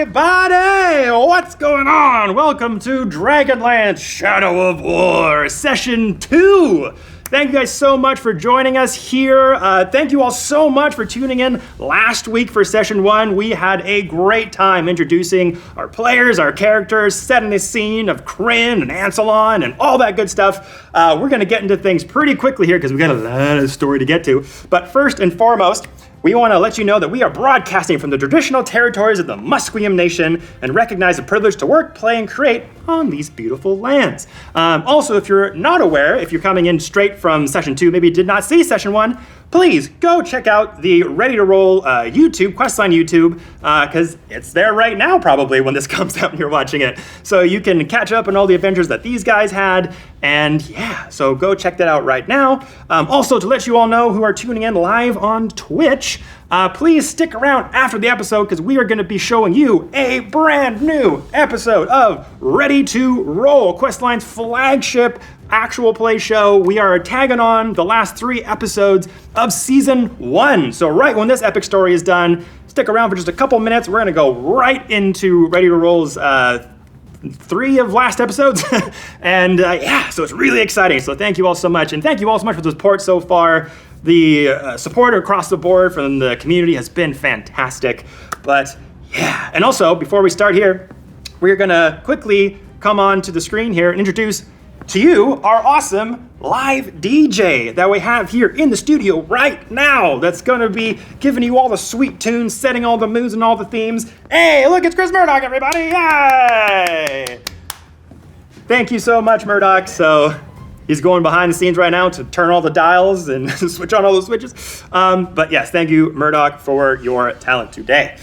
everybody! What's going on? Welcome to DragonLance Shadow of War, Session 2! Thank you guys so much for joining us here. Thank you all so much for tuning in last week for Session 1. We had a great time introducing our players, our characters, setting the scene of Kryn and Ansalon and all that good stuff. We're going to get into things pretty quickly here because we got a lot of story to get to. But first and foremost, we want to let you know that we are broadcasting from the traditional territories of the Musqueam Nation and recognize the privilege to work, play, and create on these beautiful lands. Also, if you're not aware, if you're coming in straight from Session 2, maybe did not see Session 1, please go check out the Ready to Roll YouTube, Questline YouTube, because it's there right now probably when this comes out and you're watching it. So you can catch up on all the adventures that these guys had, and yeah, so go check that out right now. Also, to let you all know who are tuning in live on Twitch, please stick around after the episode because we are going to be showing you a brand new episode of Ready to Roll, Questline's flagship actual play show. We are tagging on the last 3 episodes of Season 1. So right when this epic story is done, stick around for just a couple minutes. We're going to go right into Ready to Roll's 3 of last episodes. And yeah, so it's really exciting. So thank you all so much. And thank you all so much for the support so far. The support across the board from the community has been fantastic. But yeah, and also before we start here, we're gonna quickly come on to the screen here and introduce to you our awesome live DJ that we have here in the studio right now. That's gonna be giving you all the sweet tunes, setting all the moods and all the themes. Hey, look, it's Chris Murdoch, everybody! Yay! Thank you so much, Murdoch. So he's going behind the scenes right now to turn all the dials and switch on all the switches. But yes, thank you, Murdoch, for your talent today.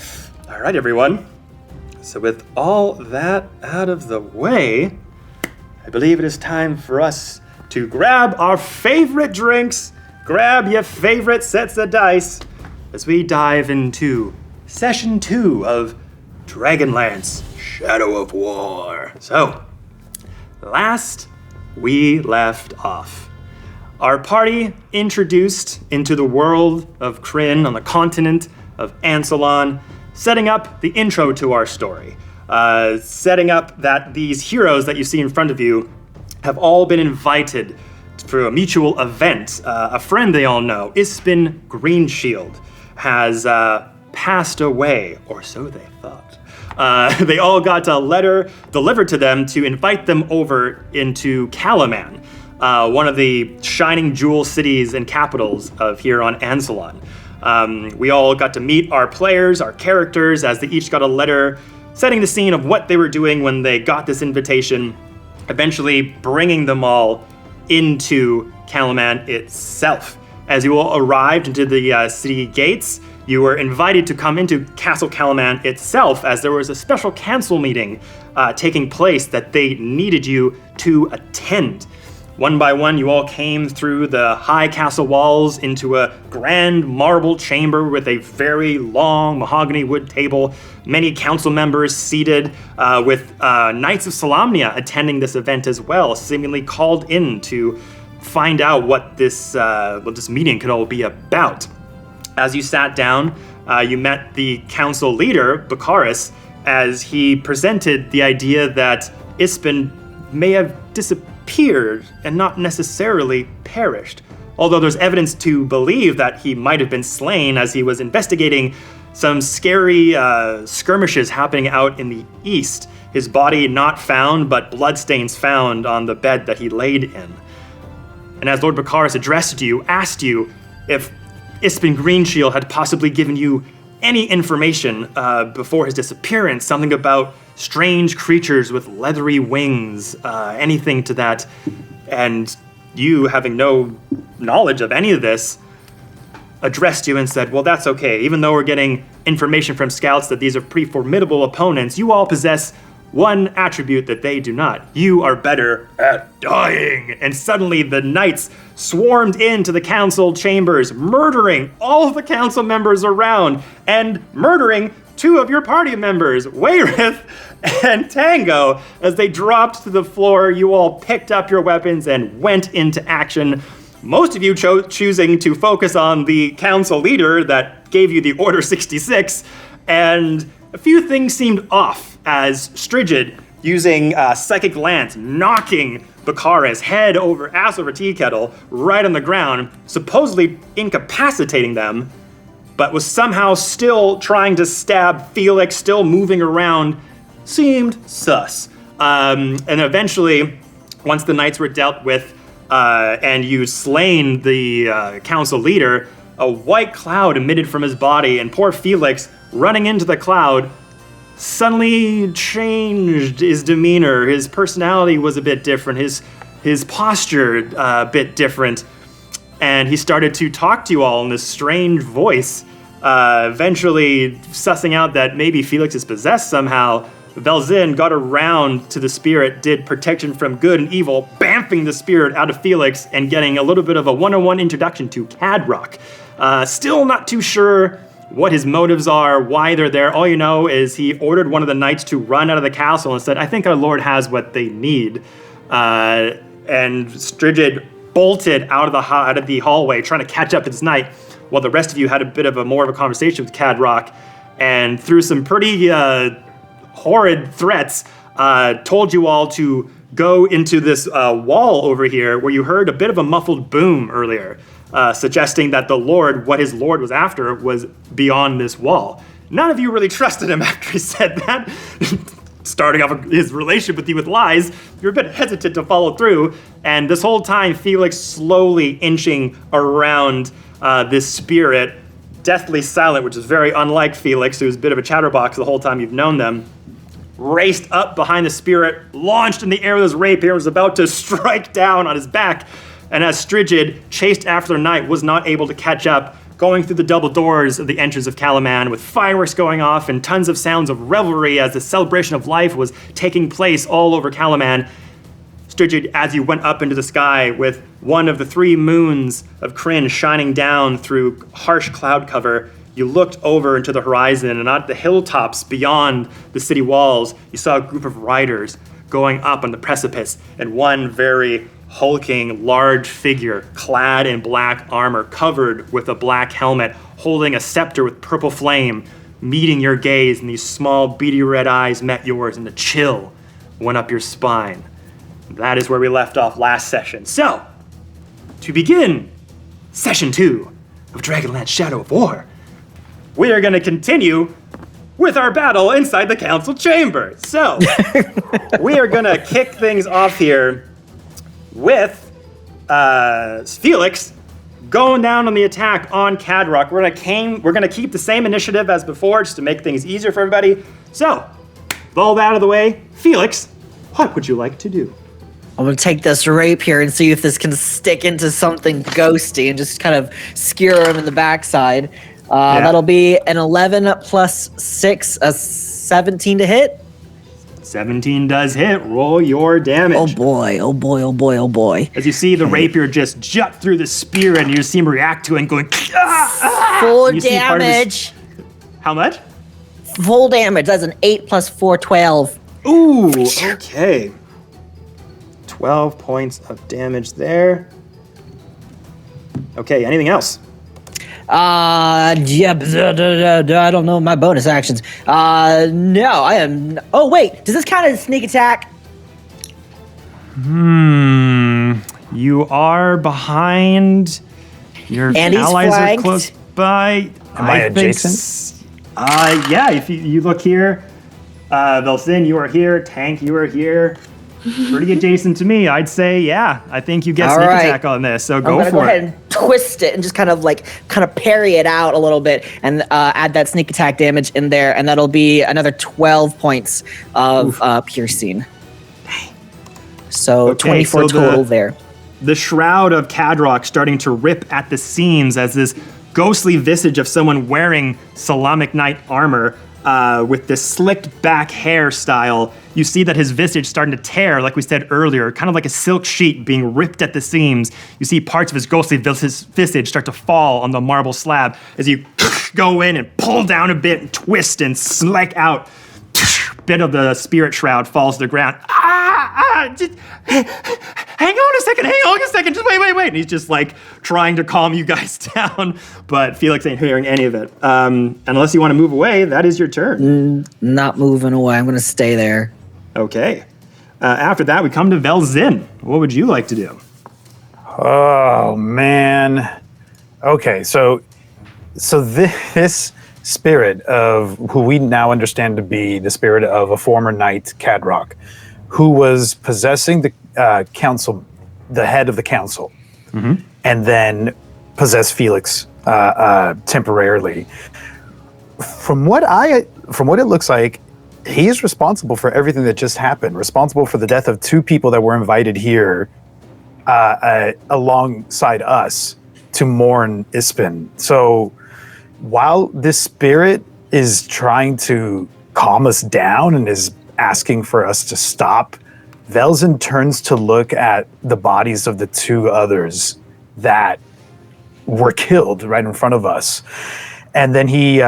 All right, everyone. So with all that out of the way, I believe it is time for us to grab our favorite drinks, grab your favorite sets of dice, as we dive into Session 2 of DragonLance Shadow of War. So, last we left off, our party introduced into the world of Kryn on the continent of Ansalon, setting up the intro to our story. Setting up that these heroes that you see in front of you have all been invited for a mutual event. A friend they all know, Ispin Greenshield, has passed away, or so they thought. They all got a letter delivered to them to invite them over into Calaman, one of the shining jewel cities and capitals of here on Ansalon. We all got to meet our players, our characters, as they each got a letter setting the scene of what they were doing when they got this invitation, eventually bringing them all into Calaman itself. As you all arrived into the city gates, you were invited to come into Castle Calaman itself, as there was a special council meeting taking place that they needed you to attend. One by one, you all came through the high castle walls into a grand marble chamber with a very long mahogany wood table, many council members seated, with Knights of Solamnia attending this event as well, seemingly called in to find out what this meeting could all be about. As you sat down, you met the council leader, Bakaris, as he presented the idea that Ispin may have disappeared and not necessarily perished, although there's evidence to believe that he might have been slain as he was investigating some scary skirmishes happening out in the east. His body not found, but bloodstains found on the bed that he laid in. And as Lord Bakaris addressed you, asked you if Ispin Greenshield had possibly given you any information before his disappearance, something about strange creatures with leathery wings, anything to that. And you, having no knowledge of any of this, addressed you and said, well, that's okay. Even though we're getting information from scouts that these are pretty formidable opponents, you all possess one attribute that they do not. You are better at dying. And suddenly the knights swarmed into the council chambers, murdering all of the council members around and murdering 2 of your party members, Wayreth and Tango. As they dropped to the floor, you all picked up your weapons and went into action. Most of you choosing to focus on the council leader that gave you the Order 66, and a few things seemed off as Strigid, using Psychic Lance, knocking Bakara's head over, ass over tea kettle, right on the ground, supposedly incapacitating them, but was somehow still trying to stab Felix, still moving around, seemed sus. And eventually, once the knights were dealt with and you slain the council leader, a white cloud emitted from his body, and poor Felix, running into the cloud, suddenly changed his demeanor. His personality was a bit different. His posture a bit different. And he started to talk to you all in this strange voice, eventually sussing out that maybe Felix is possessed somehow. Velzin got around to the spirit, did protection from good and evil, bamfing the spirit out of Felix and getting a little bit of a one-on-one introduction to Cadrock. Still not too sure what his motives are, why they're there. All you know is he ordered one of the knights to run out of the castle and said, I think our lord has what they need. And Strigid bolted out of the hallway, trying to catch up to this knight, while the rest of you had a bit of more of a conversation with Cadrock, and through some pretty horrid threats, told you all to go into this wall over here where you heard a bit of a muffled boom earlier, suggesting that the Lord, what his Lord was after, was beyond this wall. None of you really trusted him after he said that. Starting off his relationship with you with lies, you're a bit hesitant to follow through, and this whole time, Felix slowly inching around this spirit, deathly silent, which is very unlike Felix, who's a bit of a chatterbox the whole time you've known them, raced up behind the spirit, launched in the air with his rapier, was about to strike down on his back, and as Strigid chased after the knight, was not able to catch up, going through the double doors of the entrance of Calaman with fireworks going off and tons of sounds of revelry as the celebration of life was taking place all over Calaman. Strigid, as you went up into the sky with one of the 3 moons of Kryn shining down through harsh cloud cover, you looked over into the horizon, and at the hilltops beyond the city walls, you saw a group of riders going up on the precipice, and one very hulking, large figure, clad in black armor, covered with a black helmet, holding a scepter with purple flame, meeting your gaze, and these small, beady red eyes met yours, and the chill went up your spine. That is where we left off last session. So, to begin session 2 of Dragonlance Shadow of War, we are going to continue with our battle inside the council chamber. So, we are going to kick things off here with Felix going down on the attack on Cadrock. We're gonna keep the same initiative as before, just to make things easier for everybody. So, with all that out of the way, Felix, what would you like to do? I'm gonna take this rapier and see if this can stick into something ghosty and just kind of skewer him in the backside. That'll be an 11 plus 6, a 17 to hit. 17 does hit. Roll your damage. Oh boy, oh boy, oh boy, oh boy. As you see the rapier just jut through the spear, and you see him react to it and going, Full damage. How much? Full damage. That's an 8 plus 4, 12. Ooh, okay. 12 points of damage there. Okay, anything else? I don't know my bonus actions. No, I am. Oh wait, does this count as a sneak attack? You are behind. Your allies flanked. are close by. Am I adjacent? Yeah. If you look here, Velzin, you are here. Tank, you are here. Pretty adjacent to me, I'd say. Yeah, I think you get sneak attack on this. So go for it. I'm gonna go ahead and twist it and just kind of parry it out a little bit and add that sneak attack damage in there, and that'll be another 12 points of piercing. So 24 total there. The shroud of Cadrock starting to rip at the seams as this ghostly visage of someone wearing Solamnic Knight armor with this slicked back hairstyle. You see that his visage starting to tear, like we said earlier, kind of like a silk sheet being ripped at the seams. You see parts of his ghostly visage start to fall on the marble slab as you go in and pull down a bit and twist and slack out. Bit of the spirit shroud falls to the ground. hang on a second, just wait. And he's just like trying to calm you guys down, but Felix ain't hearing any of it. Unless you want to move away, that is your turn. Not moving away. I'm going to stay there. Okay. After that, we come to Velzin. What would you like to do? Oh, man. Okay, so this spirit of who we now understand to be the spirit of a former knight, Cadrock, who was possessing the council, the head of the council, and then possessed Felix temporarily. From what it looks like, he is responsible for everything that just happened, responsible for the death of 2 people that were invited here alongside us to mourn Ispin. So while this spirit is trying to calm us down and is asking for us to stop, Velzin turns to look at the bodies of the 2 others that were killed right in front of us. And then he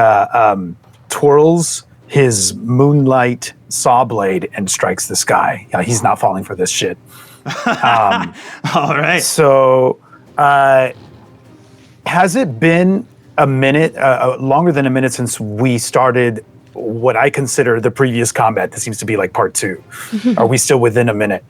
twirls his moonlight saw blade and strikes the sky. He's not falling for this shit. All right. So, has it been a minute, longer than a minute since we started what I consider the previous combat? This seems to be like part 2. Are we still within a minute?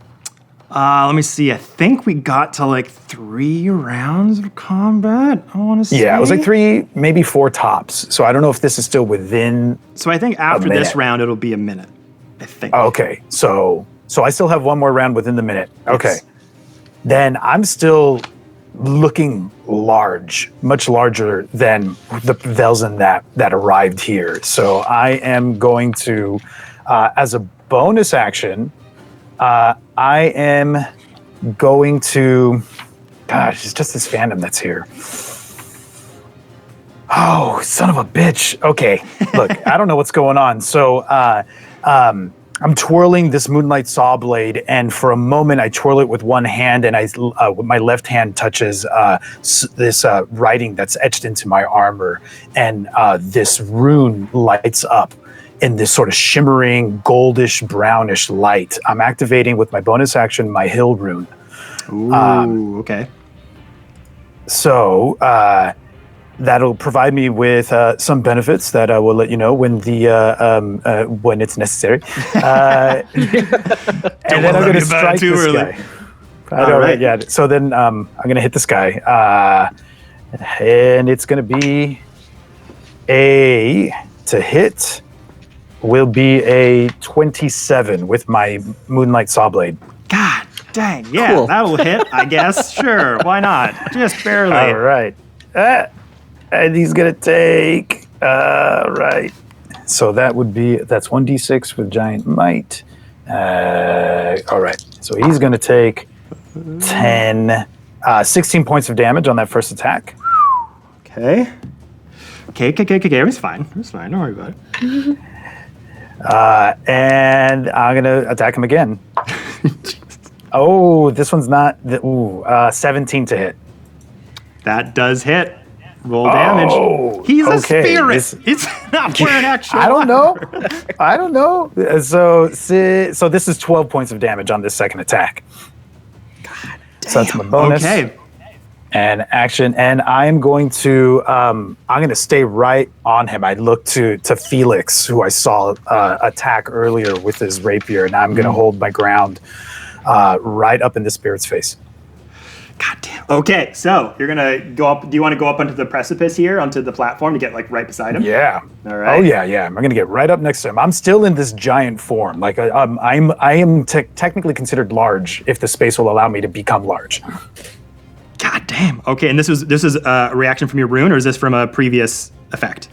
Let me see. I think we got to like 3 rounds of combat, I want to say. Yeah, it was like 3, maybe 4 tops. So I don't know if this is still within. So I think after this round, it'll be a minute, I think. Okay, so I still have 1 more round within the minute. Okay. Yes. Then I'm still looking large, much larger than the Velzin that arrived here. So I am going to, as a bonus action, I am going to, gosh, it's just this fandom that's here. Oh, son of a bitch. Okay, look, I don't know what's going on. So I'm twirling this moonlight saw blade, and for a moment I twirl it with one hand, and my left hand touches this writing that's etched into my armor, and this rune lights up in this sort of shimmering, goldish, brownish light. I'm activating with my bonus action my hill rune. Ooh, okay. So that'll provide me with some benefits that I will let you know when when it's necessary. And then I'm going to strike this guy. I know, right? Yeah. So then I'm going to hit this guy, and it's going to be to hit. Will be a 27 with my Moonlight Sawblade. God dang, yeah, cool. That'll hit, I guess. Sure, why not? Just barely. All right. And he's going to take, right. So that's 1d6 with Giant Might. All right. So he's going to take 16 points of damage on that first attack. Okay. It was fine. Don't worry about it. And I'm going to attack him again. Oh, this one's not... 17 to hit. That does hit. Roll damage. He's a spirit. He's not wearing actual I don't know. So this is 12 points of damage on this second attack. God damn. So that's my bonus. Okay. And action, and I'm going to stay right on him. I look to Felix, who I saw attack earlier with his rapier, and I'm going to hold my ground right up in the spirit's face. God damn. Okay, so you're gonna go up. Do you want to go up onto the precipice here, onto the platform to get like right beside him? Yeah. All right. Oh yeah. I'm gonna get right up next to him. I'm still in this giant form. Like I am technically considered large if the space will allow me to become large. God damn. Okay, and this is a reaction from your rune, or is this from a previous effect?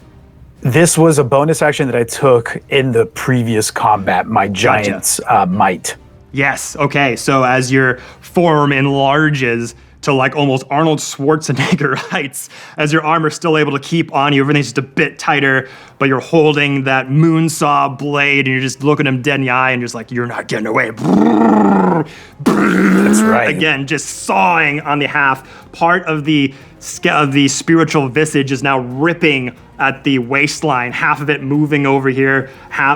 This was a bonus action that I took in the previous combat, my giant's might. Yes, okay, so as your form enlarges to like almost Arnold Schwarzenegger heights, as your armor's still able to keep on you, everything's just a bit tighter, but you're holding that moonsaw blade and you're just looking him dead in the eye and just like, you're not getting away. That's right. Again, just sawing on the half. Part of the spiritual visage is now ripping at the waistline, half of it moving over here,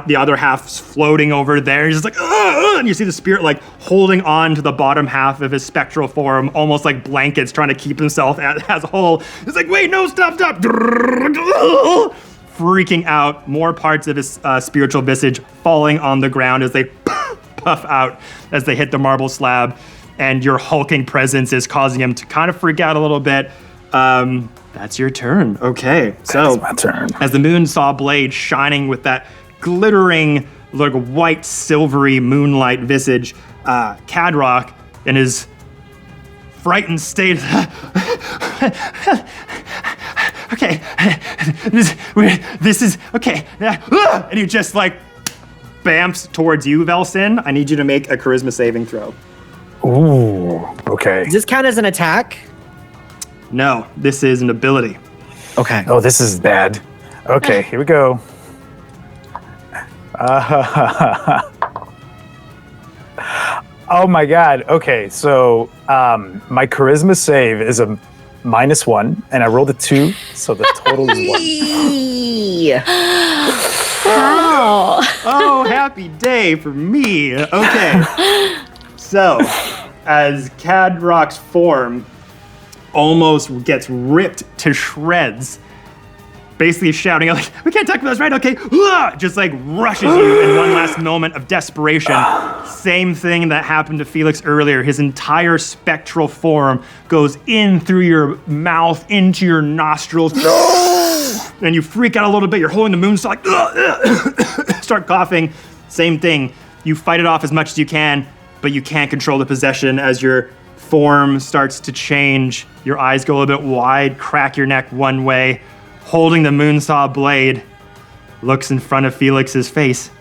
the other half's floating over there. He's just like, and you see the spirit like holding on to the bottom half of his spectral form, almost like blankets, trying to keep himself as whole. It's like, wait, no, stop. Freaking out, more parts of his spiritual visage falling on the ground as they puff out as they hit the marble slab, and your hulking presence is causing him to kind of freak out a little bit. That's your turn. Okay, so my turn. As the moon saw blade shining with that glittering, like white, silvery moonlight visage, Cadrock in his frightened state. Okay, this is okay. And he just like bamps towards you, Velzin. I need you to make a charisma saving throw. Ooh, okay. Does this count as an attack? No, this is an ability. Okay. Oh, this is bad. Okay, here we go. Oh my god. Okay, so my charisma save is a -1, and I rolled a 2, so the total is 1. Wow. Oh, happy day for me. Okay. So, as Cadrock's form almost gets ripped to shreds, basically shouting out, like, we can't talk about this, right? Okay. Just like rushes you in one last moment of desperation. Same thing that happened to Felix earlier. His entire spectral form goes in through your mouth, into your nostrils. And you freak out a little bit. You're holding the moonsaw, like, start coughing. Same thing. You fight it off as much as you can, but you can't control the possession as your form starts to change. Your eyes go a little bit wide, crack your neck one way, holding the moonsaw blade, looks in front of Felix's face.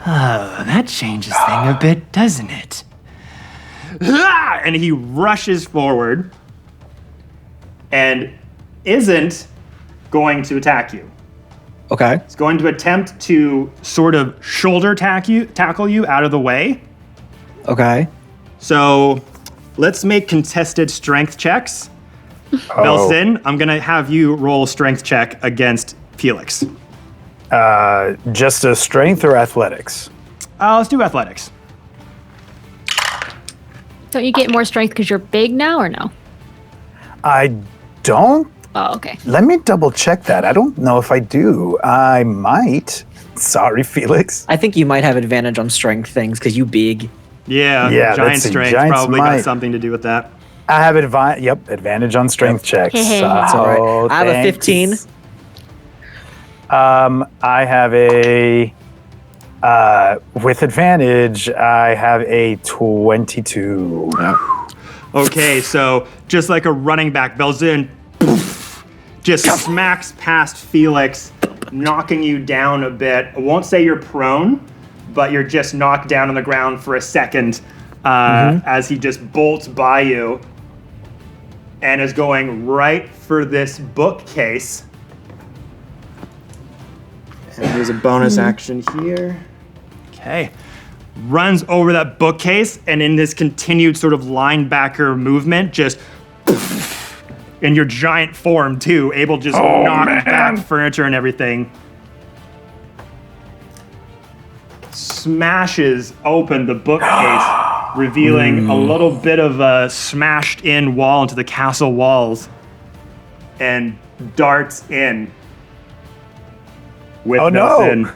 Oh, that changes thing a bit, doesn't it? And he rushes forward and isn't going to attack you. Okay. He's going to attempt to sort of shoulder tackle you out of the way. Okay. So let's make contested strength checks. Velzin, I'm going to have you roll a strength check against Felix. Just a strength or athletics? Let's do athletics. Don't you get more strength because you're big now, or no? I don't. Oh, okay. Let me double check that. I don't know if I do. I might. Sorry, Felix. I think you might have advantage on strength things because you big. Yeah, Yeah, giant that's a strength giant's probably got might. something to do with that. I have advantage on strength checks. That's all right. I have a 15. I have a with advantage. I have a 22. Okay, so just like a running back, Velzin just smacks past Felix, knocking you down a bit. I won't say you're prone, but you're just knocked down on the ground for a second as he just bolts by you and is going right for this bookcase. And there's a bonus action here. Okay. Runs over that bookcase, and in this continued sort of linebacker movement, just in your giant form too, able to just knock back furniture and everything. Smashes open the bookcase, revealing a little bit of a smashed in wall into the castle walls, and darts in with Nelson.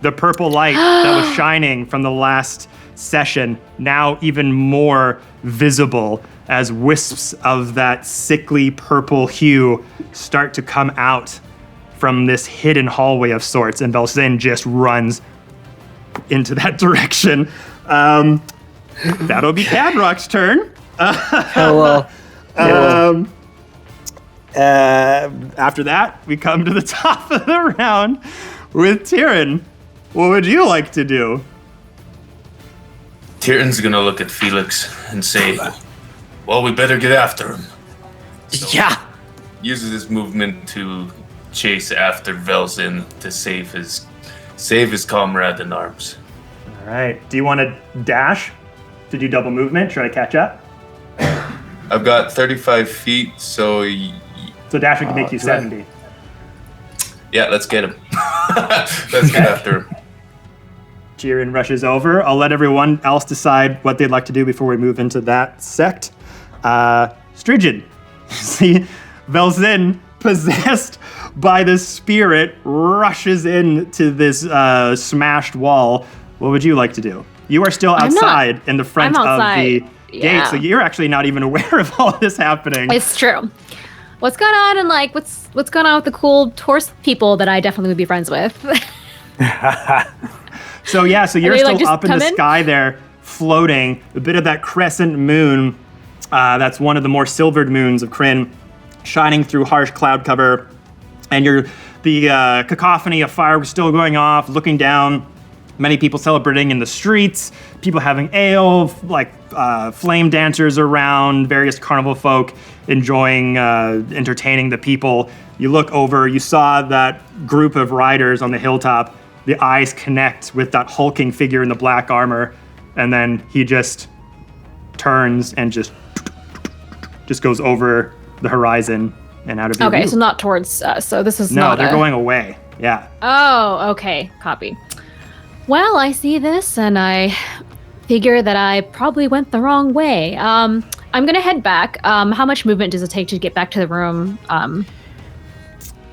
The purple light that was shining from the last session, now even more visible as wisps of that sickly purple hue start to come out from this hidden hallway of sorts, and Velzin just runs into that direction. That'll be Cadrock's turn. After that, we come to the top of the round with Tyran. What would you like to do? Tyran's gonna look at Felix and say, well, we better get after him. Yeah. Uses his movement to chase after Velzin to save his comrade in arms. All right. Do you want to dash to do double movement, try to catch up? I've got 35 feet, so... So dash would make you 70. Yeah, let's get him. Let's get after him. Jiren rushes over. I'll let everyone else decide what they'd like to do before we move into that sect. Strigid. See, Velzin, possessed by the spirit, rushes into this smashed wall. What would you like to do? You are still outside in the front of the gate, so you're actually not even aware of all this happening. It's true. What's going on, and like, what's going on with the cool Torse people that I definitely would be friends with? So you're still like, up in the sky there, floating. A bit of that crescent moon, that's one of the more silvered moons of Kryn, shining through harsh cloud cover. And the cacophony of fireworks still going off, looking down. Many people celebrating in the streets, people having ale, like flame dancers around, various carnival folk enjoying, entertaining the people. You look over, you saw that group of riders on the hilltop. The eyes connect with that hulking figure in the black armor, and then he just turns and just goes over the horizon and out of your view. Okay, so not towards us. So this is No, they're going away. Yeah. Oh, okay. Copy. Well, I see this, and I figure that I probably went the wrong way. I'm going to head back. How much movement does it take to get back to the room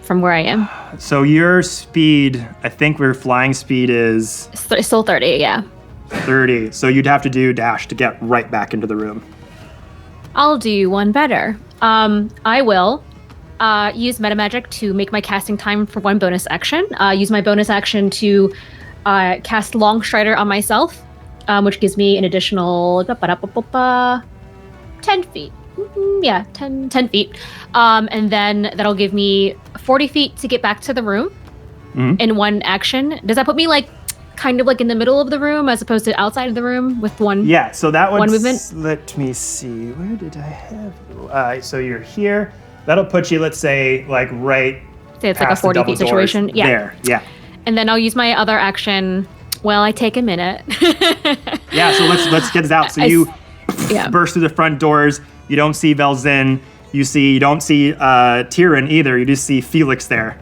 from where I am? So your speed, I think your flying speed is... Still 30, yeah. 30. So you'd have to do dash to get right back into the room. I'll do one better. I will use metamagic to make my casting time for one bonus action. Use my bonus action to cast Long Strider on myself, which gives me an additional 10 feet. Yeah, 10 feet. And then that'll give me 40 feet to get back to the room in one action. Does that put me like kind of like in the middle of the room as opposed to outside of the room with one? Yeah, so that one movement. Let me see. Where did I have you? So you're here. That'll put you, let's say, like right. Say it's like a 40 feet situation. Yeah. There. Yeah. And then I'll use my other action. Well, I take a minute. Yeah. So let's get this out. So you burst through the front doors. You don't see Velzin. You don't see Tyran either. You just see Felix there.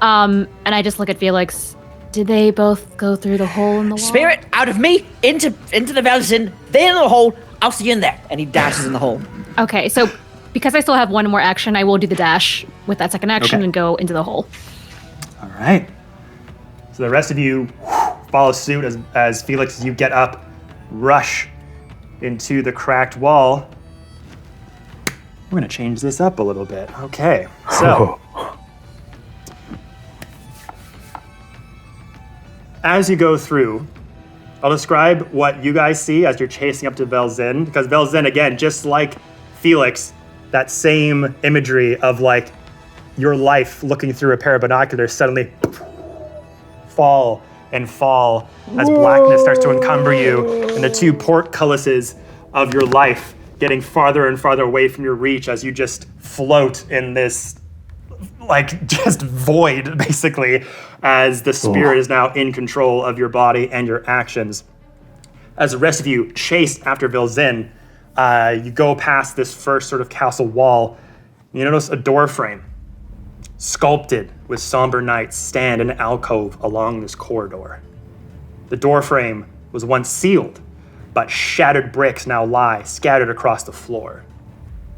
And I just look at Felix. Did they both go through the hole in the wall? Spirit, out of me, into the Velzin, then in the hole. I'll see you in there. And he dashes in the hole. Okay, so because I still have one more action, I will do the dash with that second action and go into the hole. All right. So the rest of you follow suit as Felix, as you get up, rush into the cracked wall. We're going to change this up a little bit. Okay, so as you go through, I'll describe what you guys see as you're chasing up to Velzin, because Velzin, again, just like Felix, that same imagery of like your life looking through a pair of binoculars suddenly fall and fall as blackness starts to encumber you, and the two portcullises of your life getting farther and farther away from your reach as you just float in this like just void, basically, as the spirit is now in control of your body and your actions. As the rest of you chase after Velzin, you go past this first sort of castle wall. You notice a door frame sculpted with somber knights stand in an alcove along this corridor. The door frame was once sealed, but shattered bricks now lie scattered across the floor.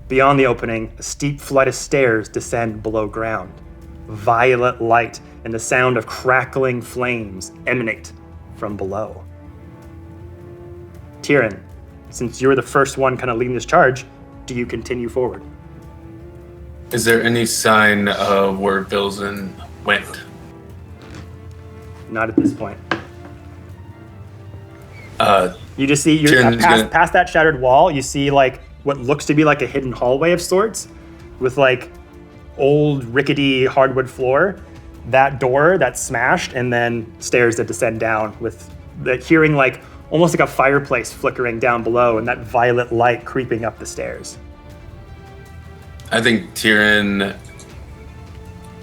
Beyond the opening, a steep flight of stairs descend below ground. Violet light and the sound of crackling flames emanate from below. Tyran, since you're the first one kind of leading this charge, do you continue forward? Is there any sign of where Velzin went? Not at this point. You just see, past that shattered wall, you see like what looks to be like a hidden hallway of sorts with like old rickety hardwood floor, that door that's smashed, and then stairs that descend down with the hearing like almost like a fireplace flickering down below and that violet light creeping up the stairs. I think Tyran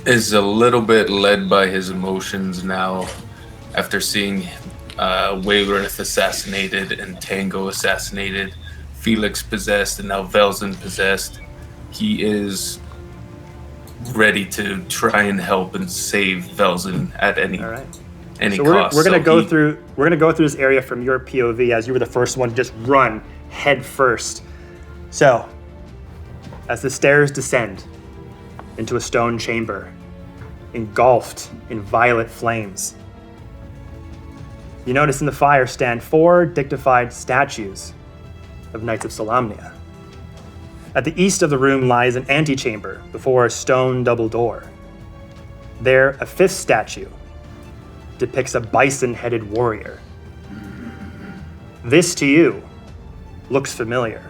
is a little bit led by his emotions now after seeing Wayreth assassinated and Tango assassinated, Felix possessed, and now Velzin possessed. He is ready to try and help and save Velzin at any All right. any So cost. we're gonna So go he- through. We're gonna go through this area from your POV as you were the first one to just run head first. So, as the stairs descend into a stone chamber, engulfed in violet flames, you notice in the fire stand 4 dignified statues of Knights of Solamnia. At the east of the room lies an antechamber before a stone double door. There, a 5th statue depicts a bison-headed warrior. This to you looks familiar,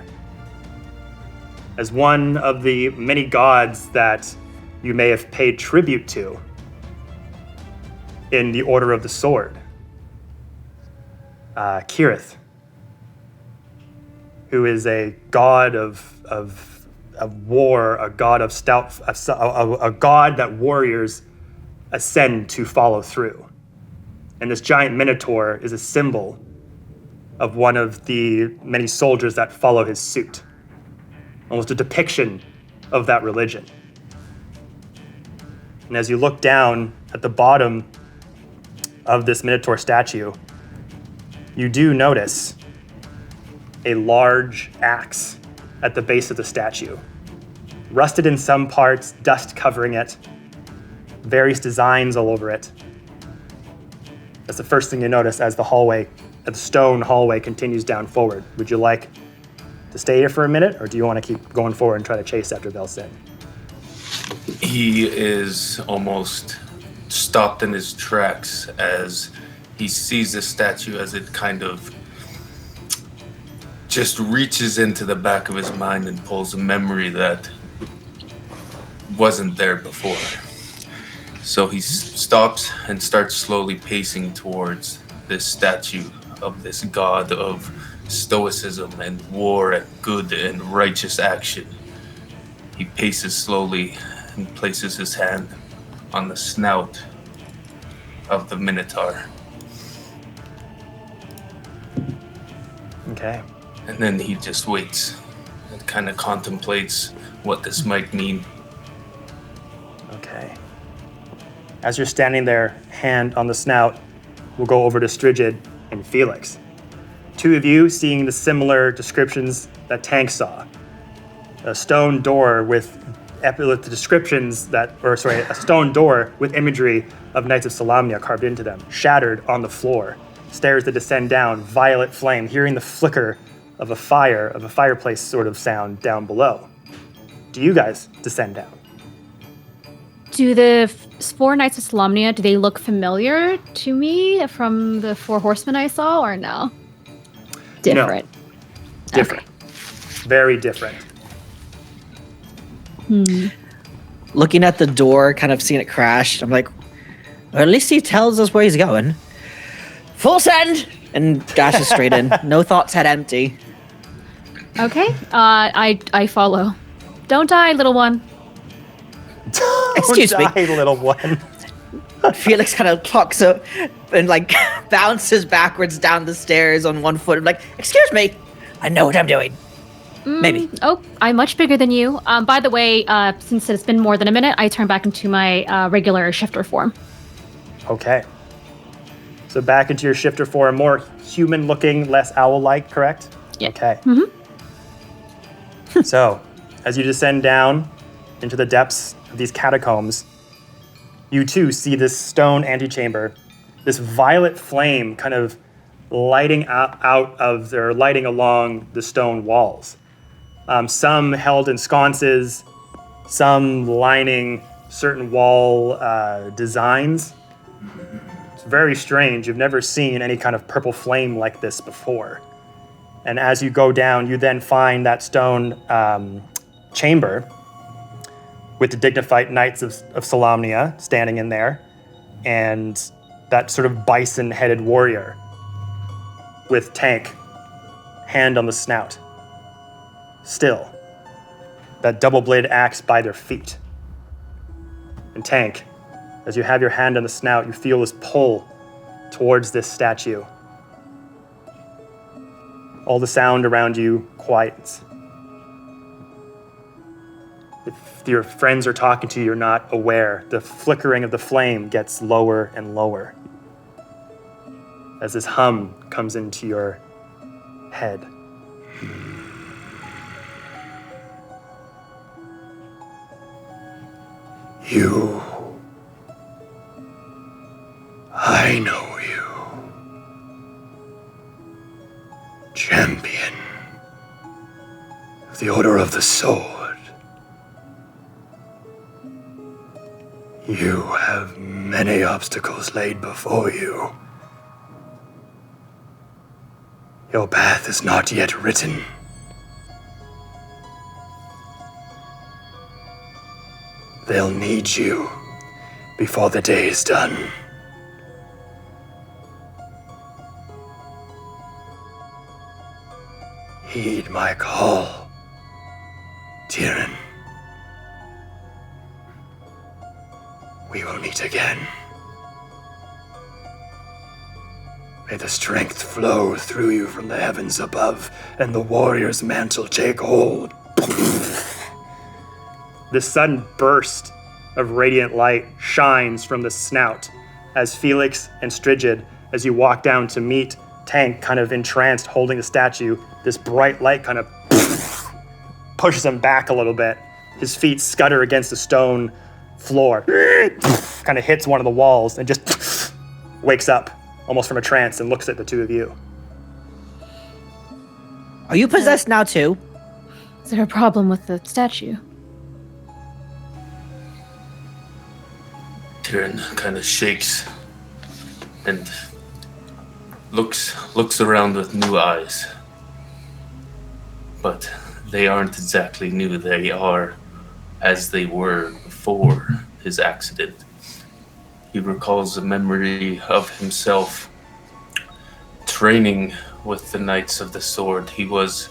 as one of the many gods that you may have paid tribute to in the Order of the Sword. Kirith, who is a god of war, a god of stout, a god that warriors ascend to follow through. And this giant minotaur is a symbol of one of the many soldiers that follow his suit. Almost a depiction of that religion. And as you look down at the bottom of this minotaur statue, you do notice a large axe at the base of the statue. Rusted in some parts, dust covering it, various designs all over it. That's the first thing you notice as the stone hallway continues down forward. Would you like to stay here for a minute, or do you want to keep going forward and try to chase after Velzin? He is almost stopped in his tracks as he sees the statue as it kind of just reaches into the back of his mind and pulls a memory that wasn't there before. So he stops and starts slowly pacing towards this statue of this god of stoicism and war and good and righteous action. He paces slowly and places his hand on the snout of the Minotaur. Okay. And then he just waits and kind of contemplates what this might mean. Okay. As you're standing there, hand on the snout, we'll go over to Strigid and Felix. 2 of you seeing the similar descriptions that Tank saw. A stone door with a stone door with imagery of Knights of Solamnia carved into them, shattered on the floor. Stairs that descend down, violet flame, hearing the flicker of a fireplace sort of sound down below. Do you guys descend down? Do the 4 Knights of Solamnia, do they look familiar to me from the 4 Horsemen I saw, or no? Different. No. Different. Okay. Very different. Looking at the door, kind of seeing it crash, I'm like, well, at least he tells us where he's going. Full send! And dashes straight in. No thoughts had empty. Okay. I follow. Don't die, little one. Excuse me. Don't die, little one. Felix kind of clocks up and like bounces backwards down the stairs on one foot. I'm like, excuse me, I know what I'm doing. Maybe. Oh, I'm much bigger than you. By the way, since it's been more than a minute, I turn back into my regular shifter form. Okay. So back into your shifter form, more human-looking, less owl-like, correct? Yeah. Okay. So, as you descend down into the depths of these catacombs, you too see this stone antechamber, this violet flame kind of lighting lighting along the stone walls. Some held in sconces, some lining certain wall designs. It's very strange. You've never seen any kind of purple flame like this before. And as you go down, you then find that stone chamber with the dignified Knights of Solamnia standing in there, and that sort of bison-headed warrior with Tank, hand on the snout. Still, that double-bladed axe by their feet. And Tank, as you have your hand on the snout, you feel this pull towards this statue. All the sound around you quiets. It your friends are talking to you, you're not aware. The flickering of the flame gets lower and lower as this hum comes into your head. You. I know you. Champion of the Order of the Sword. You have many obstacles laid before you. Your path is not yet written. They'll need you before the day is done. Heed my call, Tyran. We will meet again. May the strength flow through you from the heavens above, and the warrior's mantle take hold. This sudden burst of radiant light shines from the snout as Felix and Strigid, as you walk down to meet Tank, kind of entranced, holding the statue, this bright light kind of pushes him back a little bit. His feet scutter against the stone floor, kind of hits one of the walls, and just wakes up almost from a trance and looks at the two of you. Are you possessed now too? Is there a problem with the statue? Tyran kind of shakes and looks around with new eyes. But they aren't exactly new. They are as they were before his accident. He recalls a memory of himself training with the Knights of the Sword. He was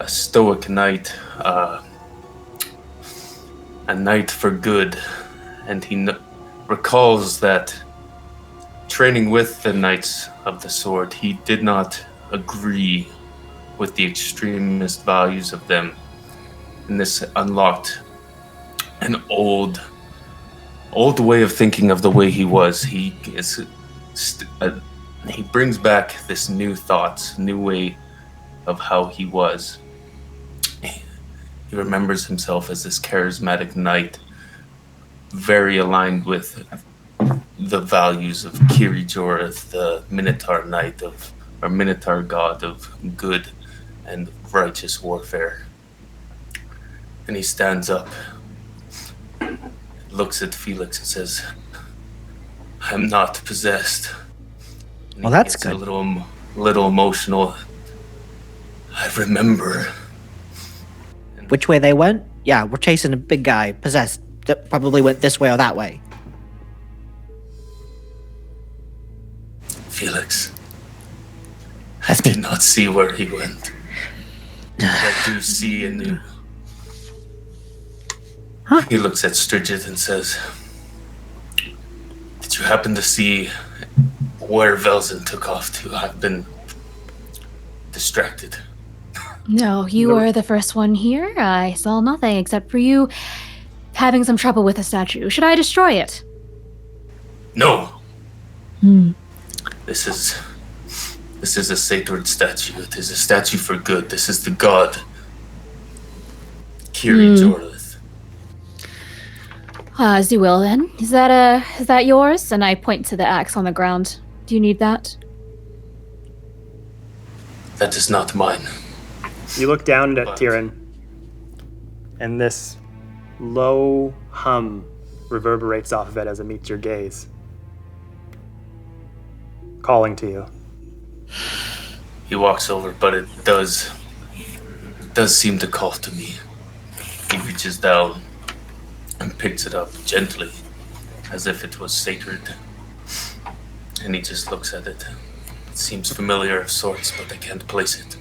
a stoic knight, a knight for good, and he recalls that training with the Knights of the Sword, he did not agree with the extremist values of them, and this unlocked an old way of thinking of the way he was. He brings back this new thoughts, new way of how he was. He remembers himself as this charismatic knight, very aligned with the values of Kiri Joreth, the Minotaur Knight or Minotaur god of good and righteous warfare. And he stands up, looks at Felix and says, "I'm not possessed." And Well, he that's gets good. A little emotional. I remember. Which way they went? Yeah, we're chasing a big guy, possessed. That probably went this way or that way. Felix, That's I did me. not see where he went. I do see a new. Huh? He looks at Strigid and says, "Did you happen to see where Velzin took off to? I've been distracted." No, you were the first one here. I saw nothing except for you having some trouble with the statue. Should I destroy it? No. This is a sacred statue. It is a statue for good. This is the god Kiri Joreth. As you will then. Is that yours? And I point to the axe on the ground. Do you need that? That is not mine. You look down at But- Tyran, and this low hum reverberates off of it as it meets your gaze, calling to you. He walks over, but it does seem to call to me. He reaches down and picks it up gently, as if it was sacred. And he just looks at it. It seems familiar of sorts, but I can't place it.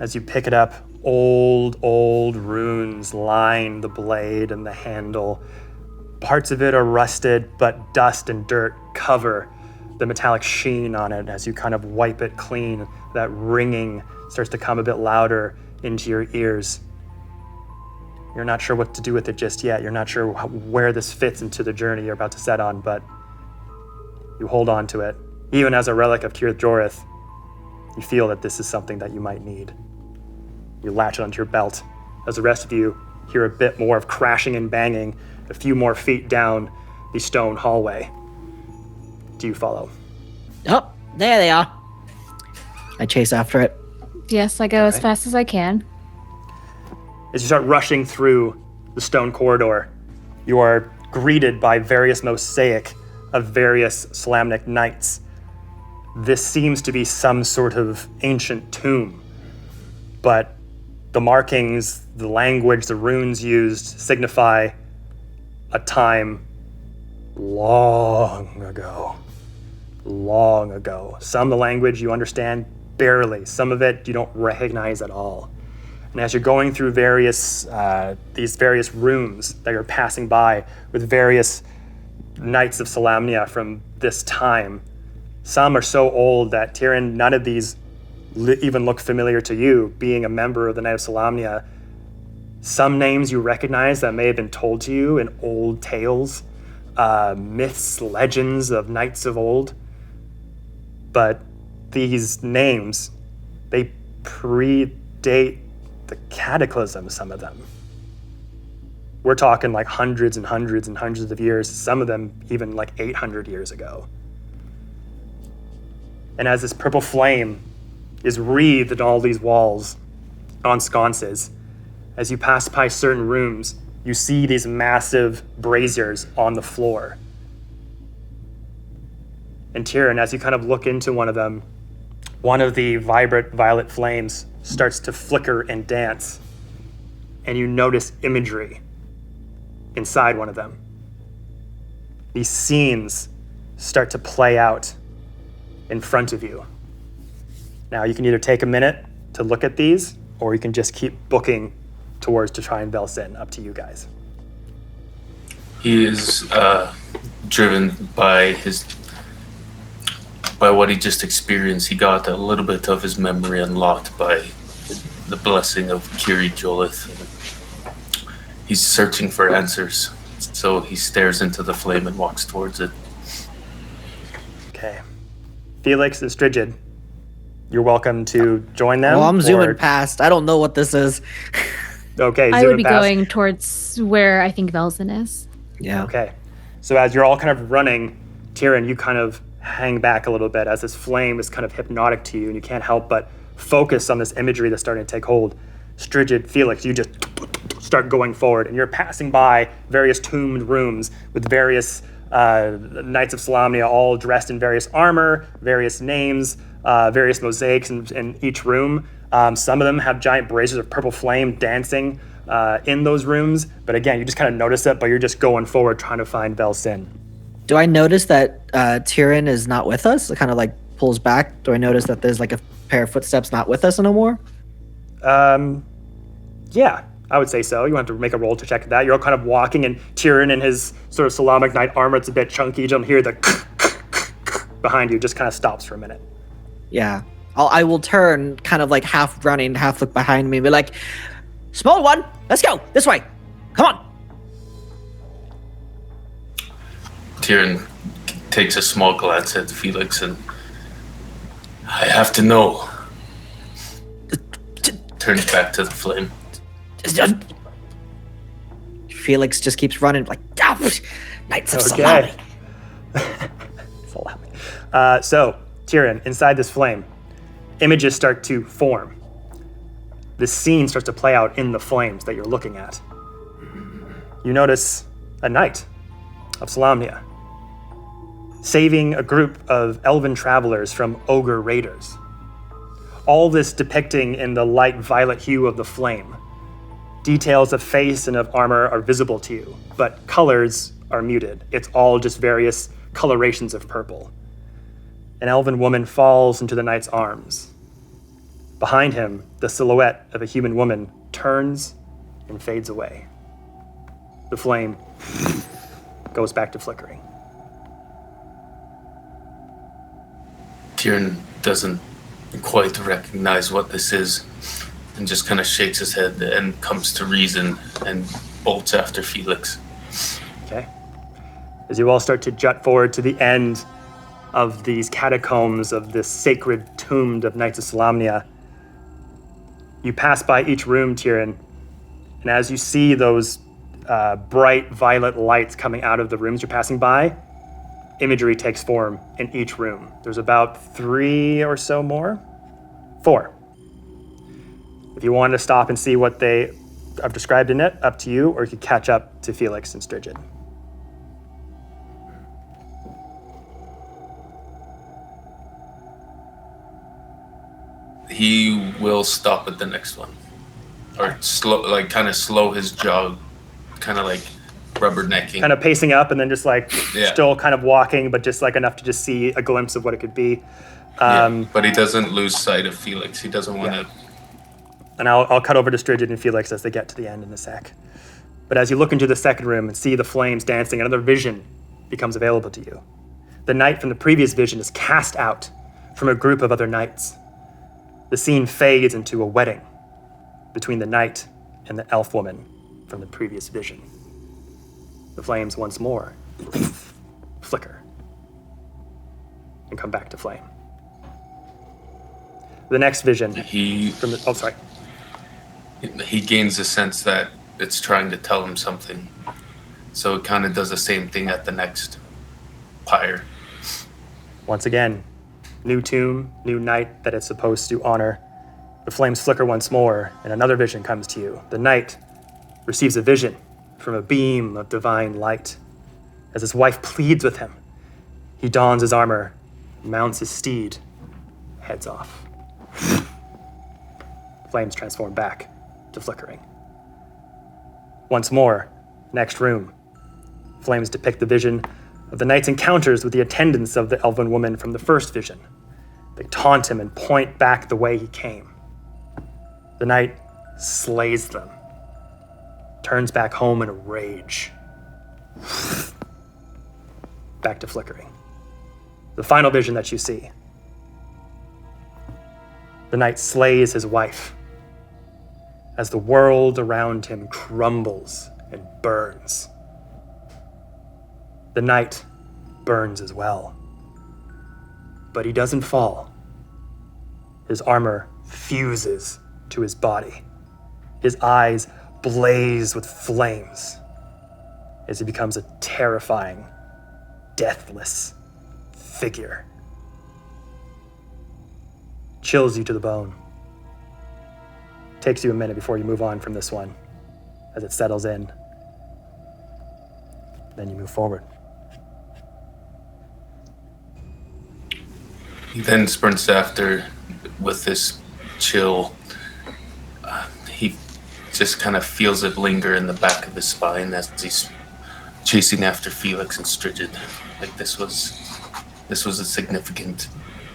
As you pick it up, old runes line the blade and the handle. Parts of it are rusted, but dust and dirt cover the metallic sheen on it. As you kind of wipe it clean, that ringing starts to come a bit louder into your ears. You're not sure what to do with it just yet. You're not sure where this fits into the journey you're about to set on, but you hold on to it. Even as a relic of Kirith Jorith, you feel that this is something that you might need. You latch it onto your belt as the rest of you hear a bit more of crashing and banging a few more feet down the stone hallway. Do you follow? Oh, there they are. I chase after it. Yes, I go as fast as I can. As you start rushing through the stone corridor, you are greeted by various mosaic of various Solamnic Knights. This seems to be some sort of ancient tomb, but the markings, the language, the runes used signify a time long ago. Long ago. Some of the language you understand barely. Some of it you don't recognize at all. And as you're going through these various rooms that you're passing by with various knights of Solamnia from this time, some are so old that, Tyran, none of these even look familiar to you, being a member of the Knight of Solamnia. Some names you recognize that may have been told to you in old tales, myths, legends of knights of old. But these names, they predate the Cataclysm, some of them. We're talking like hundreds and hundreds and hundreds of years, some of them even like 800 years ago. And as this purple flame is wreathed in all these walls on sconces, as you pass by certain rooms, you see these massive braziers on the floor. And Tyran, as you kind of look into one of them, one of the vibrant violet flames starts to flicker and dance, and you notice imagery inside one of them. These scenes start to play out in front of you. Now, you can either take a minute to look at these, or you can just keep booking towards to try and Velzin. Up to you guys. He is driven by what he just experienced. He got a little bit of his memory unlocked by the blessing of Kirith Jorith. He's searching for answers, so he stares into the flame and walks towards it. Okay. Felix and Strigid, you're welcome to join them. Well, I'm zooming past. I don't know what this is. Okay, I would be past. going towards where I think Velzin is. Yeah. Okay. So as you're all kind of running, Tyran, you kind of hang back a little bit as this flame is kind of hypnotic to you, and you can't help but focus on this imagery that's starting to take hold. Strigid, Felix, you just start going forward, and you're passing by various tombed rooms with various Knights of Solamnia, all dressed in various armor, various names, various mosaics in each room. Some of them have giant braziers of purple flame dancing in those rooms, but again, you just kind of notice it, but you're just going forward trying to find Velzin. Do I notice that Tyran is not with us? It kind of like pulls back. Do I notice that there's like a pair of footsteps not with us no more? Yeah, I would say so. You have to make a roll to check that. You're all kind of walking, and Tyran in his sort of Solamnic Knight armor, it's a bit chunky. You don't hear the behind you, just kind of stops for a minute. Yeah. I will turn, kind of like half running, half look behind me, and be like, "Small one, let's go this way. Come on." Tyran takes a small glance at Felix and, I have to know. Turns back to the flame. Felix just keeps running like, Knights of Okay. Salami. So, Tyran, inside this flame, images start to form. The scene starts to play out in the flames that you're looking at. You notice a knight of Solamnia saving a group of elven travelers from ogre raiders. All this depicting in the light violet hue of the flame. Details of face and of armor are visible to you, but colors are muted. It's all just various colorations of purple. An elven woman falls into the knight's arms. Behind him, the silhouette of a human woman turns and fades away. The flame goes back to flickering. Tyran doesn't quite recognize what this is. and just kind of shakes his head and comes to reason and bolts after Felix. Okay. As you all start to jut forward to the end of these catacombs of this sacred tomb of Knights of Solamnia, you pass by each room, Tyran, and as you see those bright violet lights coming out of the rooms you're passing by, imagery takes form in each room. There's about 3 or so more. 4. If you want to stop and see what they have described in it, up to you, or you could catch up to Felix and Strigid. He will stop at the next one. Or slow his jog, kind of like rubbernecking. Kind of pacing up and then just Yeah. still kind of walking, but just enough to just see a glimpse of what it could be. But he doesn't lose sight of Felix. He doesn't want to. And I'll cut over to Strigid and Felix as they get to the end in a sec. But as you look into the second room and see the flames dancing, another vision becomes available to you. The knight from the previous vision is cast out from a group of other knights. The scene fades into a wedding between the knight and the elf woman from the previous vision. The flames once more flicker and come back to flame. The next vision He gains a sense that it's trying to tell him something. So it kind of does the same thing at the next pyre. Once again, new tomb, new knight that it's supposed to honor. The flames flicker once more, and another vision comes to you. The knight receives a vision from a beam of divine light. As his wife pleads with him, he dons his armor, mounts his steed, heads off. Flames transform back to flickering. Once more, next room. Flames depict the vision of the knight's encounters with the attendants of the elven woman from the first vision. They taunt him and point back the way he came. The knight slays them, turns back home in a rage. Back to flickering. The final vision that you see. The knight slays his wife as the world around him crumbles and burns. The knight burns as well. But he doesn't fall. His armor fuses to his body. His eyes blaze with flames as he becomes a terrifying, deathless figure. Chills you to the bone. Takes you a minute before you move on from this one as it settles in. Then you move forward. He then sprints after with this chill. He just kind of feels it linger in the back of his spine as he's chasing after Felix and Strigid. Like this was a significant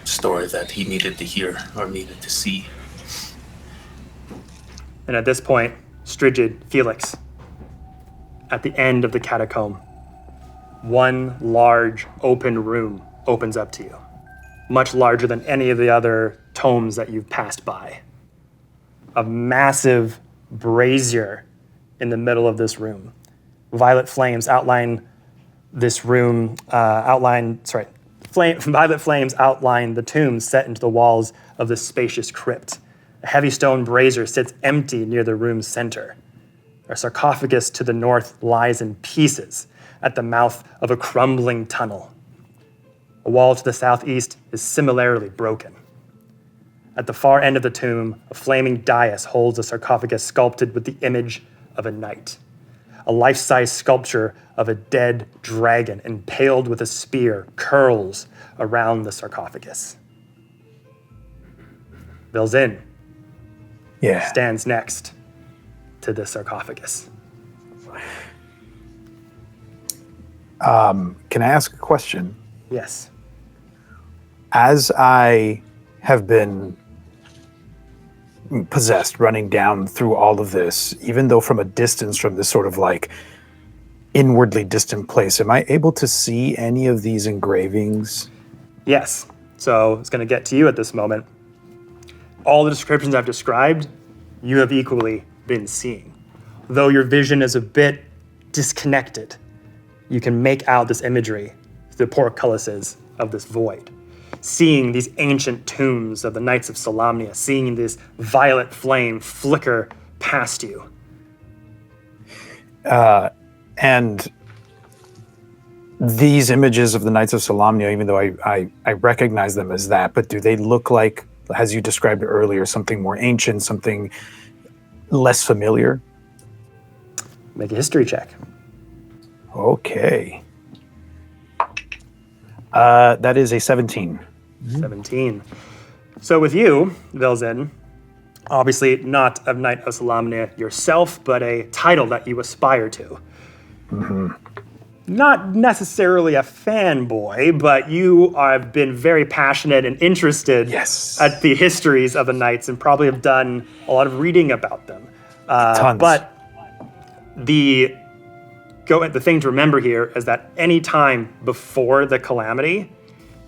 story that he needed to hear or needed to see. And at this point, Strigid, Felix, at the end of the catacomb, one large open room opens up to you, much larger than any of the other tomes that you've passed by. A massive brazier in the middle of this room. Violet flames outline this room, violet flames outline the tomb set into the walls of this spacious crypt. A heavy stone brazier sits empty near the room's center. A sarcophagus to the north lies in pieces at the mouth of a crumbling tunnel. A wall to the southeast is similarly broken. At the far end of the tomb, a flaming dais holds a sarcophagus sculpted with the image of a knight. A life-size sculpture of a dead dragon impaled with a spear curls around the sarcophagus. Velzin stands next to the sarcophagus. Can I ask a question? Yes. As I have been possessed, running down through all of this, even though from a distance, from this sort of like inwardly distant place, am I able to see any of these engravings? Yes. So it's going to get to you at this moment. All the descriptions I've described, you have equally been seeing. Though your vision is a bit disconnected, you can make out this imagery, the portcullises of this void. Seeing these ancient tombs of the Knights of Solamnia, seeing this violet flame flicker past you. And these images of the Knights of Solamnia, even though I recognize them as that, but do they look like, as you described earlier, something more ancient, something less familiar? Make a history check. Okay. That is a 17. 17. So with you, Velzin, obviously not a Knight of Solamnia yourself, but a title that you aspire to. Not necessarily a fanboy, but you have been very passionate and interested at the histories of the Knights and probably have done a lot of reading about them. Tons. But the thing to remember here is that any time before the calamity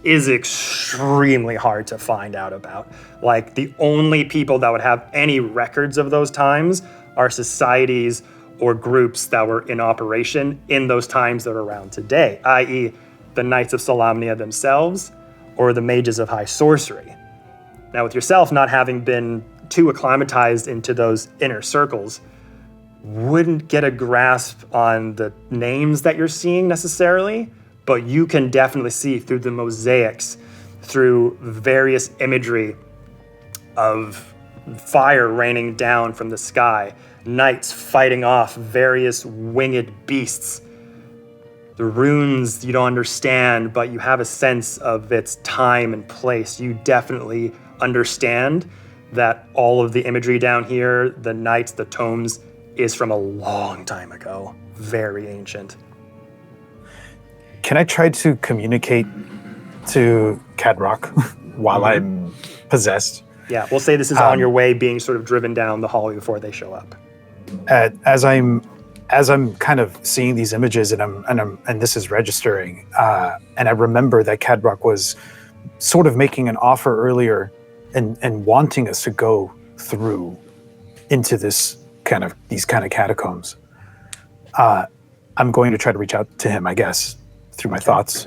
is extremely hard to find out about. Like, the only people that would have any records of those times are societies or groups that were in operation in those times that are around today, i.e. the Knights of Solamnia themselves or the Mages of High Sorcery. Now, with yourself not having been too acclimatized into those inner circles, wouldn't get a grasp on the names that you're seeing necessarily, but you can definitely see through the mosaics, through various imagery of fire raining down from the sky, knights fighting off various winged beasts. The runes you don't understand, but you have a sense of its time and place. You definitely understand that all of the imagery down here, the knights, the tomes, is from a long time ago. Very ancient. Can I try to communicate to Cadrock while I'm possessed? Yeah, we'll say this is on your way, being sort of driven down the hallway before they show up. As I'm kind of seeing these images and this is registering, and I remember that Cadrock was sort of making an offer earlier and wanting us to go through into these kind of catacombs. I'm going to try to reach out to him, I guess, through my thoughts.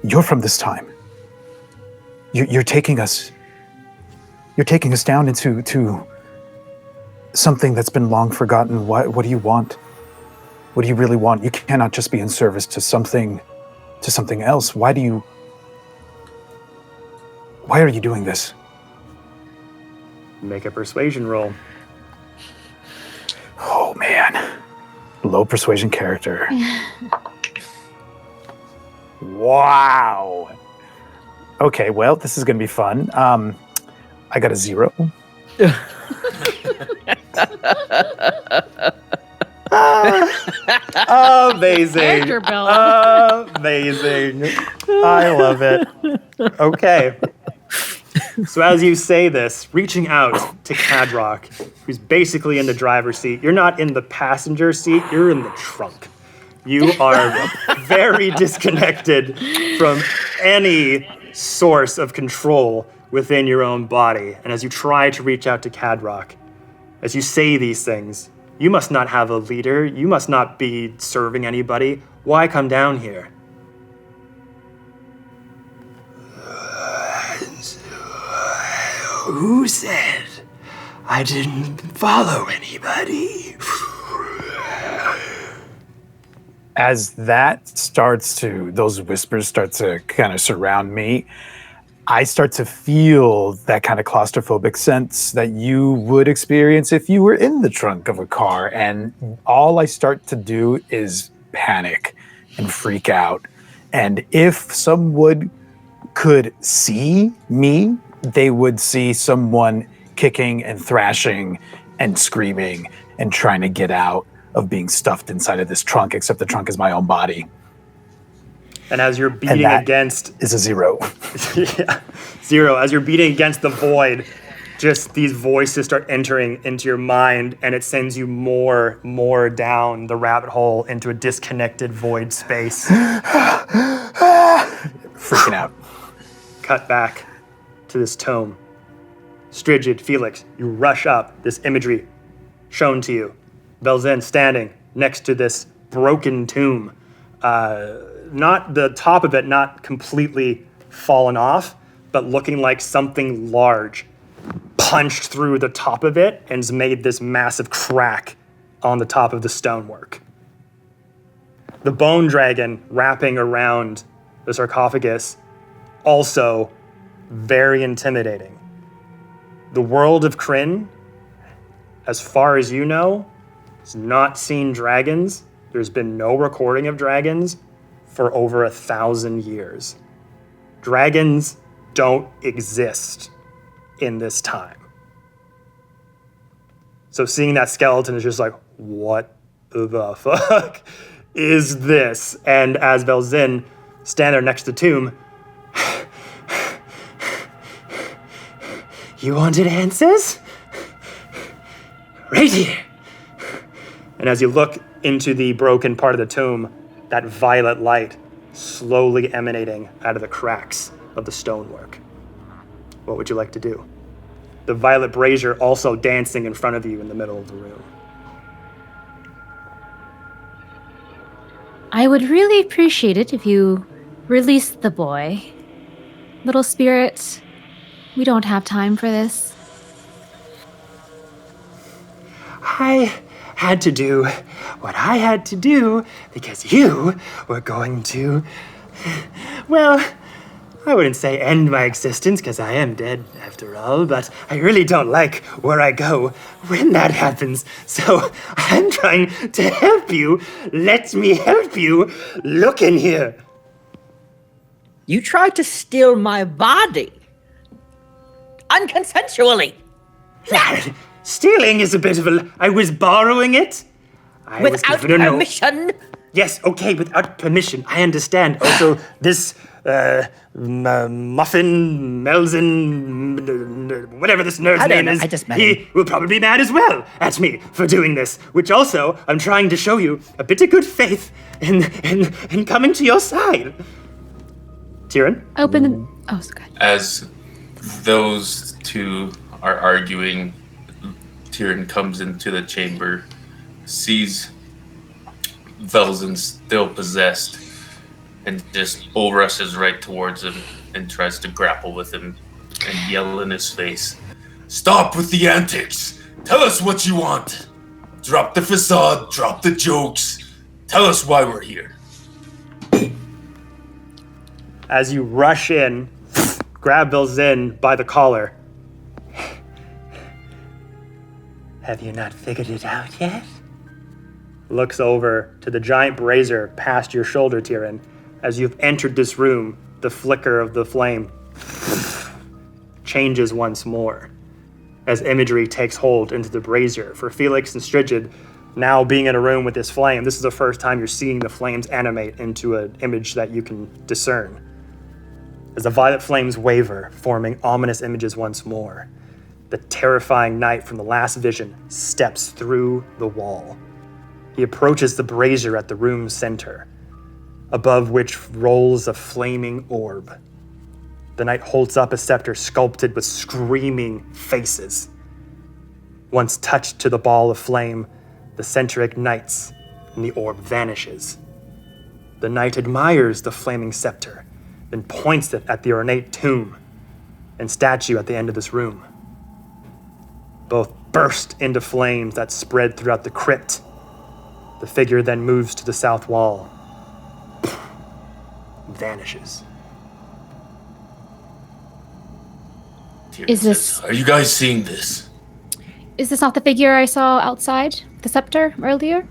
You're from this time. You're taking us down into something that's been long forgotten. What do you want? What do you really want? You cannot just be in service to something else. Why are you doing this? Make a persuasion roll. Oh man. Low persuasion character. Wow. Okay, well, this is going to be fun. I got a 0. Amazing. Character build. Amazing. I love it. Okay. So as you say this, reaching out to Cadrock, who's basically in the driver's seat, you're not in the passenger seat, you're in the trunk. You are very disconnected from any source of control within your own body. And as you try to reach out to Cadrock, as you say these things, you must not have a leader, you must not be serving anybody. Why come down here? Who said I didn't follow anybody? As those whispers start to kind of surround me, I start to feel that kind of claustrophobic sense that you would experience if you were in the trunk of a car. And all I start to do is panic and freak out. And if someone could see me, they would see someone kicking and thrashing and screaming and trying to get out of being stuffed inside of this trunk, except the trunk is my own body. And as you're beating against... is a 0. Yeah, 0. As you're beating against the void, just these voices start entering into your mind, and it sends you more down the rabbit hole into a disconnected void space. Freaking out. Cut back. to this tome. Strigid, Felix, you rush up, this imagery shown to you. Velzin standing next to this broken tomb. Not the top of it, not completely fallen off, but looking like something large punched through the top of it and has made this massive crack on the top of the stonework. The bone dragon wrapping around the sarcophagus, also very intimidating. The world of Kryn, as far as you know, has not seen dragons. There's been no recording of dragons for over 1,000 years. Dragons don't exist in this time. So seeing that skeleton is just like, what the fuck is this? And as Velzin stand there next to the tomb, you wanted answers? Right here. And as you look into the broken part of the tomb, that violet light slowly emanating out of the cracks of the stonework. What would you like to do? The violet brazier also dancing in front of you in the middle of the room. I would really appreciate it if you released the boy. Little spirit, we don't have time for this. I had to do what I had to do because you were going to, well, I wouldn't say end my existence because I am dead after all, but I really don't like where I go when that happens. So I'm trying to help you. Let me help you. Look in here. You tried to steal my body. Unconsensually. Stealing is a bit of a... I was borrowing it. Without permission. Yes, okay, without permission. I understand. Also, this Muffin, Melzin, whatever this nerd's name is, he will probably be mad as well at me for doing this, which also, I'm trying to show you a bit of good faith in coming to your side. Tyran? Open the... Oh, it's good. As those two are arguing, Tyran comes into the chamber, sees Velzin still possessed, and just bull rushes right towards him and tries to grapple with him and yell in his face, "Stop with the antics! Tell us what you want! Drop the facade, drop the jokes, tell us why we're here." As you rush in, grab Velzin by the collar. Have you not figured it out yet? Looks over to the giant brazier past your shoulder, Tyran. As you've entered this room, the flicker of the flame changes once more as imagery takes hold into the brazier. For Felix and Strigid, now being in a room with this flame, this is the first time you're seeing the flames animate into an image that you can discern. As the violet flames waver, forming ominous images once more, the terrifying knight from the last vision steps through the wall. He approaches the brazier at the room's center, above which rolls a flaming orb. The knight holds up a scepter sculpted with screaming faces. Once touched to the ball of flame, the center ignites and the orb vanishes. The knight admires the flaming scepter, then points it at the ornate tomb and statue at the end of this room. Both burst into flames that spread throughout the crypt. The figure then moves to the south wall, vanishes. Is this... Are you guys seeing this? Is this not the figure I saw outside the scepter earlier?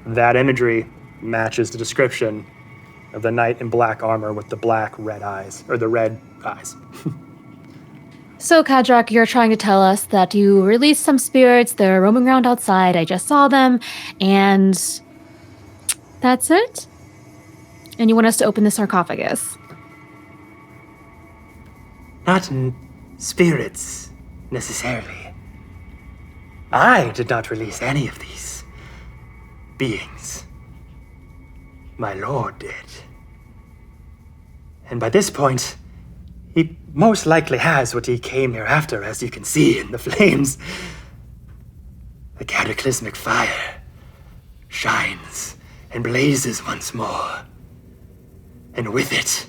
That imagery matches the description of the knight in black armor with the black red eyes, or the red eyes. So, Kadrak, you're trying to tell us that you released some spirits, they're roaming around outside, I just saw them, and that's it? And you want us to open the sarcophagus? Not spirits, necessarily. I did not release any of these beings. My lord did. And by this point, He most likely has what he came here after, as you can see in the flames. The cataclysmic fire shines and blazes once more. And with it,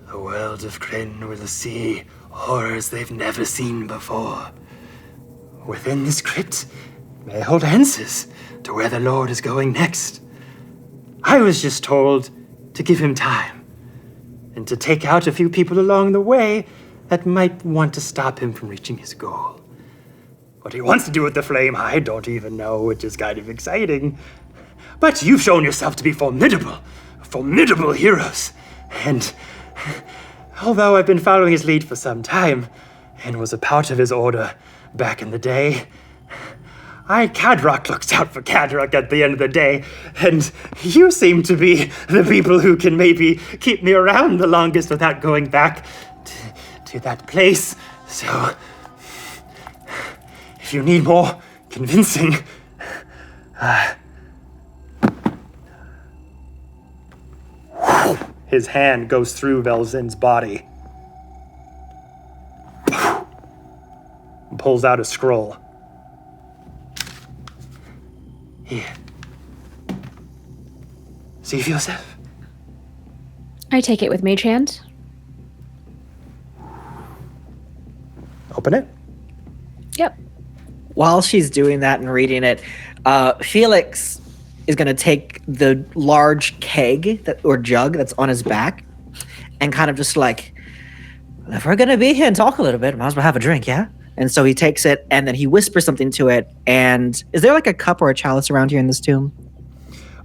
the world of Kryn will see horrors they've never seen before. Within this crypt may hold answers to where the Lord is going next. I was just told to give him time, and to take out a few people along the way that might want to stop him from reaching his goal. What he wants to do with the flame, I don't even know, which is kind of exciting. But you've shown yourself to be formidable heroes. And although I've been following his lead for some time, and was a part of his order back in the day, Cadrock looks out for Cadrock at the end of the day, and you seem to be the people who can maybe keep me around the longest without going back to that place. So, if you need more convincing, his hand goes through Velzin's body, and pulls out a scroll. Here. See for yourself. I take it with mage hand. Open it. Yep. While she's doing that and reading it, Felix is going to take the large keg or jug that's on his back and kind of just like, if we're going to be here and talk a little bit, might as well have a drink, yeah? And so he takes it and then he whispers something to it. And is there like a cup or a chalice around here in this tomb?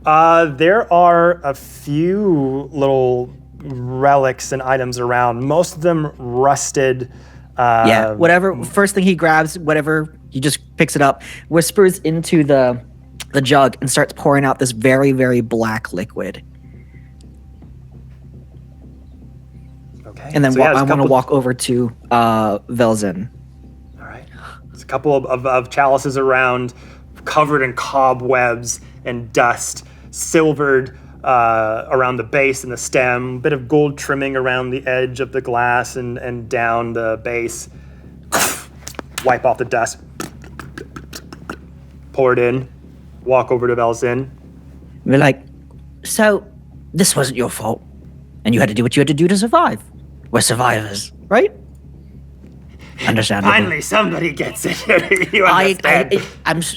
There are a few little relics and items around. Most of them rusted. Yeah, whatever. First thing he grabs, whatever, he just picks it up, whispers into the jug and starts pouring out this very, very black liquid. Okay. And then So, yeah, I there's a want to couple- walk over to Velzin. All right. There's a couple of chalices around, covered in cobwebs and dust, silvered around the base and the stem, bit of gold trimming around the edge of the glass and down the base. Wipe off the dust. Pour it in. Walk over to Velzin. We're like, so this wasn't your fault, and you had to do what you had to do to survive. We're survivors, right? Understandable. Finally, somebody gets it. You understand.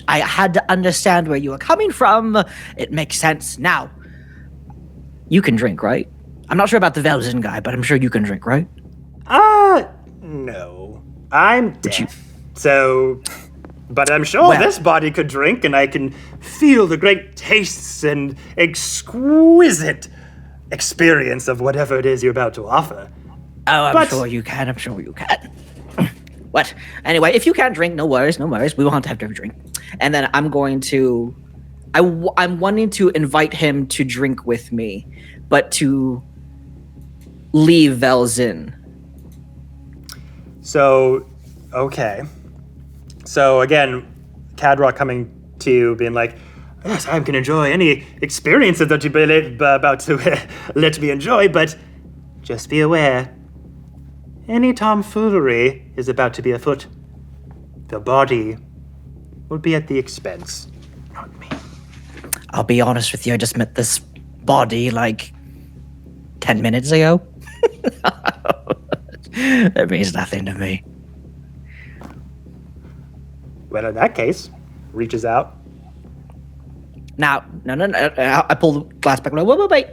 I had to understand where you were coming from. It makes sense now. You can drink, right? I'm not sure about the Velzin guy, but I'm sure you can drink, right? No. I'm dead. So, but I'm sure this body could drink, and I can feel the great tastes and exquisite experience of whatever it is you're about to offer. Oh, I'm sure you can. I'm sure you can. What? Anyway, if you can't drink, no worries, no worries. We won't have to drink. And then I'm going to... I'm wanting to invite him to drink with me, but to leave Velzin. So, okay. So again, Cadrock coming to you, being like, yes, I can enjoy any experiences that you're about to let me enjoy, but just be aware, any tomfoolery is about to be afoot. The body will be at the expense, not me. I'll be honest with you, I just met this body like 10 minutes ago. That means nothing to me. Well, in that case, reaches out. Now, no. I pull the glass back. Wait.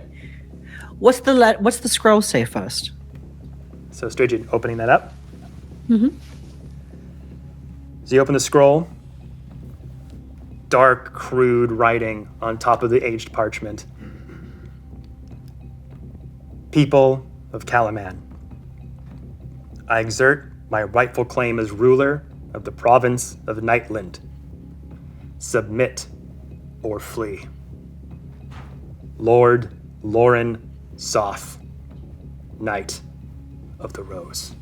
What's the scroll say first? So Strigid, opening that up. Mm-hmm. So you open the scroll. Dark, crude writing on top of the aged parchment. People of Kalaman, I exert my rightful claim as ruler of the province of Nightland. Submit or flee. Lord Lauren Soth, Knight of the Rose.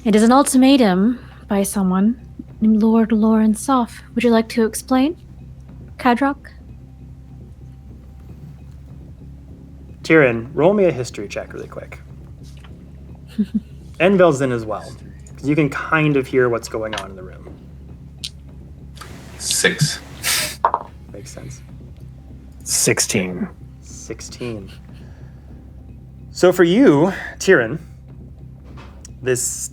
It is an ultimatum by someone named Lord Lauren Soff. Would you like to explain, Cadrock? Tyran, roll me a history check really quick. And Velzin as well. Because you can kind of hear what's going on in the room. 6. Makes sense. 16. 16. So for you, Tyran, this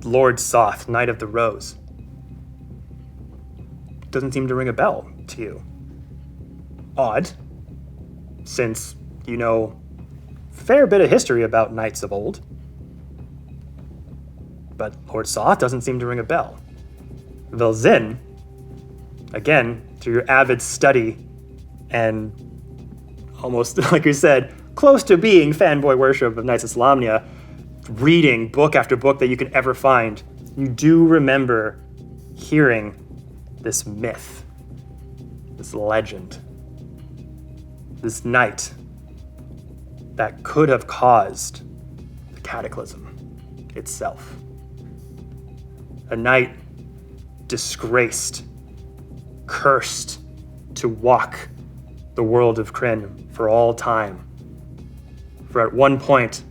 Lord Soth, Knight of the Rose, doesn't seem to ring a bell to you. Odd, since you know a fair bit of history about knights of old. But Lord Soth doesn't seem to ring a bell. Velzin, again, through your avid study and almost, like you said, close to being fanboy worship of Knights of Solamnia, reading book after book that you can ever find, you do remember hearing this myth, this legend, this knight that could have caused the cataclysm itself. A knight disgraced, cursed to walk the world of Kryn for all time. For at one point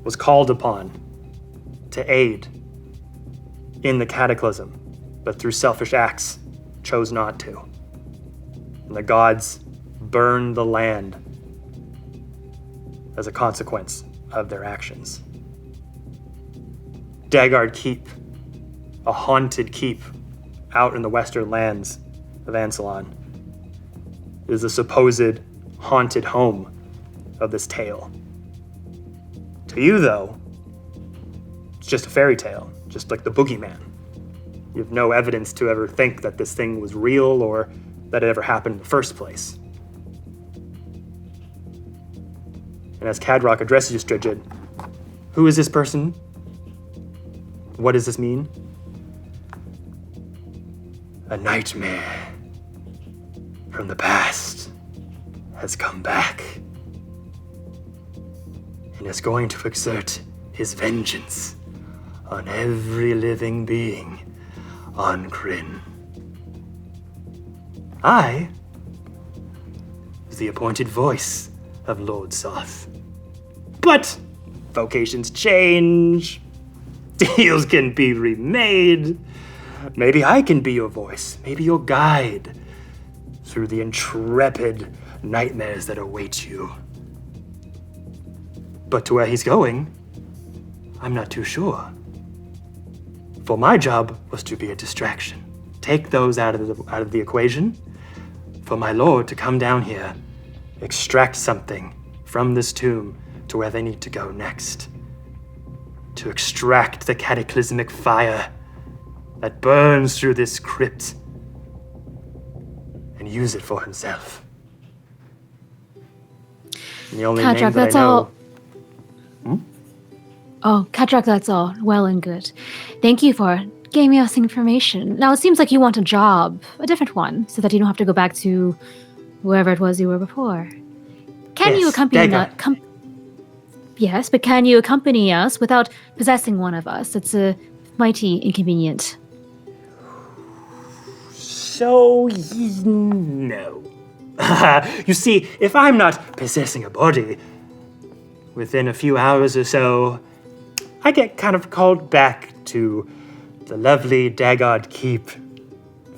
was called upon to aid in the cataclysm, but through selfish acts chose not to. And the gods burned the land as a consequence of their actions. Dagard Keep, a haunted keep out in the western lands of Ansalon, is the supposed haunted home of this tale. To you, though, it's just a fairy tale, just like the boogeyman. You have no evidence to ever think that this thing was real or that it ever happened in the first place. And as Cadrock addresses you, Strigid, who is this person? What does this mean? A nightmare from the past has come back and is going to exert his vengeance on every living being on Kryn. I was the appointed voice of Lord Soth. But vocations change, deals can be remade. Maybe I can be your voice, maybe your guide through the intrepid nightmares that await you. But to where he's going, I'm not too sure. For my job was to be a distraction. Take those out of the equation. For my lord to come down here, extract something from this tomb to where they need to go next. To extract the cataclysmic fire that burns through this crypt and use it for himself. And the only name that that's I know... all. Oh, Cadrock, that's all well and good. Thank you for giving us information. Now, it seems like you want a job, a different one, so that you don't have to go back to wherever it was you were before. Can you accompany us? Yes, but can you accompany us without possessing one of us? It's a mighty inconvenient. So, no. You see, if I'm not possessing a body, within a few hours or so, I get kind of called back to the lovely Dagard Keep,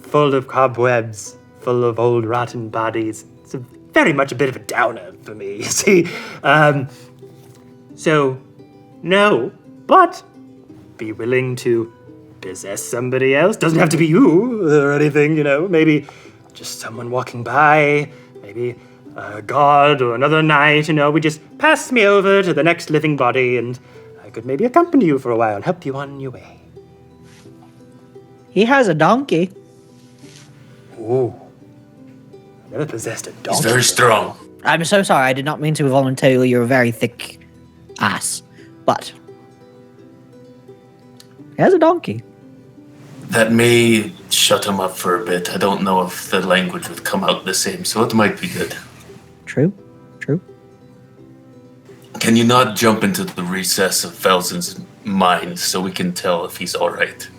full of cobwebs, full of old rotten bodies. It's very much a bit of a downer for me, you see. So, no, but be willing to possess somebody else. Doesn't have to be you or anything, you know. Maybe just someone walking by, maybe a god or another knight, you know. We just pass me over to the next living body and I could maybe accompany you for a while and help you on your way. He has a donkey. Ooh. I never possessed a donkey. He's very strong. I'm so sorry. I did not mean to voluntarily. You're a very thick ass. But he has a donkey. That may shut him up for a bit. I don't know if the language would come out the same, so it might be good. True. Can you not jump into the recess of Velzin's mind so we can tell if he's alright?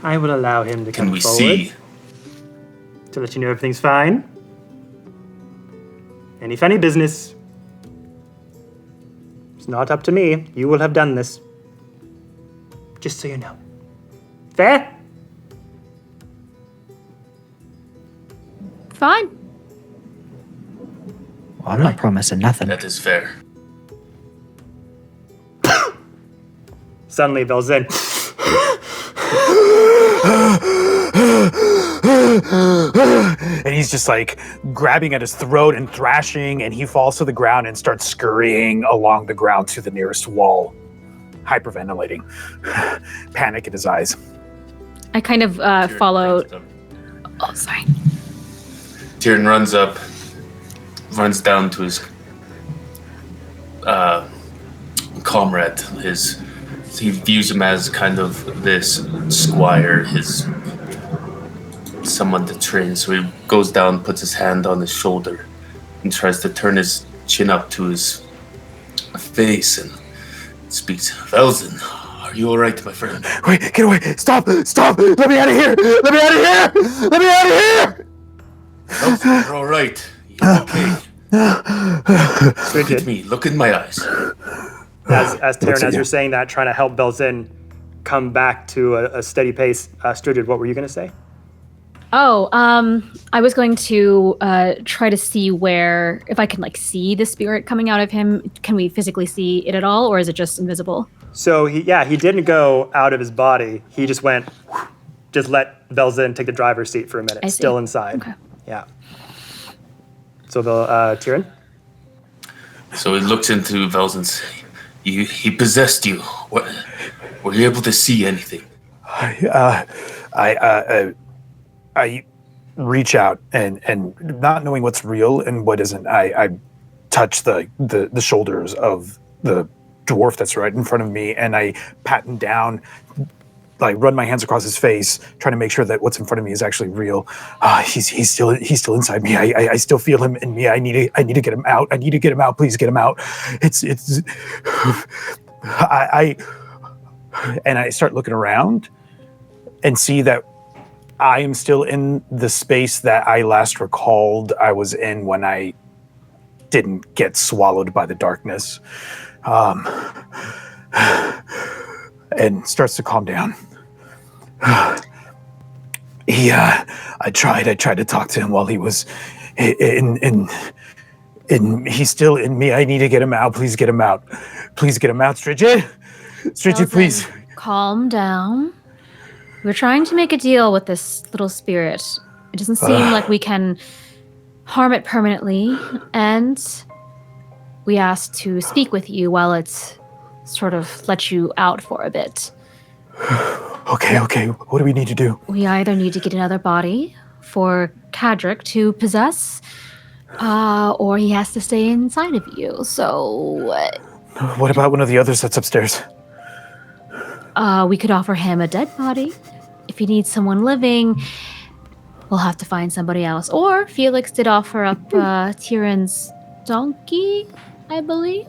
I will allow him to come Can we forward see? to let you know everything's fine. Any funny business, it's not up to me. You will have done this. Just so you know. Fair? Fine. Well, I'm not promising nothing. That is fair. Suddenly, Velzin. And he's just like grabbing at his throat and thrashing, and he falls to the ground and starts scurrying along the ground to the nearest wall, hyperventilating, panic in his eyes. I kind of follow. Oh, sorry. Tyran runs up, runs down to his comrade. He views him as kind of this squire, someone to train. So he goes down, puts his hand on his shoulder, and tries to turn his chin up to his face and speaks. Velzin, are you all right, my friend? Wait, get away! Stop! Stop! Let me out of here! Let me out of here! Let me out of here! Velzin, you're all right. You're okay. Look at me. Look in my eyes. As Tyran, as you're saying that, trying to help Velzin come back to a steady pace. Strigid, what were you going to say? Oh, I was going to try to see if I can see the spirit coming out of him. Can we physically see it at all, or is it just invisible? So he didn't go out of his body. He just went, just let Velzin take the driver's seat for a minute. Still inside. Okay. Yeah. So the Tyran? So he looks into Velzin's. He possessed you. What? Were you able to see anything? I reach out and not knowing what's real and what isn't, I touch the shoulders of the dwarf that's right in front of me, and I pat him down, run my hands across his face, trying to make sure that what's in front of me is actually real. He's still inside me. I still feel him in me. I need to get him out. I need to get him out. Please get him out. And I start looking around and see that I am still in the space that I last recalled I was in when I didn't get swallowed by the darkness. And starts to calm down. I tried to talk to him while he was in he's still in me. I need to get him out. Please get him out. Please get him out, Strigid. Strigid, please. Calm down. We're trying to make a deal with this little spirit. It doesn't seem like we can harm it permanently, and we asked to speak with you while it's sort of let you out for a bit. Okay. What do we need to do? We either need to get another body for Cadric to possess, or he has to stay inside of you. So... What about one of the others that's upstairs? We could offer him a dead body. If he needs someone living, we'll have to find somebody else. Or Felix did offer up Tyran's donkey, I believe.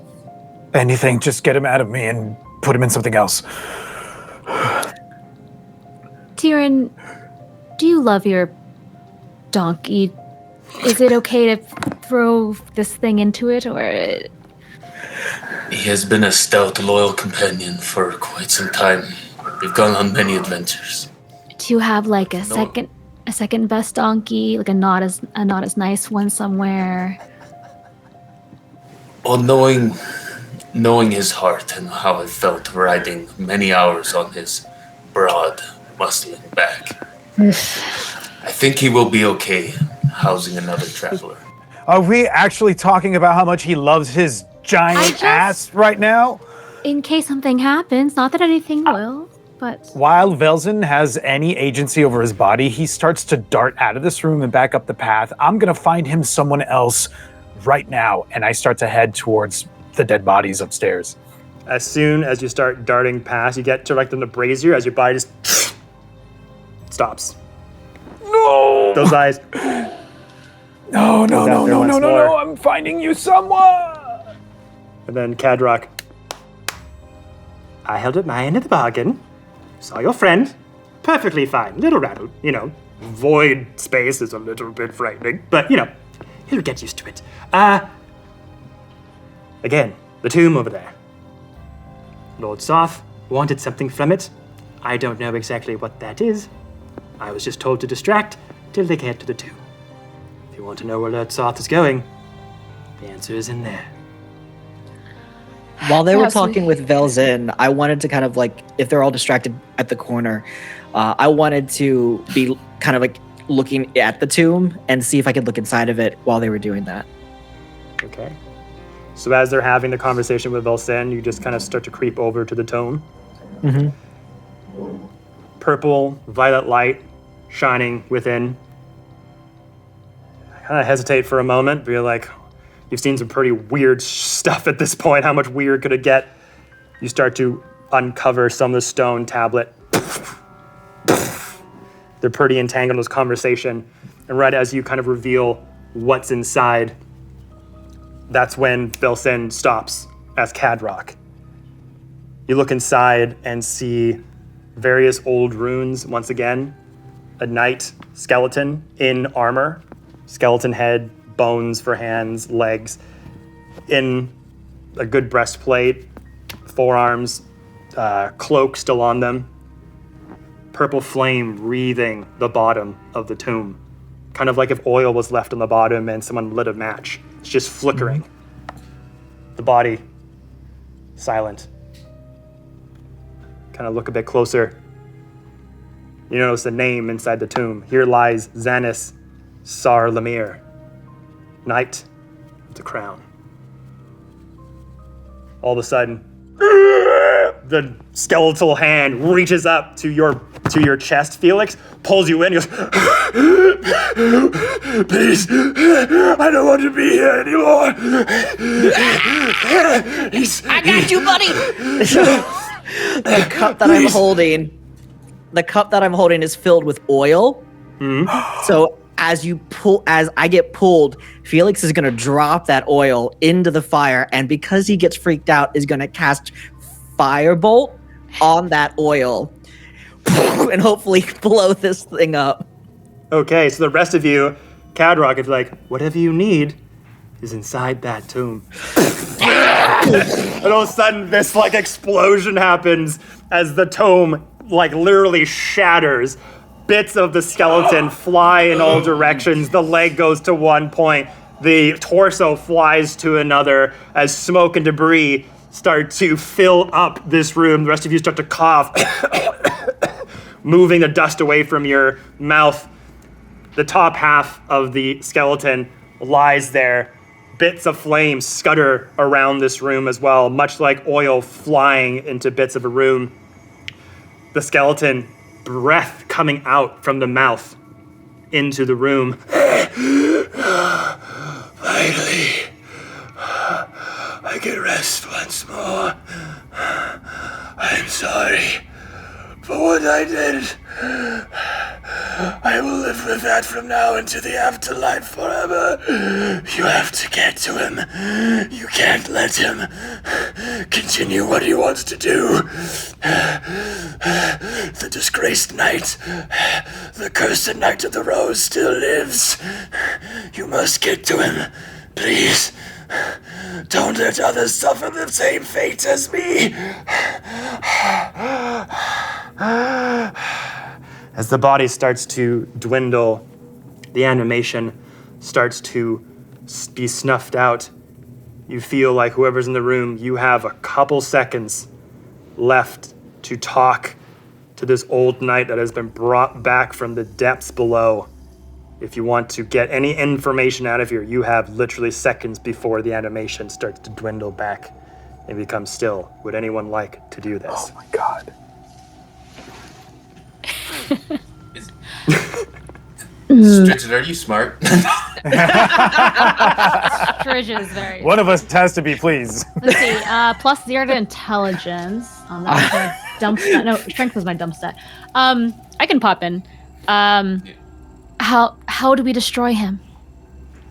Anything, just get him out of me and put him in something else. Tyran, do you love your donkey? Is it okay to throw this thing into it, or... He has been a stout, loyal companion for quite some time. We've gone on many adventures. Do you have a second best donkey, a not as nice one somewhere? Well, knowing his heart and how I felt riding many hours on his broad, muscling back, I think he will be okay housing another traveler. Are we actually talking about how much he loves his giant ass right now? In case something happens, not that anything will, but... While Velzin has any agency over his body, he starts to dart out of this room and back up the path. I'm going to find him someone else right now, and I start to head towards the dead bodies upstairs. As soon as you start darting past, you get to the brazier as your body just stops. No! Those eyes... No, I'm finding you someone! And then Cadrock. I held up my end of the bargain. Saw your friend. Perfectly fine. Little rattled. Void space is a little bit frightening. But, He'll get used to it. Again, the tomb over there. Lord Soth wanted something from it. I don't know exactly what that is. I was just told to distract till they get to the tomb. If you want to know where Lord Soth is going, the answer is in there. While they were Perhaps we- talking with Velzin, I wanted to kind of like, if they're all distracted at the corner, I wanted to be kind of like looking at the tomb and see if I could look inside of it while they were doing that. Okay. So as they're having the conversation with Velzin, you just kind of start to creep over to the tomb. Mm-hmm. Purple, violet light shining within. I kind of hesitate for a moment, but you're like, you've seen some pretty weird stuff at this point. How much weird could it get? You start to uncover some of the stone tablet. They're pretty entangled in this conversation. And right as you kind of reveal what's inside, that's when Velzin stops as Cadrock. You look inside and see various old runes once again. A knight skeleton in armor, skeleton head, bones for hands, legs, in a good breastplate, forearms, cloak still on them. Purple flame wreathing the bottom of the tomb. Kind of like if oil was left on the bottom and someone lit a match. It's just flickering. The body, silent. Kind of look a bit closer. You notice the name inside the tomb. Here lies Zanis Sar Lemire, Knight of the Crown. All of a sudden, the skeletal hand reaches up to your chest, Felix, pulls you in, he goes, please, I don't want to be here anymore. I got you, buddy. The cup that I'm holding is filled with oil. So as I get pulled, Felix is gonna drop that oil into the fire, and because he gets freaked out, is gonna cast Firebolt on that oil and hopefully blow this thing up. Okay, so the rest of you, Cadrock, is like, whatever you need is inside that tomb. And all of a sudden, this like explosion happens as the tomb like literally shatters. Bits of the skeleton fly in all directions. The leg goes to one point. The torso flies to another as smoke and debris start to fill up this room. The rest of you start to cough, moving the dust away from your mouth. The top half of the skeleton lies there. Bits of flame scutter around this room as well, much like oil flying into bits of a room. The skeleton, breath coming out from the mouth into the room. Finally, I can rest once more. I'm sorry for what I did. I will live with that from now into the afterlife forever. You have to get to him. You can't let him continue what he wants to do. The disgraced knight, the cursed knight of the rose still lives. You must get to him, please. Don't let others suffer the same fate as me. As the body starts to dwindle, the animation starts to be snuffed out. You feel like whoever's in the room, you have a couple seconds left to talk to this old knight that has been brought back from the depths below. If you want to get any information out of here, you have literally seconds before the animation starts to dwindle back and become still. Would anyone like to do this? Oh my God. Strigid, are you smart? Strigid is very. One of us has to be, please. Let's see. +0 to intelligence. That was my dump stat. No, strength was my dump stat. I can pop in. How do we destroy him?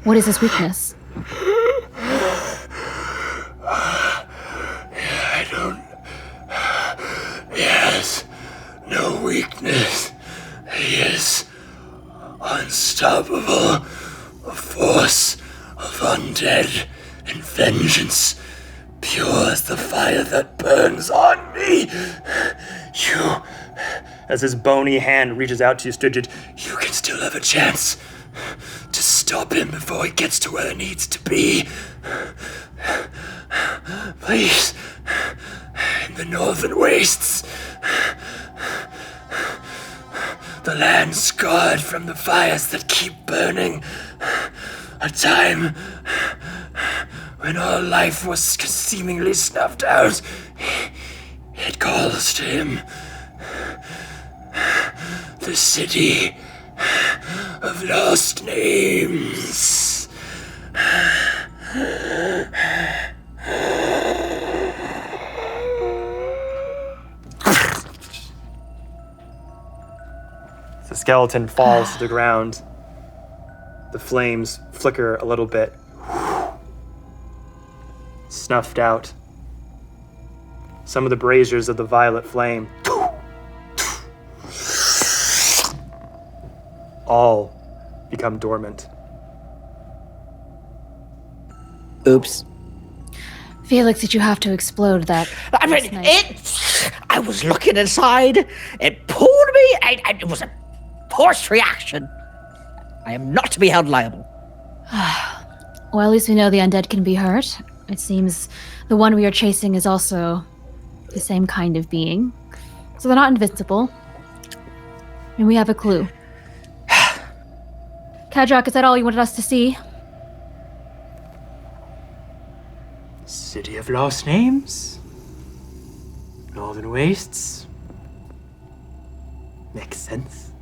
What is his weakness? I don't. He has no weakness. He is unstoppable. A force undead, and vengeance, pure as the fire that burns on me. You, As his bony hand reaches out to you, Strigid, you can still have a chance to stop him before he gets to where he needs to be. Please, in the northern wastes, the land scarred from the fires that keep burning, a time when all life was seemingly snuffed out, it calls to him. The city of lost names. The skeleton falls to the ground. The flames flicker a little bit. Snuffed out. Some of the braziers of the violet flame all become dormant. Oops. Felix, did you have to explode that? I mean, I was looking inside. It pulled me. It was a forced reaction. I am not to be held liable. Well, at least we know the undead can be hurt. It seems the one we are chasing is also the same kind of being. So they're not invincible. And we have a clue. Kadrak, is that all you wanted us to see? City of lost names? Northern wastes? Makes sense.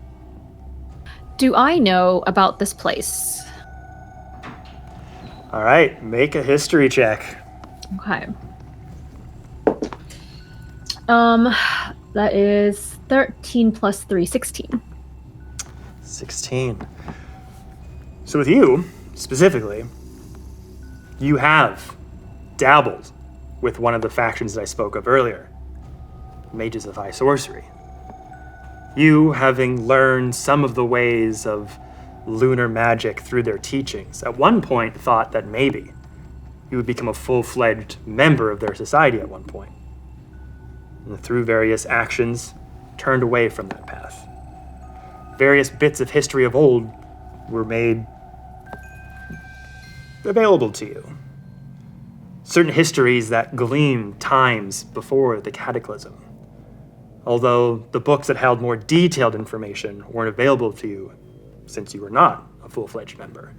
Do I know about this place? All right, make a history check. Okay. That is 13 plus 3, 16. 16. So with you, specifically, you have dabbled with one of the factions that I spoke of earlier, Mages of High Sorcery. You, having learned some of the ways of lunar magic through their teachings, at one point thought that maybe you would become a full-fledged member of their society at one point. And through various actions, turned away from that path. Various bits of history of old were made available to you. Certain histories that gleam times before the Cataclysm. Although the books that held more detailed information weren't available to you since you were not a full-fledged member.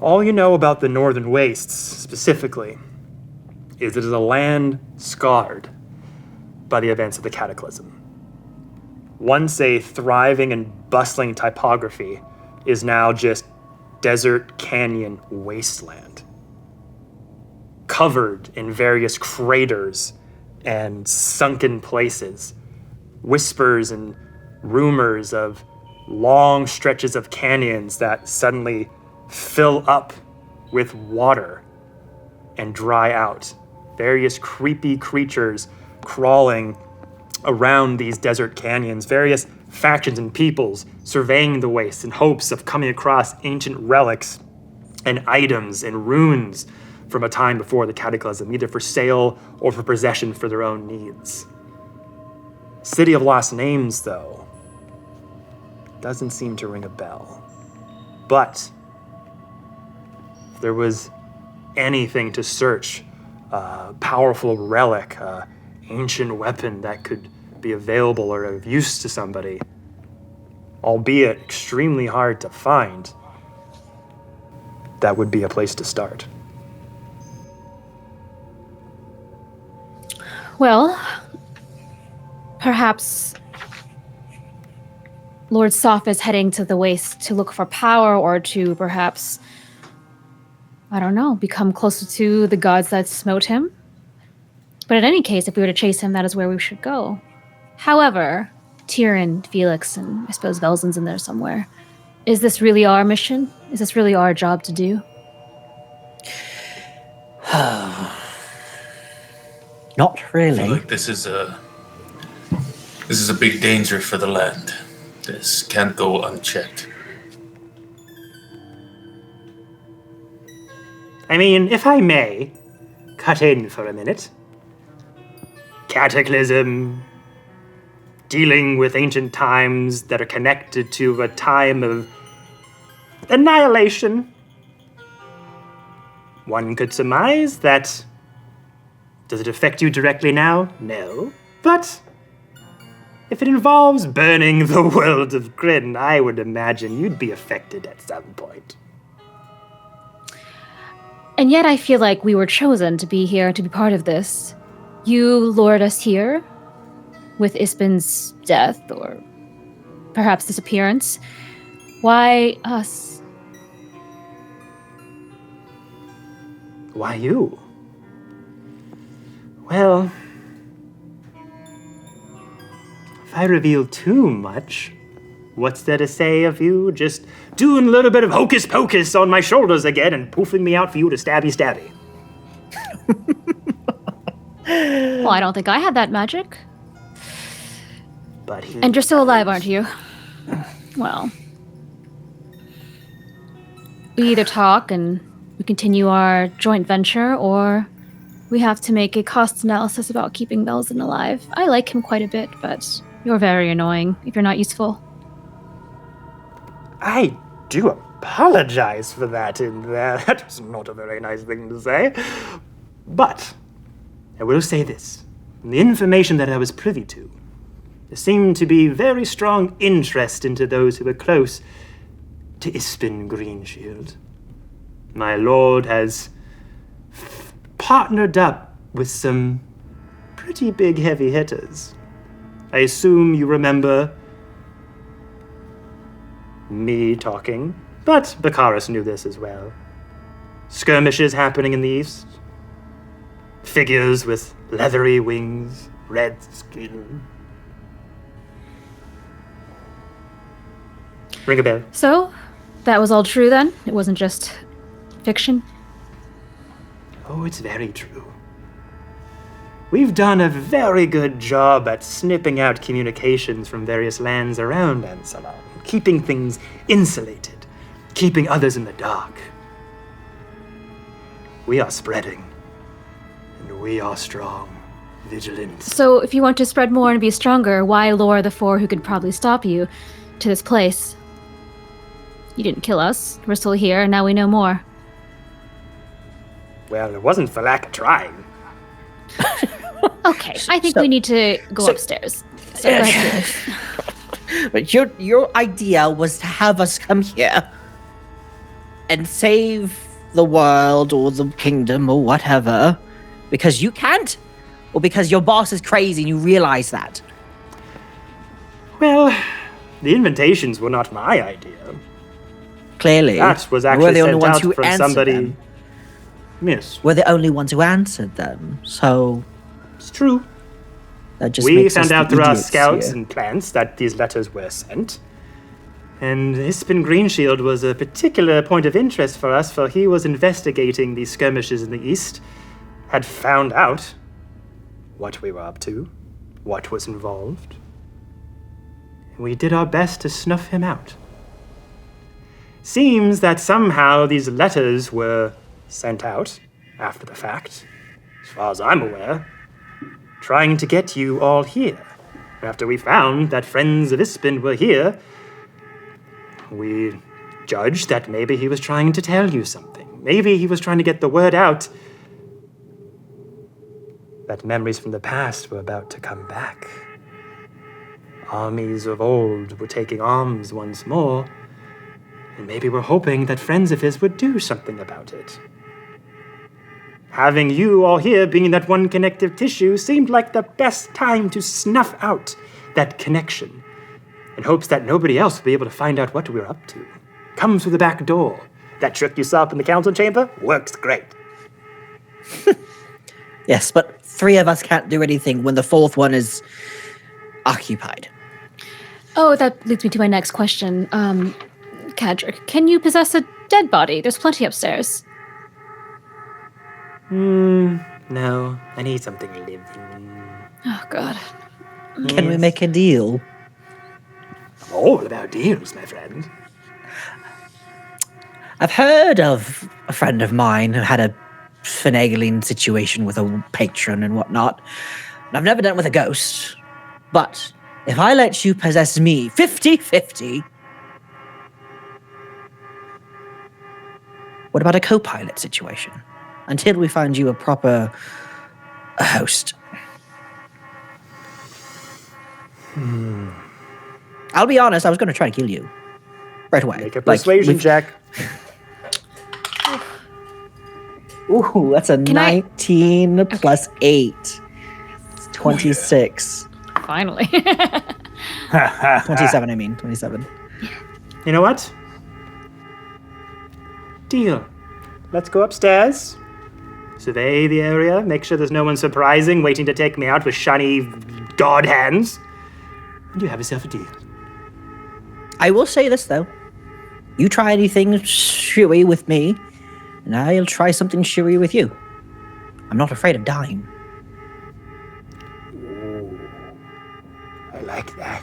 All you know about the Northern Wastes, specifically, is it is a land scarred by the events of the Cataclysm. Once a thriving and bustling typography is now just desert canyon wasteland, covered in various craters and sunken places, whispers and rumors of long stretches of canyons that suddenly fill up with water and dry out. Various creepy creatures crawling around these desert canyons, various factions and peoples surveying the wastes in hopes of coming across ancient relics and items and runes from a time before the Cataclysm, either for sale or for possession for their own needs. City of Lost Names, though, doesn't seem to ring a bell. But if there was anything to search, a powerful relic, an ancient weapon that could be available or of use to somebody, albeit extremely hard to find, that would be a place to start. Well, perhaps Lord Soph is heading to the waste to look for power, or to perhaps, I don't know, become closer to the gods that smote him. But in any case, if we were to chase him, that is where we should go. However, Tyran, Felix, and I suppose Velzin's in there somewhere. Is this really our mission? Is this really our job to do? Not I really. feel like this is a big danger for the land. This can't go unchecked. I mean, if I may, cut in for a minute. Cataclysm, dealing with ancient times that are connected to a time of annihilation. One could surmise that... Does it affect you directly now? No. But if it involves burning the world of Grin, I would imagine you'd be affected at some point. And yet I feel like we were chosen to be here, to be part of this. You lured us here with Ispin's death, or perhaps disappearance. Why us? Why you? Well, if I reveal too much, what's there to say of you just doing a little bit of hocus pocus on my shoulders again and poofing me out for you to stabby? Well, I don't think I had that magic. But And you're still alive, aren't you? Well, we either talk and we continue our joint venture, or we have to make a cost analysis about keeping Velzin alive. I like him quite a bit, but you're very annoying if you're not useful. I do apologize for that in there. That was not a very nice thing to say. But I will say this. From the information that I was privy to, there seemed to be very strong interest into those who were close to Ispin Greenshield. My lord has partnered up with some pretty big heavy hitters. I assume you remember me talking, but Bakaris knew this as well. Skirmishes happening in the east. Figures with leathery wings, red skin. Ring a bell. So, that was all true then? It wasn't just fiction? Oh, it's very true. We've done a very good job at snipping out communications from various lands around Ansalan, keeping things insulated, keeping others in the dark. We are spreading, and we are strong, vigilant. So, if you want to spread more and be stronger, why lure the four who could probably stop you to this place? You didn't kill us. We're still here, and now we know more. Well, it wasn't for lack of trying. Okay, I think we need to go upstairs. So go ahead, Felix. But your idea was to have us come here and save the world or the kingdom or whatever because you can't, or because your boss is crazy and you realize that. Well, the invitations were not my idea. Clearly, That was we're actually the only sent ones out who from answered somebody. them. Yes, We're the only ones who answered them, so it's true. that just We makes us found out the through our idiots scouts here. and plants that these letters were sent. And Ispin Greenshield was a particular point of interest for us, for he was investigating these skirmishes in the east, had found out what we were up to, what was involved. And we did our best to snuff him out. Seems that somehow these letters were sent out after the fact, as far as I'm aware, trying to get you all here. After we found that friends of Ispin were here, we judged that maybe he was trying to tell you something. Maybe he was trying to get the word out that memories from the past were about to come back. Armies of old were taking arms once more, and maybe we're hoping that friends of his would do something about it. Having you all here being that one connective tissue seemed like the best time to snuff out that connection, in hopes that nobody else would be able to find out what we're up to. Come through the back door. That trick you saw up in the council chamber works great. Yes, but 3 of us can't do anything when the 4th one is occupied. Oh, that leads me to my next question. Cadric, can you possess a dead body? There's plenty upstairs. No, I need something living. Oh, God. Can we make a deal? I'm all about deals, my friend. I've heard of friend of mine who had a finagling situation with a patron and whatnot. And I've never done it with a ghost. But if I let you possess me 50-50, what about a co-pilot situation? Until we find you a proper host. I'll be honest, I was going to try to kill you. Right away. Make a persuasion check. Ooh, that's a 19 plus 8. 26. Finally. 27, I mean. 27. You know what? Deal. Let's go upstairs. Survey the area. Make sure there's no one surprising waiting to take me out with shiny god hands. And you have yourself a deal. I will say this, though. You try anything shoey with me, and I'll try something shoey with you. I'm not afraid of dying. I like that.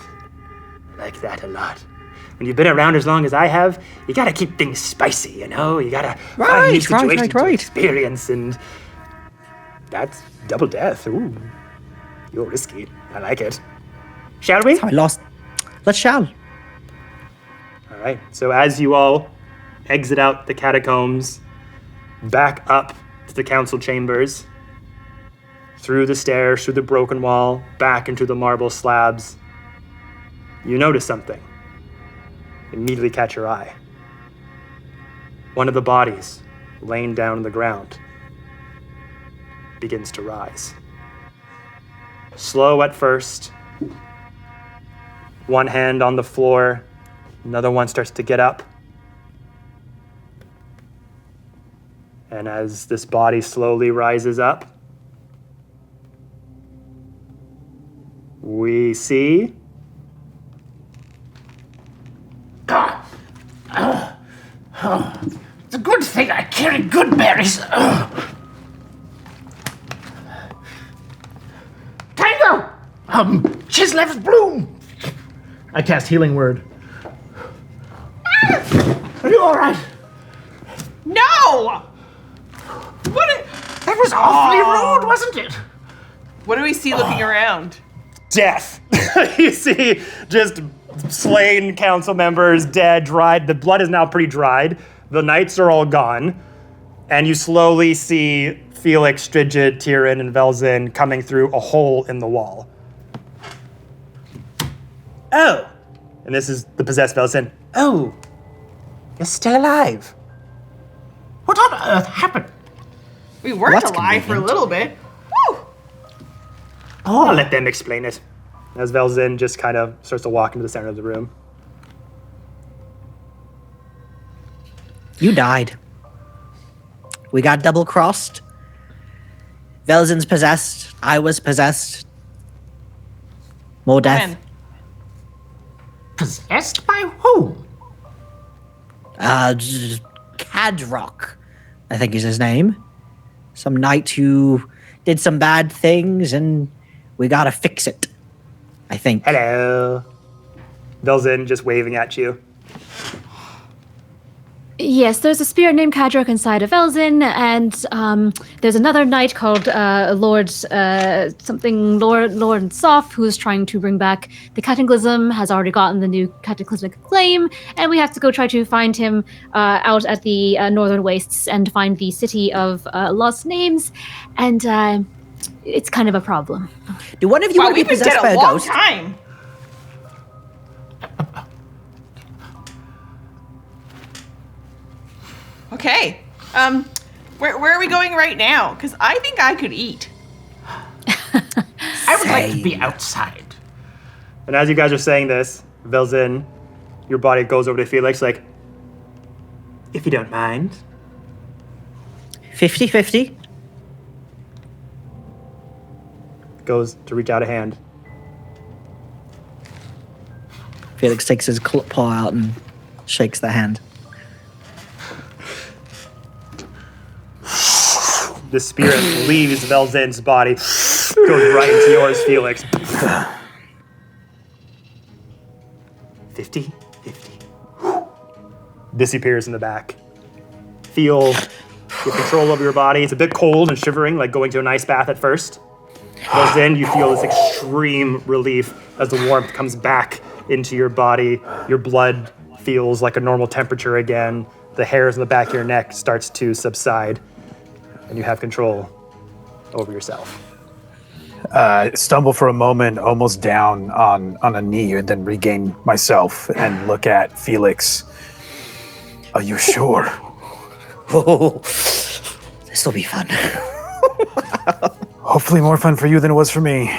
I like that a lot. When you've been around as long as I have, you gotta keep things spicy, you know? You gotta find new situations to experience, and that's double death. Ooh, you're risky. I like it. Shall we? I lost. Let's shall. All right. So as you all exit out the catacombs, back up to the council chambers, through the stairs, through the broken wall, back into the marble slabs, you notice something. Immediately catch your eye. One of the bodies laying down on the ground begins to rise. Slow at first. One hand on the floor, another one starts to get up. And as this body slowly rises up, we see It's a good thing I carry good berries. Tango! Chislev's bloom! I cast Healing Word. Are you alright? No! That was awfully rude, wasn't it? What do we see looking around? death. You see just slain council members, dead, dried. The blood is now pretty dried. The knights are all gone. And you slowly see Felix, Strigid, Tyran, and Velzin coming through a hole in the wall. Oh! And this is the possessed Velzin. Oh! You're still alive. What on earth happened? We weren't That's alive for a convenient. little bit. Woo! I'll let them explain it. As Velzin just kind of starts to walk into the center of the room. You died. We got double-crossed. Velzin's possessed. I was possessed. More death. When? Possessed by whom? Cadrock, I think is his name. Some knight who did some bad things, and we gotta fix it, I think. Hello. Velzin just waving at you. Yes, there's a spirit named Kadrok inside of Velzin, and there's another knight called Lord Soft, who's trying to bring back the Cataclysm, has already gotten the new Cataclysmic Flame, and we have to go try to find him out at the Northern Wastes and find the City of Lost Names, and it's kind of a problem. Do one of you Wow, want to be we've been possessed dead by a a long ghost? time. Okay. Where are we going right now? Because I think I could eat. I would like to be outside. And as you guys are saying this, Velzin, your body goes over to Felix like, if you don't mind. 50-50? Goes to reach out a hand. Felix takes his paw out and shakes the hand. The spirit leaves Velzin's body, goes right into yours, Felix. 50-50. Disappears in the back. feel your control over your body. It's a bit cold and shivering, like going to an ice bath at first. But then you feel this extreme relief as the warmth comes back into your body. Your blood feels like a normal temperature again. The hairs on the back of your neck starts to subside, and you have control over yourself. Stumble for a moment, almost down on a knee, and then regain myself and look at Felix. Are you sure? Oh, this will be fun. Hopefully more fun for you than it was for me.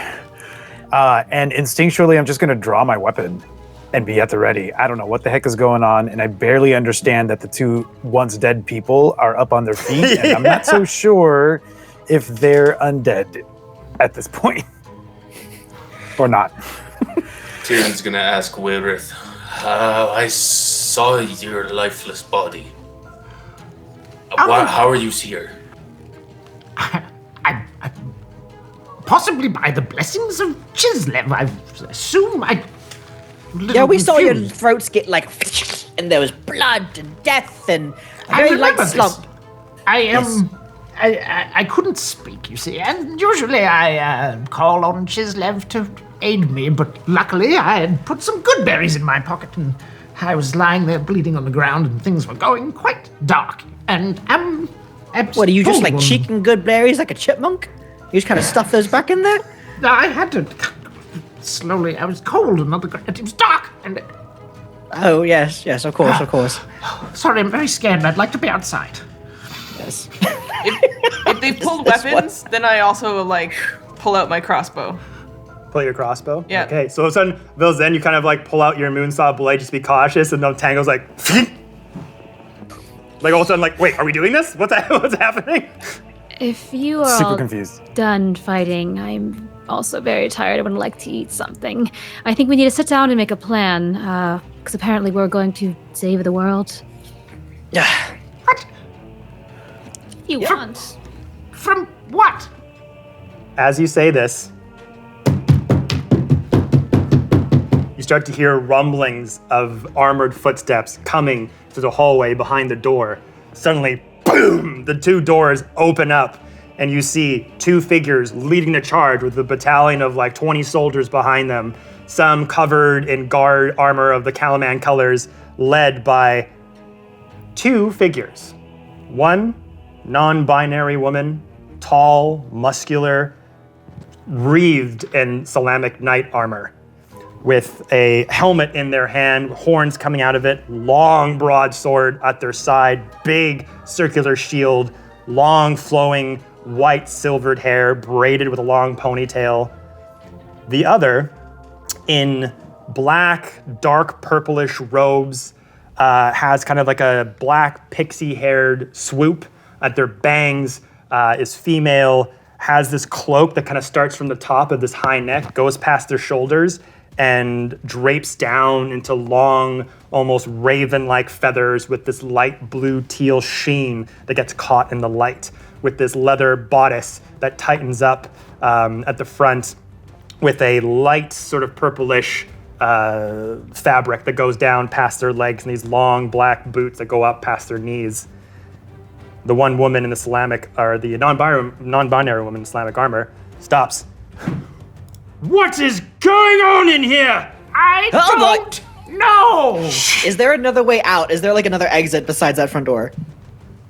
And instinctually, I'm just going to draw my weapon and be at the ready. I don't know what the heck is going on, and I barely understand that the two once dead people are up on their feet, and I'm not so sure if they're undead at this point. Or not. Tyran's gonna ask Wayreth, I saw your lifeless body. How are you here? I possibly by the blessings of Chislev, I assume. Yeah, we saw your throats get like, and there was blood and death and a very light slump. I couldn't speak, you see, and usually I call on Chislev to aid me, but luckily I had put some good berries in my pocket, and I was lying there bleeding on the ground, and things were going quite dark, and What, are you just like cheeking good berries like a chipmunk? You just kind of stuff those back in there? I had to slowly, I was cold and on the ground, it was dark, and... Oh, yes, of course. Sorry, I'm very scared, I'd like to be outside. Yes. If they pulled weapons, then I also like pull out my crossbow. Pull your crossbow? Yeah. Okay, so all of a sudden, Velzin, you kind of like pull out your moonsaw blade, just be cautious, and then Tango's like, like all of a sudden, like, wait, are we doing this? What's happening? If you are Super all confused. done fighting, I'm also very tired. I would like to eat something. I think we need to sit down and make a plan, because apparently we're going to save the world. Yeah. What? If you want. From what? As you say this, you start to hear rumblings of armored footsteps coming through the hallway behind the door. Suddenly, boom! The two doors open up, and you see two figures leading the charge with a battalion of like 20 soldiers behind them, some covered in guard armor of the Calaman colors, led by two figures. One non-binary woman, tall, muscular, wreathed in Solamnic Knight armor, with a helmet in their hand, horns coming out of it, long broadsword at their side, big circular shield, long flowing white silvered hair braided with a long ponytail. The other, in black, dark purplish robes, has kind of like a black pixie-haired swoop at their bangs, is female, has this cloak that kind of starts from the top of this high neck, goes past their shoulders, and drapes down into long, almost raven-like feathers with this light blue teal sheen that gets caught in the light, with this leather bodice that tightens up at the front with a light sort of purplish fabric that goes down past their legs and these long black boots that go up past their knees. The one woman in the Solamnic, or the non-binary woman in Solamnic armor, stops. What is going on in here? I don't know. Is there another way out? Is there like another exit besides that front door?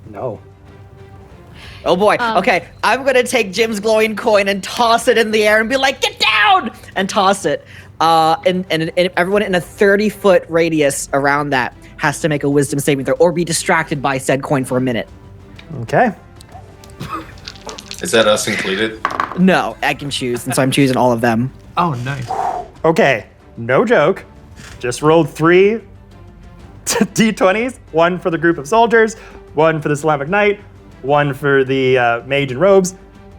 No. Oh boy. Okay, I'm gonna take Jim's glowing coin and toss it in the air and be like, "Get down!" and toss it. And everyone in a 30-foot radius around that has to make a wisdom saving throw or be distracted by said coin for a minute. Okay. Is that us included? No, I can choose, and so I'm choosing all of them. Oh, nice. Okay, no joke. Just rolled 3 d20s, one for the group of soldiers, one for the Solamnic Knight, one for the mage in robes.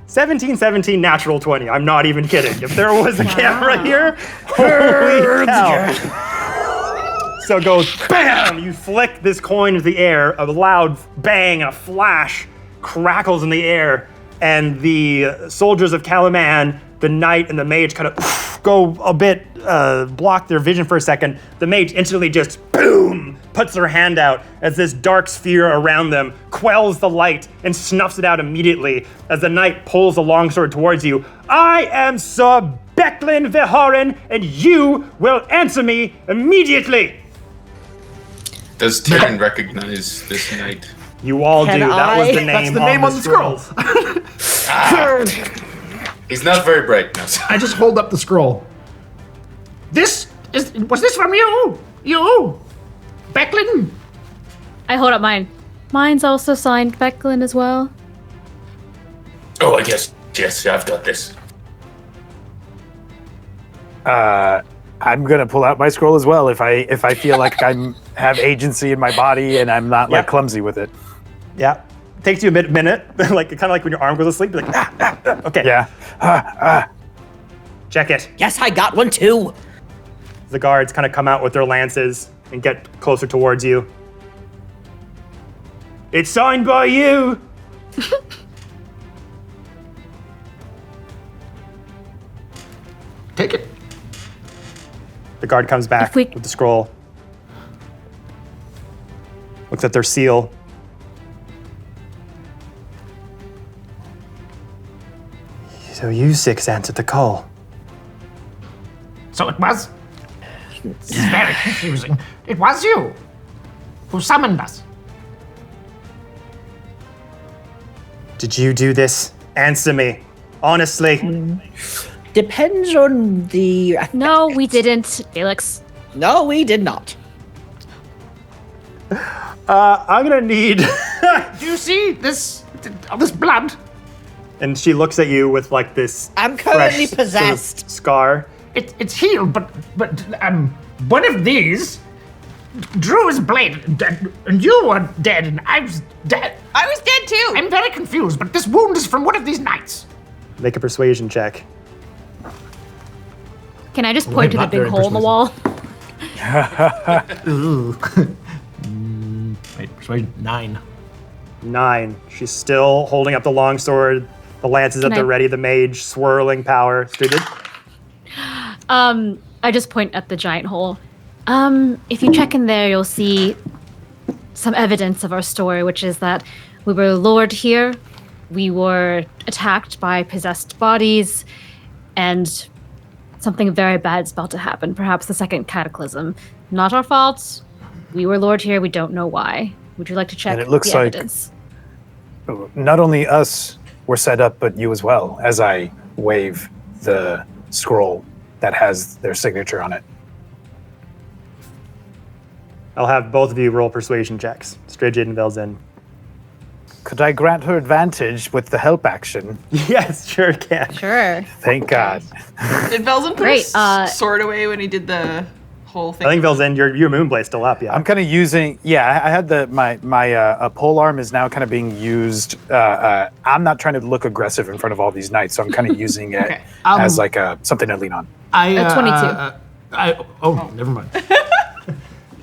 17, natural 20. I'm not even kidding. If there was a camera here, holy cow. So it goes, bam! You flick this coin into the air, a loud bang, a flash crackles in the air, and the soldiers of Calaman, the knight and the mage kind of go a bit, block their vision for a second. The mage instantly just, boom, puts her hand out as this dark sphere around them quells the light and snuffs it out immediately as the knight pulls the longsword towards you. I am Sir Becklin Vihorin, and you will answer me immediately. Does Tyran recognize this knight? You all Can do. That was the I? name. That's the name on the scroll. He's not very bright now. I just hold up the scroll. Was this from you? You? Becklin? I hold up mine. Mine's also signed Becklin as well. Oh, I guess. Yes, I've got this. I'm gonna pull out my scroll as well if I feel like I have agency in my body and I'm not like clumsy with it. Yeah. Takes you a minute, like kind of like when your arm goes asleep. You're like, okay. Yeah. Check it. Yes, I got one too. The guards kind of come out with their lances and get closer towards you. It's signed by you. Take it. The guard comes back If we- with the scroll. Looks at their seal. So you six answered the call. So it was. This is very confusing. It was you who summoned us. Did you do this? Answer me. Honestly. Depends on the. No, we didn't, Felix. No, we did not. I'm gonna need... Do you see this blood? And she looks at you with like this I'm currently fresh sort of possessed. scar. It's healed, but one of these drew his blade, and you were dead, and I was dead. I was dead too. I'm very confused, but this wound is from one of these knights. Make a persuasion check. Can I just point to the not big very hole in the wall? Wait, persuasion 9. 9. She's still holding up the longsword. The lance is at Can the I- ready. The mage swirling power. Strigid. I just point at the giant hole. If you check in there, you'll see some evidence of our story, which is that we were lured here, we were attacked by possessed bodies, and something very bad's about to happen. Perhaps the second cataclysm. Not our fault. We were lured here. We don't know why. Would you like to check And it looks the like- evidence? Not only us were set up, but you as well, as I wave the scroll that has their signature on it. I'll have both of you roll persuasion checks. Strigid and Velzin. Could I grant her advantage with the help action? Yes, sure can. Sure. Thank God. Did Velzin put Great, his sword away when he did the whole thing? I think Velzin, your moonblade's still up, yeah. I'm kind of using, I had my pole arm is now kind of being used. I'm not trying to look aggressive in front of all these knights, so I'm kind of using it Okay, as like something to lean on. 22. Never mind.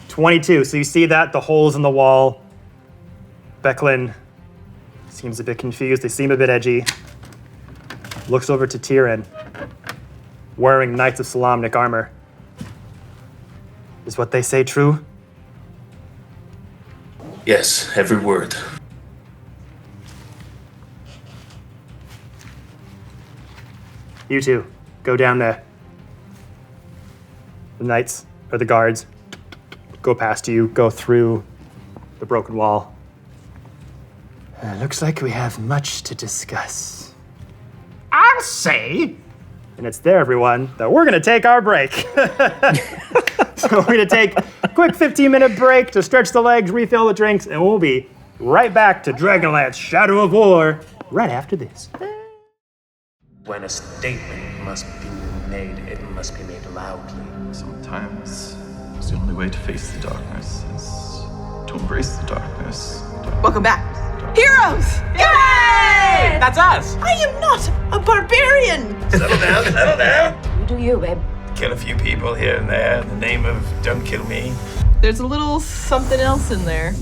22. So you see that, the holes in the wall. Becklin seems a bit confused. They seem a bit edgy. Looks over to Tyran, wearing Knights of Solamnic armor. Is what they say true? Yes, every word. You two, go down there. The knights, or the guards, go past you, go through the broken wall. Looks like we have much to discuss. I'll say. And it's there, everyone, that we're gonna take our break. So we're gonna take a quick 15-minute break to stretch the legs, refill the drinks, and we'll be right back to DragonLance Shadow of War right after this. When a statement must be made, it must be made loudly. Sometimes the only way to face the darkness is to embrace the darkness. Welcome back. Heroes! Yay! That's us! I am not a barbarian! Settle down, settle down! You do you, babe. Kill a few people here and there in the name of don't kill me. There's a little something else in there.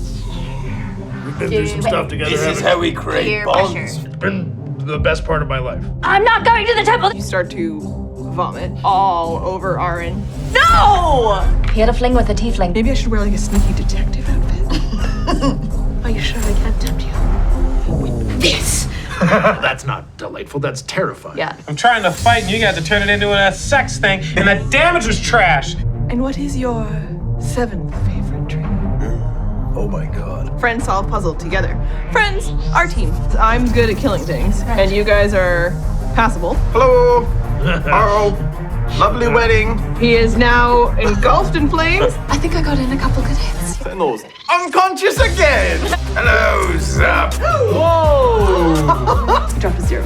We've been through some stuff together. This is haven't how we create bonds. we? It's been the best part of my life. I'm not going to the temple! You start to vomit all over Aaron. No! He had a fling with a tiefling. Maybe I should wear like a sneaky detective outfit. Are you sure I can't tempt you? With this. That's not delightful, that's terrifying. Yeah. I'm trying to fight and you guys are turning it into a sex thing, and that damage was trash. And what is your 7th favorite trait? Oh my god. Friends solve puzzle together. Friends, our team. I'm good at killing things, and you guys are passable. Hello. Oh, lovely wedding. He is now engulfed in flames. I think I got in a couple good hits. Fennel's unconscious again. Hello, Zap. Whoa! Drop a 0.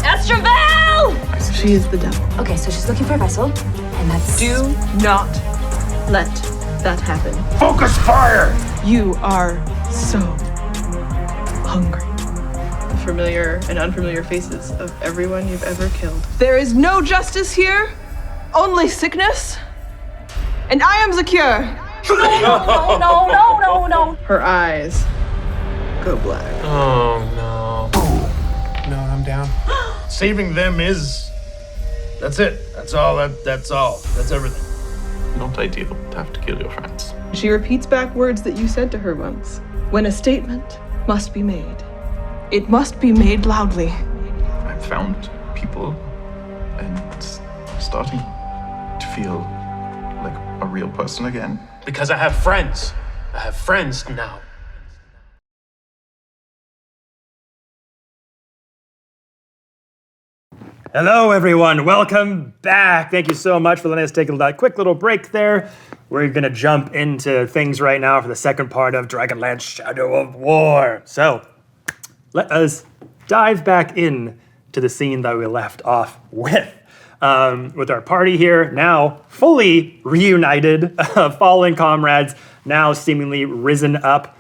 Estravel! She is the devil. Okay, so she's looking for a vessel, and that's... Do not let that happen. Focus fire. You are so hungry. The familiar and unfamiliar faces of everyone you've ever killed. There is no justice here, only sickness. And I am the cure. No. Her eyes go black. Oh no. No, I'm down. Saving them is... That's it. That's all. That's all. That's everything. Not ideal to have to kill your friends. She repeats back words that you said to her once. When a statement must be made, it must be made loudly. I've found people and I'm starting to feel like a real person again. Because I have friends. I have friends now. Hello, everyone. Welcome back. Thank you so much for letting us take a quick little break there. We're going to jump into things right now for the second part of DragonLance Shadow of War. So, let us dive back in to the scene that we left off with our party here, now fully reunited, fallen comrades, now seemingly risen up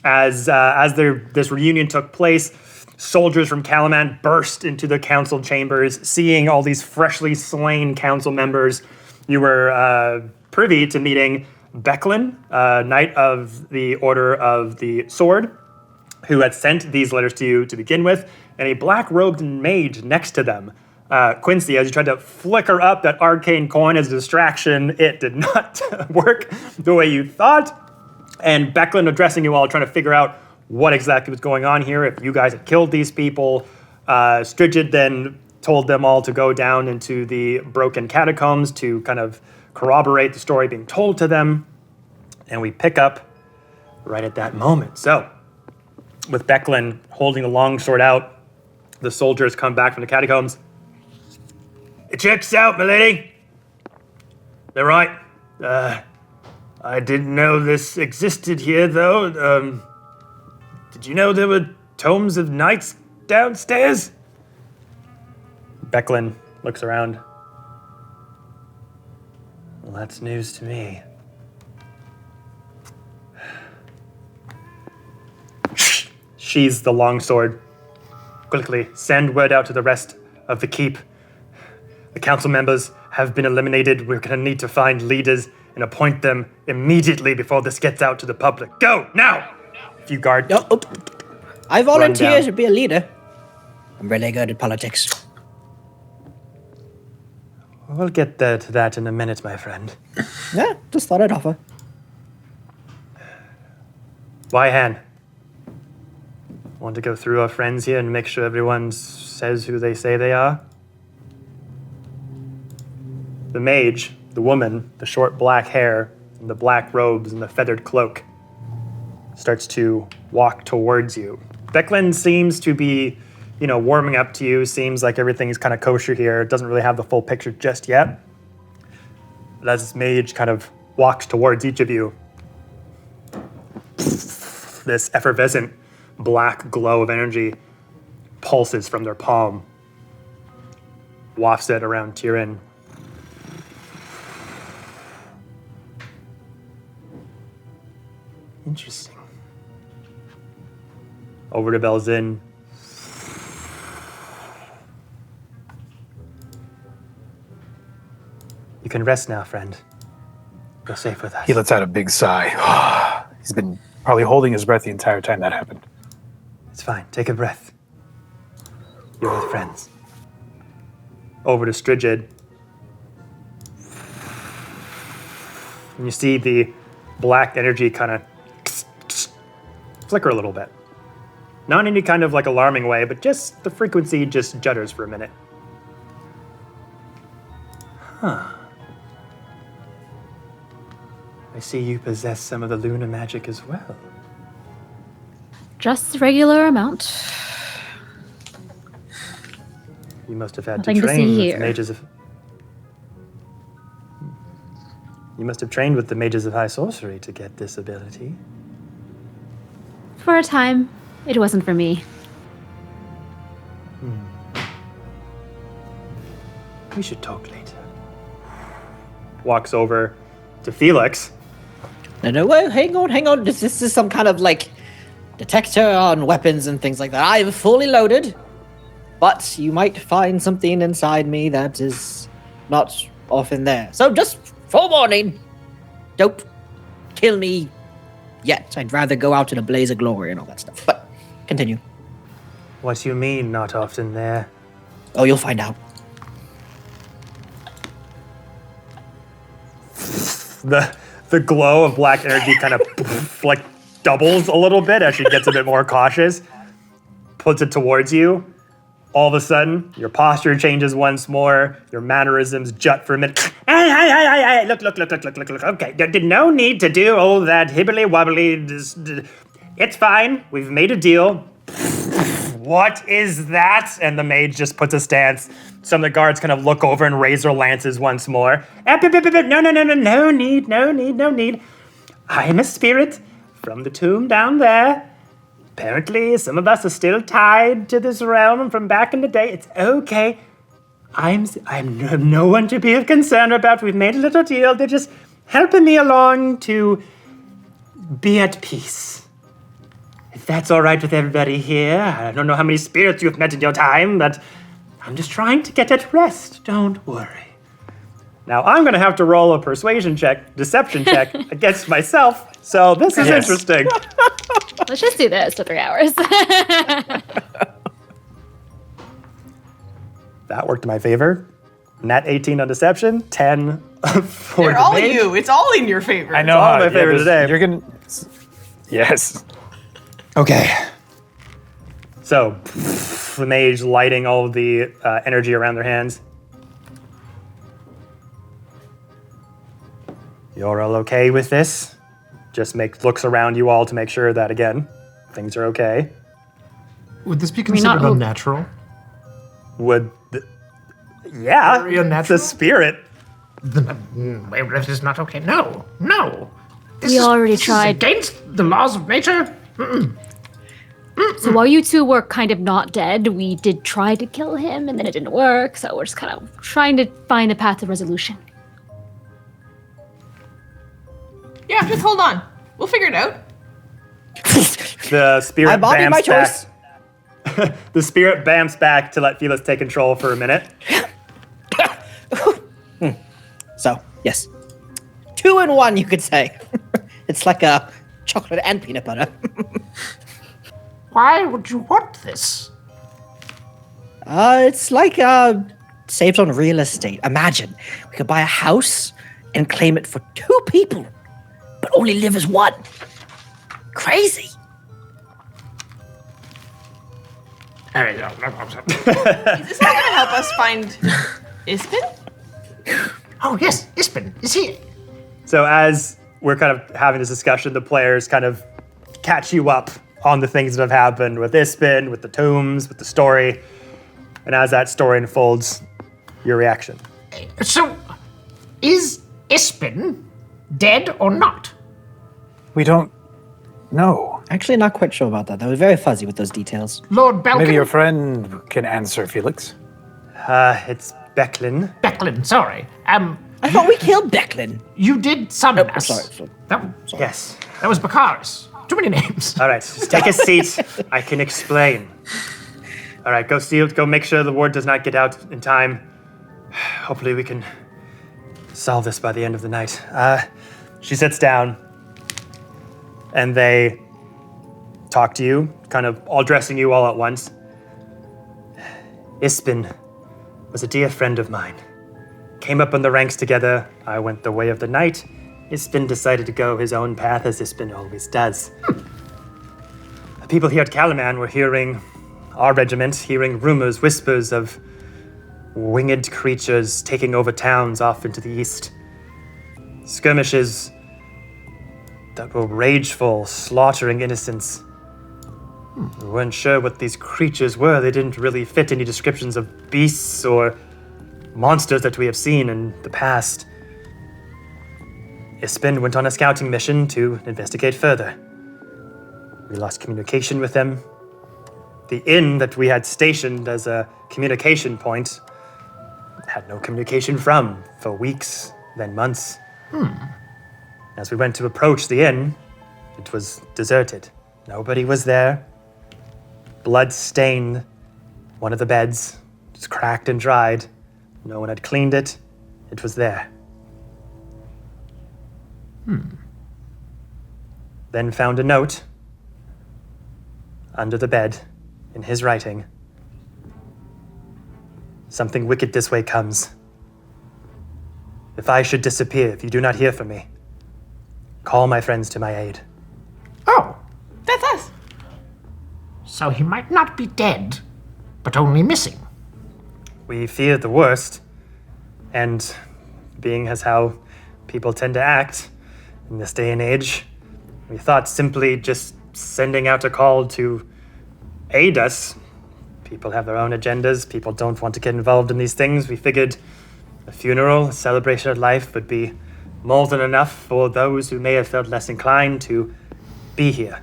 as this reunion took place. Soldiers from Calaman burst into the council chambers, seeing all these freshly slain council members. You were privy to meeting Becklin, Knight of the Order of the Sword, who had sent these letters to you to begin with, and a black-robed mage next to them. Quincy, as you tried to flicker up that arcane coin as a distraction, it did not work the way you thought. And Becklin addressing you all, trying to figure out what exactly was going on here, if you guys had killed these people. Strigid then told them all to go down into the broken catacombs to kind of corroborate the story being told to them. And we pick up right at that moment. So, with Becklin holding the longsword out, the soldiers come back from the catacombs. It checks out, milady. They're right. I didn't know this existed here, though. Did you know there were tomes of knights downstairs? Becklin looks around. Well, that's news to me. Sheathes the longsword. Quickly, send word out to the rest of the keep. The council members have been eliminated. We're gonna need to find leaders and appoint them immediately before this gets out to the public. Go, now! If you guard... I volunteer to be a leader. I'm really good at politics. We'll get to that in a minute, my friend. Yeah, just thought I'd offer. Wyhan. Want to go through our friends here and make sure everyone says who they say they are? The mage, the woman, the short black hair, and the black robes and the feathered cloak, starts to walk towards you. Becklin seems to be, warming up to you. Seems like everything's kind of kosher here. Doesn't really have the full picture just yet. But as this mage kind of walks towards each of you, this effervescent black glow of energy pulses from their palm, wafts it around Tyran. Interesting. Over to Velzin. You can rest now, friend. You're safe with us. He lets out a big sigh. He's been probably holding his breath the entire time that happened. It's fine. Take a breath. You're with friends. over to Strigid. And you see the black energy kind of flicker a little bit. Not in any kind of like alarming way, but just the frequency just judders for a minute. Huh. I see you possess some of the Luna magic as well. Just the regular amount. You must have had Nothing to to train see with here. the mages of... You must have trained with the mages of high sorcery to get this ability. For a time, it wasn't for me. We should talk later. Walks over to Felix. No, wait, hang on. This is some kind of like detector on weapons and things like that. I am fully loaded, but you might find something inside me that is not often there. So just forewarning, don't kill me yet. I'd rather go out in a blaze of glory and all that stuff. But continue. What do you mean, not often there? Oh, you'll find out. The glow of black energy kind of like doubles a little bit as she gets a bit more cautious. Puts it towards you. All of a sudden, your posture changes once more. Your mannerisms jut for a minute. Hey, look. Okay, did no need to do all that hibbly wobbly. It's fine. We've made a deal. What is that? And the mage just puts a stance. Some of the guards kind of look over and raise their lances once more. No need. I am a spirit from the tomb down there. Apparently, some of us are still tied to this realm from back in the day. It's okay. I'm no one to be of concern about. We've made a little deal. They're just helping me along to be at peace. If that's all right with everybody here, I don't know how many spirits you've met in your time, but I'm just trying to get at rest. Don't worry. Now, I'm going to have to roll a deception check against myself, so this is interesting. Let's just do this for 3 hours. That worked in my favor. Nat 18 on deception, 10 for They're the all mage. you. It's all in your favor. I know. It's all in my favor today. You're gonna. Yes. Okay. So, the mage lighting all of the energy around their hands. You're all okay with this? Just looks around you all to make sure that, again, things are okay. Would this be considered unnatural? Yeah, Very unnatural? it's a spirit. Wayreth is not okay. No. We already tried. Against the laws of nature. So while you two were kind of not dead, we did try to kill him, and then it didn't work. So we're just kind of trying to find a path to resolution. Yeah, just hold on. We'll figure it out. The spirit Bobby, my bamps back. The spirit bamps back to let Felix take control for a minute. So, yes. 2 in 1, you could say. It's like a chocolate and peanut butter. Why would you want this? It's like saved on real estate. Imagine we could buy a house and claim it for 2 people, but only live as 1. Crazy. There we go. Is this not going to help us find Ispin? Oh, yes, Ispin is here. So as we're kind of having this discussion, the players kind of catch you up on the things that have happened with Ispin, with the tombs, with the story. And as that story unfolds, your reaction. So, is Ispin dead or not? We don't know. Actually, not quite sure about that. That was very fuzzy with those details. Lord Belkin? Maybe your friend can answer, Felix. It's Becklin. Becklin, sorry. I thought we killed Becklin. You did summon us. Sorry. Yes. That was Bakaris. Too many names. All right, just take a seat. I can explain. All right, go make sure the word does not get out in time. Hopefully we can solve this by the end of the night. She sits down, and they talk to you, kind of all dressing you all at once. Ispin was a dear friend of mine. Came up in the ranks together. I went the way of the night. Ispin decided to go his own path, as Ispin always does. The people here at Kalaman were hearing, our regiment, hearing rumors, whispers of winged creatures taking over towns off into the east. Skirmishes that were rageful, slaughtering innocents. We weren't sure what these creatures were. They didn't really fit any descriptions of beasts or monsters that we have seen in the past. Ispin went on a scouting mission to investigate further. We lost communication with them. The inn that we had stationed as a communication point had no communication from for weeks, then months. As we went to approach the inn, it was deserted. Nobody was there. Blood stained one of the beds. It was cracked and dried. No one had cleaned it. It was there. Then found a note under the bed in his writing. Something wicked this way comes. If I should disappear, if you do not hear from me, call my friends to my aid. Oh, That's us. so he might not be dead, but only missing. We fear the worst, and being as how people tend to act in this day and age, we thought simply just sending out a call to aid us. People have their own agendas. People don't want to get involved in these things. We figured a funeral, a celebration of life would be more than enough for those who may have felt less inclined to be here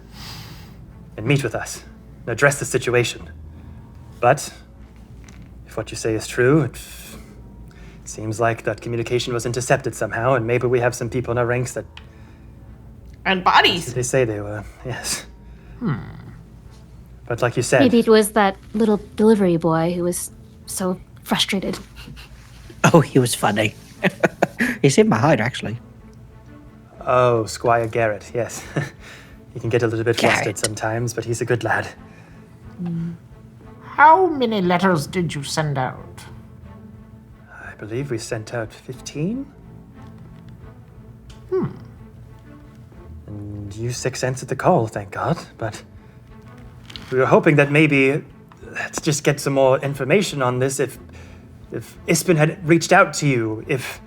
and meet with us and address the situation. But if what you say is true, it seems like that communication was intercepted somehow, and maybe we have some people in our ranks that... And bodies. They say they were, yes. But like you said... Maybe it was that little delivery boy who was so frustrated. Oh, he was funny. He saved my hide, actually. Oh, Squire Garrett, yes. He can get a little bit flustered Garrett. sometimes, but he's a good lad. How many letters did you send out? I believe we sent out 15? And you 6 answered the call, thank God, but we were hoping that maybe let's just get some more information on this. If Ispin had reached out to you, if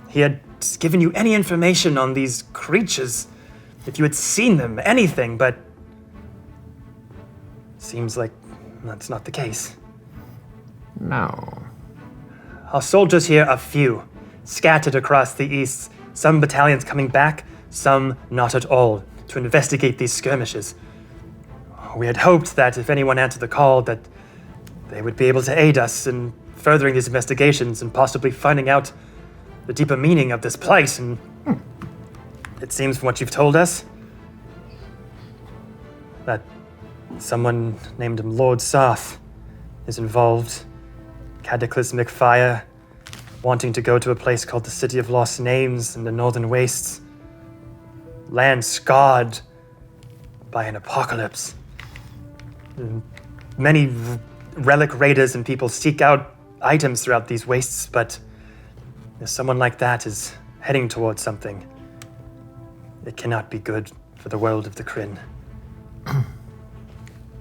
he had given you any information on these creatures, if you had seen them, anything, but seems like that's not the case. No. Our soldiers here are few, scattered across the east, some battalions coming back, some not at all, to investigate these skirmishes. We had hoped that if anyone answered the call, that they would be able to aid us in furthering these investigations and possibly finding out the deeper meaning of this place. And it seems from what you've told us that someone named him Lord Soth is involved. Cataclysmic fire, wanting to go to a place called the City of Lost Names in the Northern Wastes. Land scarred by an apocalypse. And many relic raiders and people seek out items throughout these wastes, but if someone like that is heading towards something, it cannot be good for the world of the Kryn.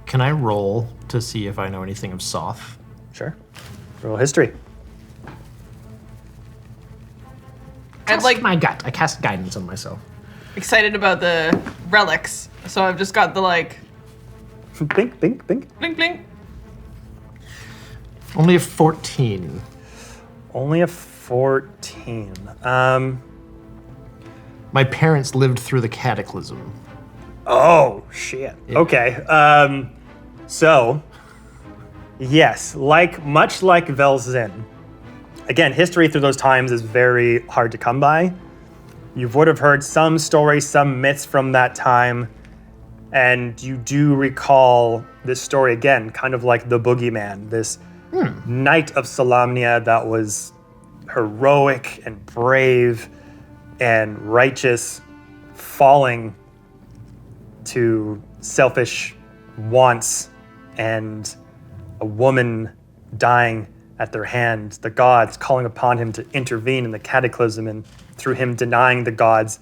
Can I roll to see if I know anything of Soth? Sure. Roll history. I'd like my gut. I cast guidance on myself. Excited about the relics, so I've just got the like. Blink, blink, blink. Blink, blink. Only a 14. Only a 14. My parents lived through the Cataclysm. Oh, shit. Yeah. Okay. So, yes, much like Velzin, again, history through those times is very hard to come by. You would have heard some stories, some myths from that time, and you do recall this story again, kind of like the boogeyman, this knight of Solamnia that was heroic and brave and righteous, falling to selfish wants and a woman dying at their hand, the gods calling upon him to intervene in the cataclysm, and through him denying the gods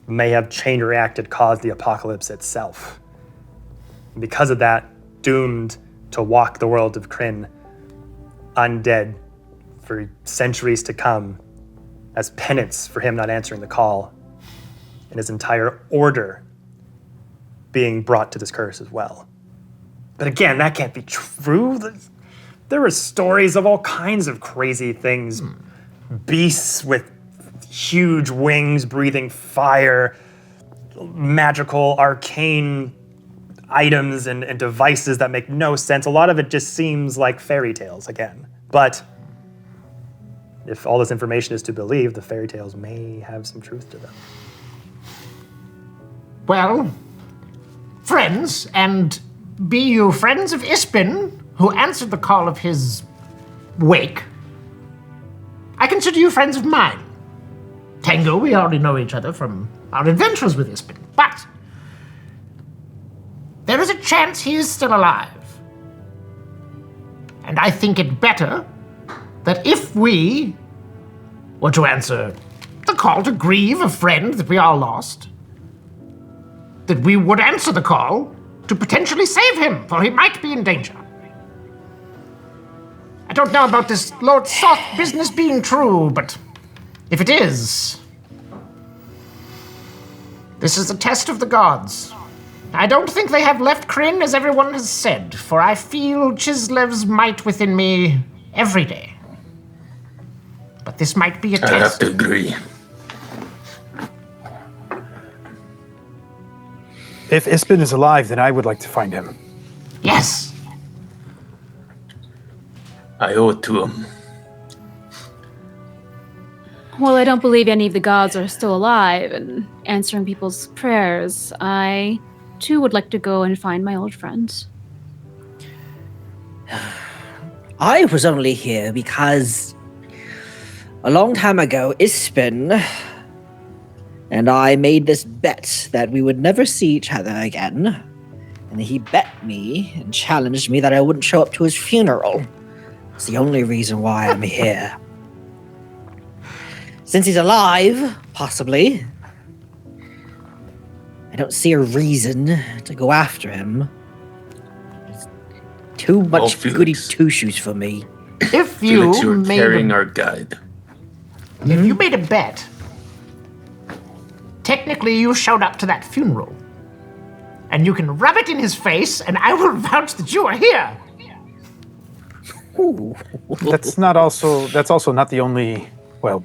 may have chain reacted, caused the apocalypse itself. And because of that, doomed to walk the world of Kryn undead for centuries to come as penance for him not answering the call, and his entire order being brought to this curse as well. But again, that can't be true. There are stories of all kinds of crazy things. Beasts with huge wings breathing fire, magical, arcane items and devices that make no sense. A lot of it just seems like fairy tales again. But if all this information is to believe, the fairy tales may have some truth to them. Well, friends, and be you friends of Ispin, who answered the call of his wake, I consider you friends of mine. Tango, we already know each other from our adventures with Ispin, but there is a chance he is still alive. And I think it better that if we were to answer the call to grieve a friend that we all lost, that we would answer the call to potentially save him, for he might be in danger. I don't know about this Lord Soth business being true, but if it is, this is a test of the gods. I don't think they have left Kryn as everyone has said, for I feel Chislev's might within me every day. But this might be a test. I have to agree. If Ispin is alive, then I would like to find him. Yes. I owe it to him. Well, I don't believe any of the gods are still alive and answering people's prayers. I, too, would like to go and find my old friends. I was only here because a long time ago, Ispin and I made this bet that we would never see each other again. And he bet me and challenged me that I wouldn't show up to his funeral. It's the only reason why I'm here. Since he's alive, possibly, I don't see a reason to go after him. It's too much goody two-shoes for me. If you Felix, you're made carrying our guide. If you made a bet, technically you showed up to that funeral. And you can rub it in his face, and I will vouch that you are here. That's also not the only,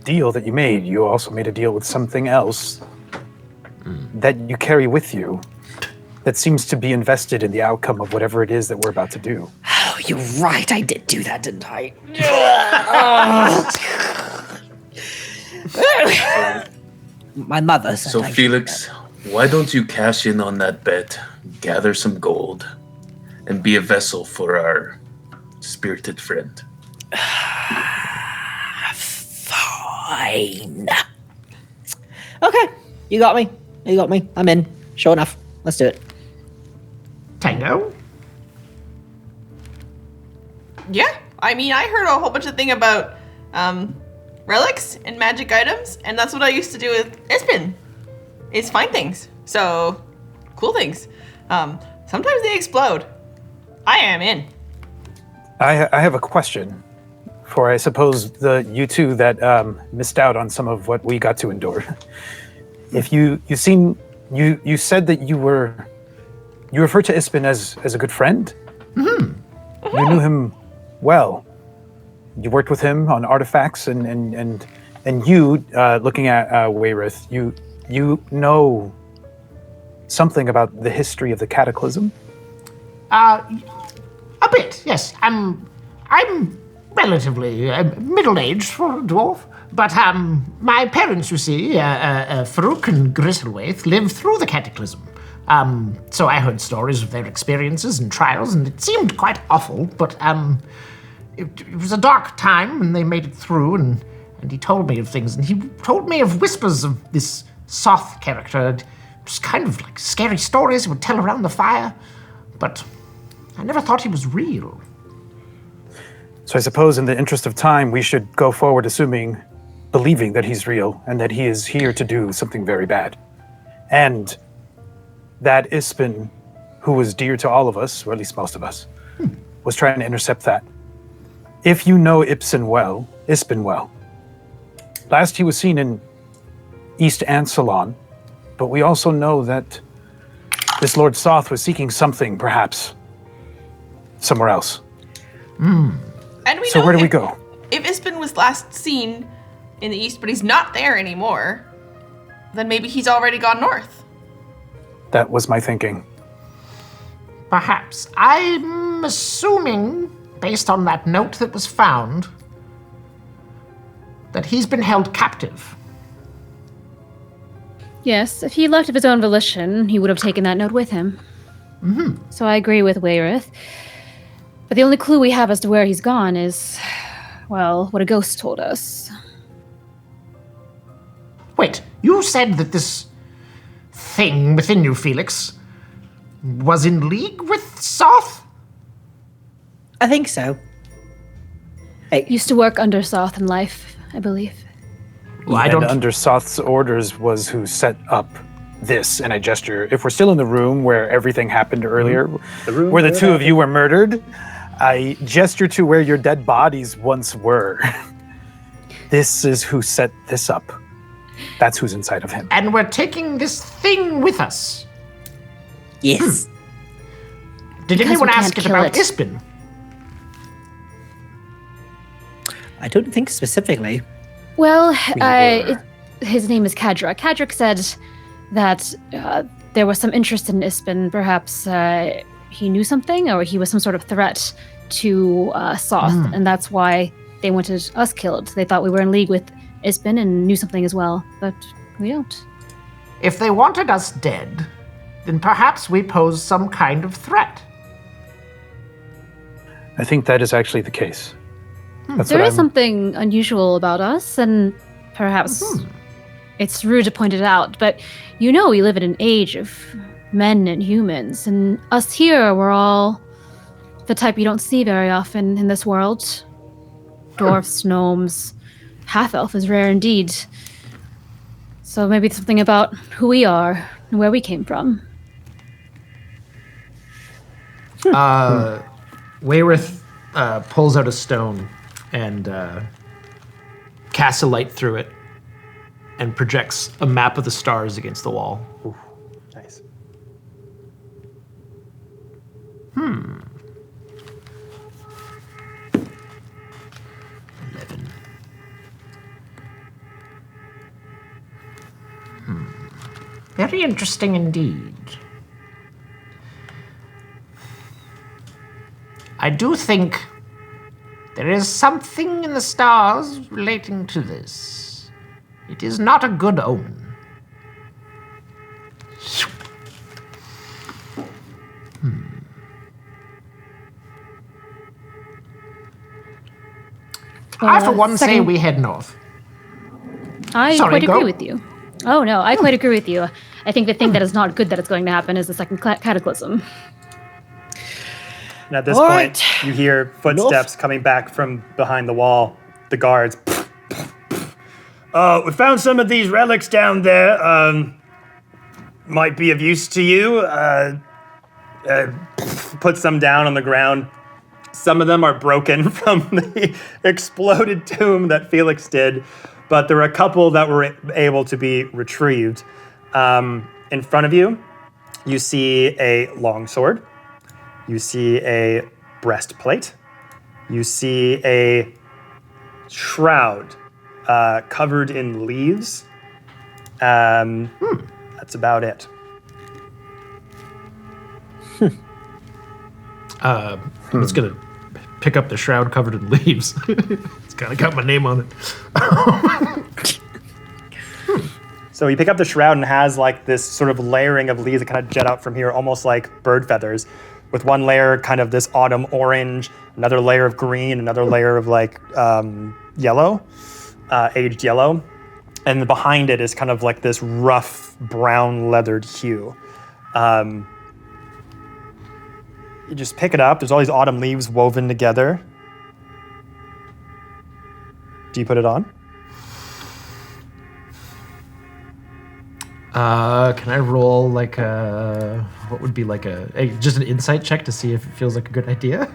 deal that you made. You also made a deal with something else that you carry with you that seems to be invested in the outcome of whatever it is that we're about to do. Oh, you're right. I did do that, didn't I? My mother said So, Felix, why don't you cash in on that bet, gather some gold, and be a vessel for our spirited friend? Fine. Okay, you got me. I'm in. Sure enough. Let's do it. Tango? Yeah, I mean, I heard a whole bunch of things about relics and magic items, and that's what I used to do with Ispin, is find things. So, cool things. Sometimes they explode. I am in. I have a question for, I suppose, you two that missed out on some of what we got to endure. If you said that you referred to Ispin as a good friend. Mm-hmm. You knew him well. You worked with him on artifacts, and you looking at Wayreth, you know something about the history of the Cataclysm. A bit, yes. I'm relatively middle-aged for a dwarf, but my parents, you see, Farouk and Grisselwaith, lived through the Cataclysm. So I heard stories of their experiences and trials, and it seemed quite awful, but it was a dark time, and they made it through, and he told me of things, and he told me of whispers of this Soth character, just kind of like scary stories he would tell around the fire, but I never thought he was real. So I suppose in the interest of time, we should go forward believing that he's real and that he is here to do something very bad. And that Ispin, who was dear to all of us, or at least most of us, was trying to intercept that. If you know Ispin well, last he was seen in East Ansalon, but we also know that this Lord Soth was seeking something, perhaps, somewhere else. And we So know where do we go? If Ispin was last seen in the east, but he's not there anymore, then maybe he's already gone north. That was my thinking. Perhaps. I'm assuming, based on that note that was found, that he's been held captive. Yes, if he left of his own volition, he would have taken that note with him. Mm-hmm. So I agree with Wayreth. But the only clue we have as to where he's gone is, well, what a ghost told us. Wait, you said that this thing within you, Felix, was in league with Soth? I think so. Used to work under Soth in life, I believe. Well, and under Soth's orders was who set up this, and I gesture. If we're still in the room where everything happened earlier, where the two of you were murdered, I gesture to where your dead bodies once were. This is who set this up. That's who's inside of him. And we're taking this thing with us. Yes. Did Because anyone we ask can't it kill about it. Ispin? I don't think specifically. Well, his name is Kadra. Kadra said that there was some interest in Ispin. Perhaps he knew something, or he was some sort of threat to Soth, and that's why they wanted us killed. They thought we were in league with Ispin and knew something as well, but we don't. If they wanted us dead, then perhaps we pose some kind of threat. I think that is actually the case. That's There what is I'm- something unusual about us, and perhaps it's rude to point it out, but you know we live in an age of men and humans, and us here, we're all the type you don't see very often in this world. Dwarfs, gnomes, half-elf is rare indeed. So maybe it's something about who we are and where we came from. Wayreth pulls out a stone and casts a light through it and projects a map of the stars against the wall. Ooh, nice. 11. Very interesting indeed. I do think there is something in the stars relating to this. It is not a good omen. I, for one, say we head north. I Sorry, quite agree go. with you. Oh no, I quite agree with you. I think the thing that is not good that it's going to happen is the second cataclysm. And at this All point, right. you hear footsteps coming back from behind the wall. The guards. We found some of these relics down there. Might be of use to you. Put some down on the ground. Some of them are broken from the exploded tomb that Felix did, but there were a couple that were able to be retrieved. In front of you, you see a longsword. You see a breastplate. You see a shroud covered in leaves. That's about it. I'm just gonna pick up the shroud covered in leaves. It's kind of got my name on it. So you pick up the shroud and it has like this sort of layering of leaves that kind of jet out from here, almost like bird feathers, with one layer kind of this autumn orange, another layer of green, another layer of like yellow, aged yellow. And then behind it is kind of like this rough brown leathered hue. You just pick it up. There's all these autumn leaves woven together. Do you put it on? Can I roll like what would be like just an insight check to see if it feels like a good idea?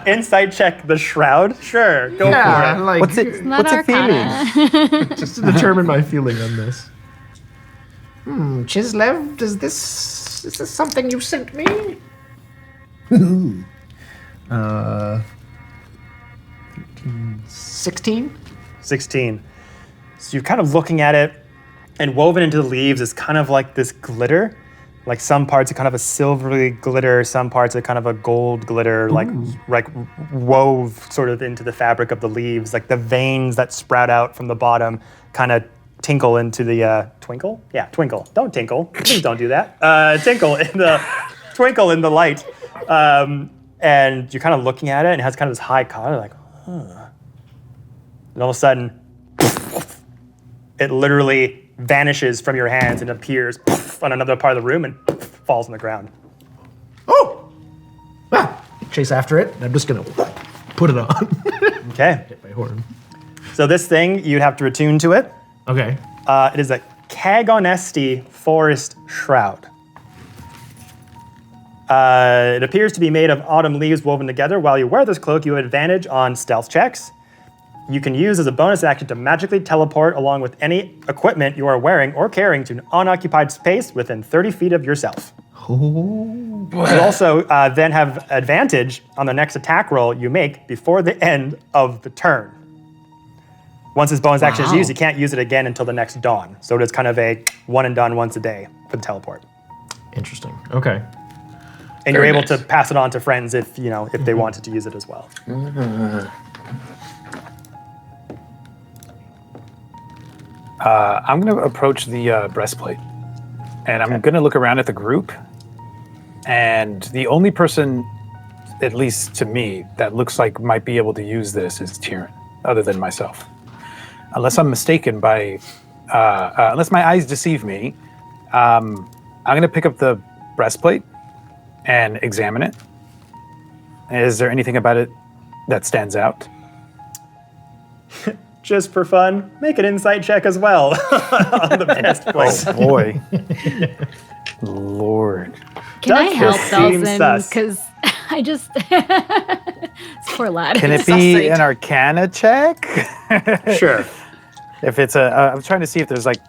Insight check the shroud? Sure, go for it. Like, what's it feeling? Just to determine my feeling on this. Chislev, is this something you sent me? 16? 16. So you're kind of looking at it, and woven into the leaves is kind of like this glitter. Like some parts are kind of a silvery glitter, some parts are kind of a gold glitter, like wove sort of into the fabric of the leaves. Like the veins that sprout out from the bottom kind of tinkle into the twinkle? Yeah, twinkle. Don't tinkle. Please don't do that. Twinkle in the light. And you're kind of looking at it, and it has kind of this high color, like, huh. And all of a sudden, it literally vanishes from your hands and appears on another part of the room and falls on the ground. Oh! Ah, chase after it, and I'm just gonna put it on. Okay. Hit my horn. So this thing, you'd have to attune to it. Okay. It is a Cagonesti Forest Shroud. It appears to be made of autumn leaves woven together. While you wear this cloak, you have advantage on stealth checks. You can use as a bonus action to magically teleport along with any equipment you are wearing or carrying to an unoccupied space within 30 feet of yourself. You also then have advantage on the next attack roll you make before the end of the turn. Once this bonus action is used, you can't use it again until the next dawn. So it is kind of a one and done once a day for the teleport. Interesting. Okay. And you're able to pass it on to friends if they wanted to use it as well. I'm going to approach the breastplate, and I'm going to look around at the group, and the only person, at least to me, that looks like might be able to use this is Tyran, other than myself. Unless I'm mistaken unless my eyes deceive me, I'm going to pick up the breastplate and examine it. Is there anything about it that stands out? Just for fun, make an insight check as well on the breastplate. Oh boy. Lord. Can I help seem Velzin? sus. Because I just... This poor lad. Can it be an Arcana check? Sure. If it's I'm trying to see if there's like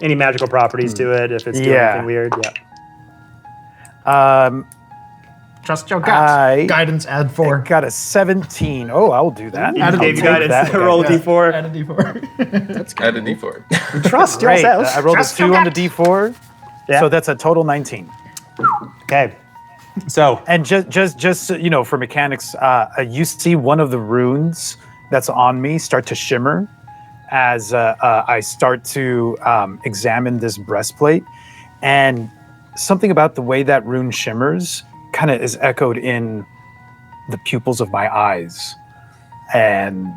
any magical properties to it, if it's doing anything weird. Yeah. Trust your gut. Guidance, add 4. Got a 17. Oh, I'll do that. You gave you guidance. Roll a d4. Add a d4. That's good. Add a d4. Trust Great. yourself. I rolled Trust a 2 your on the gut. d4. Yeah. So that's a total 19. Okay. So, and just for mechanics, you see one of the runes that's on me start to shimmer as I start to examine this breastplate, and something about the way that rune shimmers kind of is echoed in the pupils of my eyes, and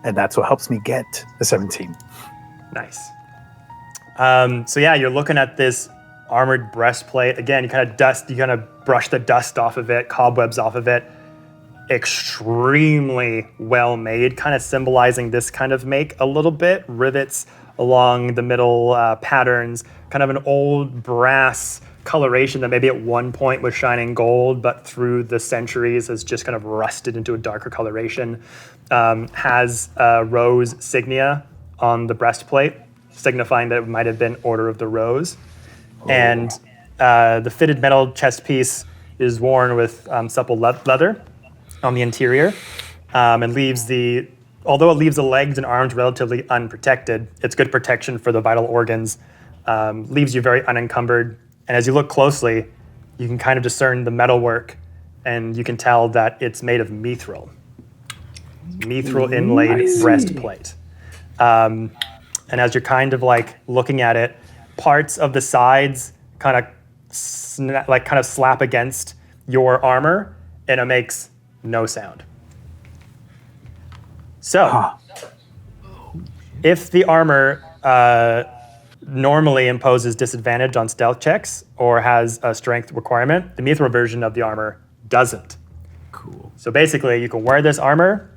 that's what helps me get the 17. Nice. So yeah, you're looking at this armored breastplate. Again, you kind of brush the dust off of it, cobwebs off of it. Extremely well made, kind of symbolizing this kind of make a little bit. Rivets along the middle, patterns, kind of an old brass coloration that maybe at one point was shining gold, but through the centuries has just kind of rusted into a darker coloration. Has rose signia on the breastplate, signifying that it might have been Order of the Rose. And the fitted metal chest piece is worn with supple leather on the interior, and although it leaves the legs and arms relatively unprotected, it's good protection for the vital organs, leaves you very unencumbered. And as you look closely, you can kind of discern the metalwork, and you can tell that it's made of mithril. Mithril inlaid breastplate. And as you're kind of like looking at it, parts of the sides kind of slap against your armor, and it makes no sound. So, if the armor normally imposes disadvantage on stealth checks or has a strength requirement, the mithril version of the armor doesn't. Cool. So basically, you can wear this armor,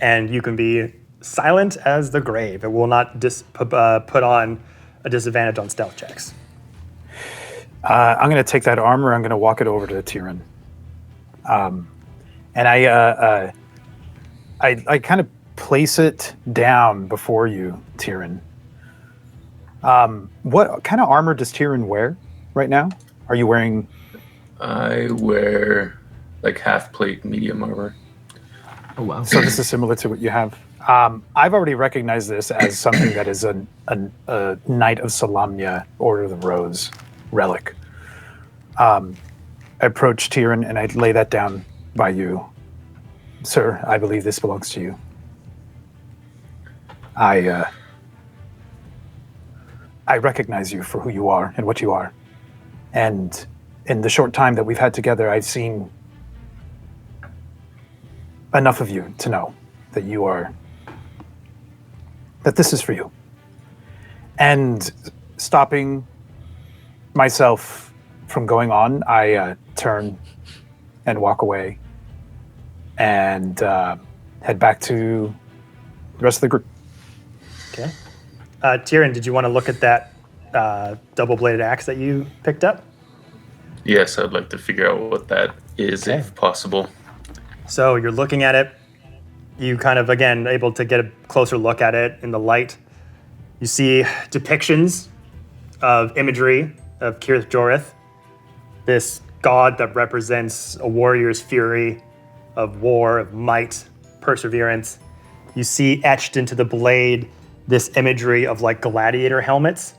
and you can be silent as the grave. It will not put on a disadvantage on stealth checks. I'm going to take that armor. I'm going to walk it over to Tyran. And I kind of place it down before you, Tyran. What kind of armor does Tyran wear right now? Are you wearing? I wear like half plate medium armor. Oh wow! So this is similar to what you have. I've already recognized this as something that is a Knight of Solamnia, Order of the Rose relic. I approach Tyran and I lay that down by you. Sir, I believe this belongs to you. I recognize you for who you are and what you are. And in the short time that we've had together, I've seen enough of you to know that that this is for you. And stopping myself from going on, I turn and walk away and head back to the rest of the group. Okay. Tyran, did you want to look at that double-bladed axe that you picked up? Yes, I'd like to figure out what that is, if possible. So you're looking at it. You kind of, again, able to get a closer look at it in the light. You see depictions of imagery of Kirith Jorith, this god that represents a warrior's fury of war, of might, perseverance. You see etched into the blade this imagery of like gladiator helmets,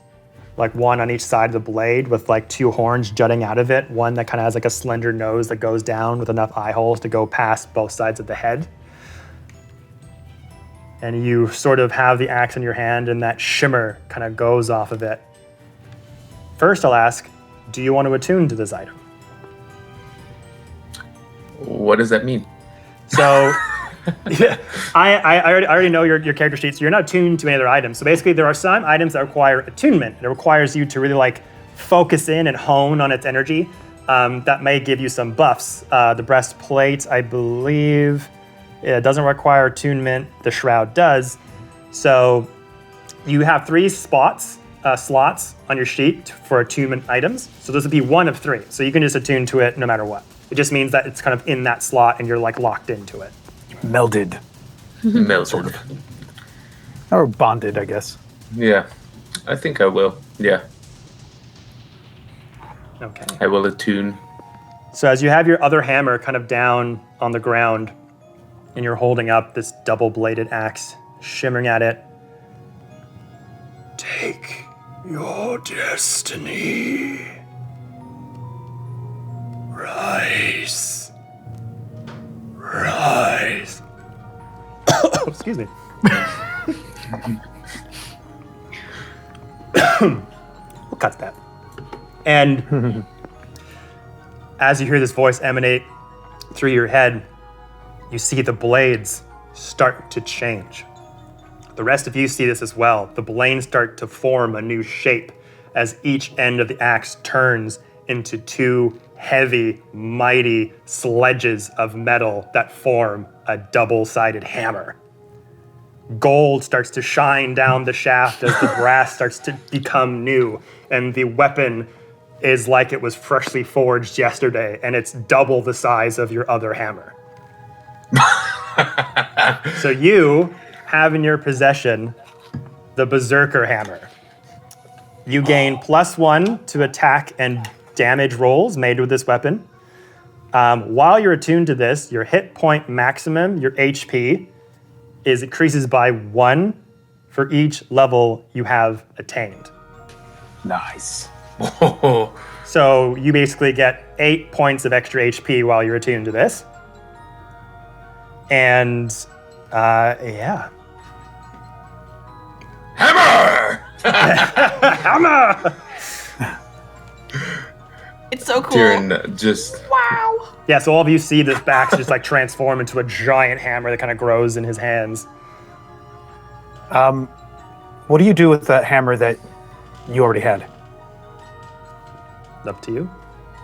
like one on each side of the blade with like two horns jutting out of it, one that kind of has like a slender nose that goes down with enough eye holes to go past both sides of the head. And you sort of have the axe in your hand and that shimmer kind of goes off of it. First, I'll ask, do you want to attune to this item? What does that mean? So, yeah, I already know your character sheet, so you're not attuned to any other items. So basically, there are some items that require attunement. It requires you to really like focus in and hone on its energy. That may give you some buffs. The breastplate, I believe, it doesn't require attunement. The shroud does. So you have 3 slots on your sheet for attunement items. So this would be one of 3. So you can just attune to it no matter what. It just means that it's kind of in that slot and you're like locked into it. Melded. Melded. Sort of. Or bonded, I guess. Yeah, I think I will. Yeah. Okay. I will attune. So as you have your other hammer kind of down on the ground and you're holding up this double-bladed axe, shimmering at it, take your destiny. Rise. Rise. Excuse me. We'll cut that. And as you hear this voice emanate through your head, you see the blades start to change. The rest of you see this as well. The blades start to form a new shape as each end of the axe turns into 2 heavy, mighty sledges of metal that form a double-sided hammer. Gold starts to shine down the shaft as the brass starts to become new, and the weapon is like it was freshly forged yesterday, and it's double the size of your other hammer. So you have in your possession the Berserker Hammer. You gain +1 to attack and damage rolls made with this weapon. While you're attuned to this, your hit point maximum, your HP, increases by 1 for each level you have attained. Nice. So you basically get 8 points of extra HP while you're attuned to this. And, yeah. Hammer! Hammer! It's so cool. Tyran just... Wow. Yeah, so all of you see this axe just like transform into a giant hammer that kind of grows in his hands. What do you do with that hammer that you already had? Up to you.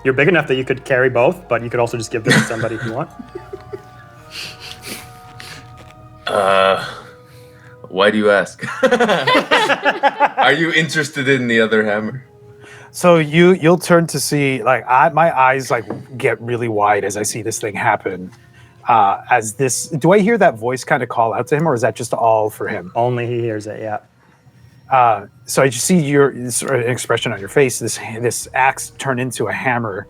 You're big enough that you could carry both, but you could also just give this to somebody if you want. Why do you ask? Are you interested in the other hammer? So you'll turn to see, like, my eyes like get really wide as I see this thing happen. Do I hear that voice kind of call out to him, or is that just all for him? Only he hears it, yeah. So I just see your sort of expression on your face. This axe turn into a hammer,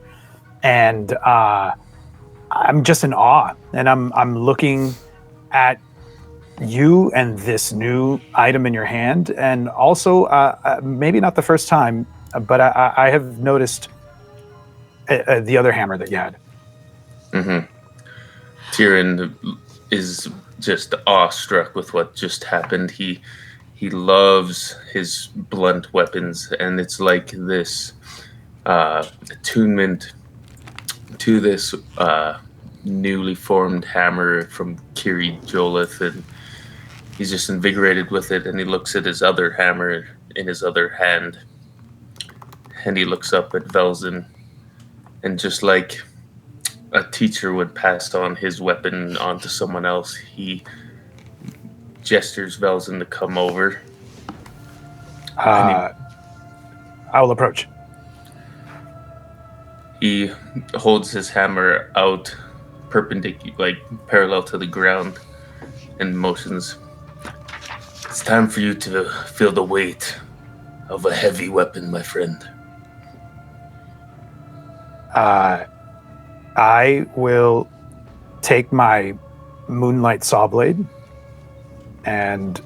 and I'm just in awe. And I'm looking at you and this new item in your hand, and also maybe not the first time, but I have noticed the other hammer that you had. Mm-hmm. Tyran is just awestruck with what just happened. He loves his blunt weapons, and it's like this attunement to this newly formed hammer from Kiri Jolith, and he's just invigorated with it, and he looks at his other hammer in his other hand, and he looks up at Velzin, and just like a teacher would pass on his weapon onto someone else, he gestures Velzin to come over. I will approach. He holds his hammer out perpendicular, like parallel to the ground, and motions. It's time for you to feel the weight of a heavy weapon, my friend. I will take my moonlight saw blade, and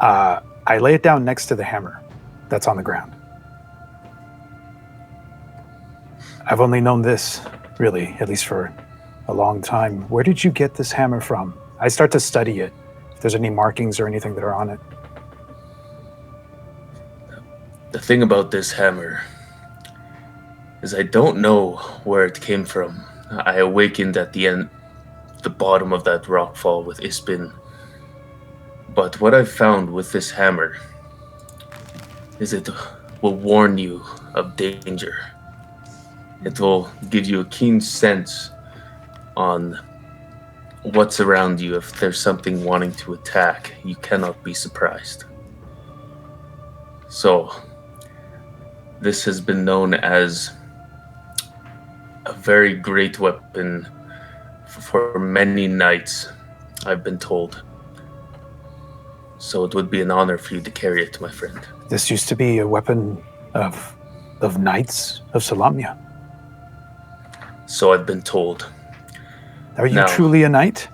I lay it down next to the hammer that's on the ground. I've only known this, really, at least for a long time. Where did you get this hammer from? I start to study it, if there's any markings or anything that are on it. The thing about this hammer is I don't know where it came from. I awakened at the bottom of that rockfall with Ispin. But what I've found with this hammer is it will warn you of danger. It will give you a keen sense on what's around you. If there's something wanting to attack, you cannot be surprised. So, this has been known as a very great weapon for many knights, I've been told. So it would be an honor for you to carry it, my friend. This used to be a weapon of knights of Solamnia. So I've been told. Are you truly a knight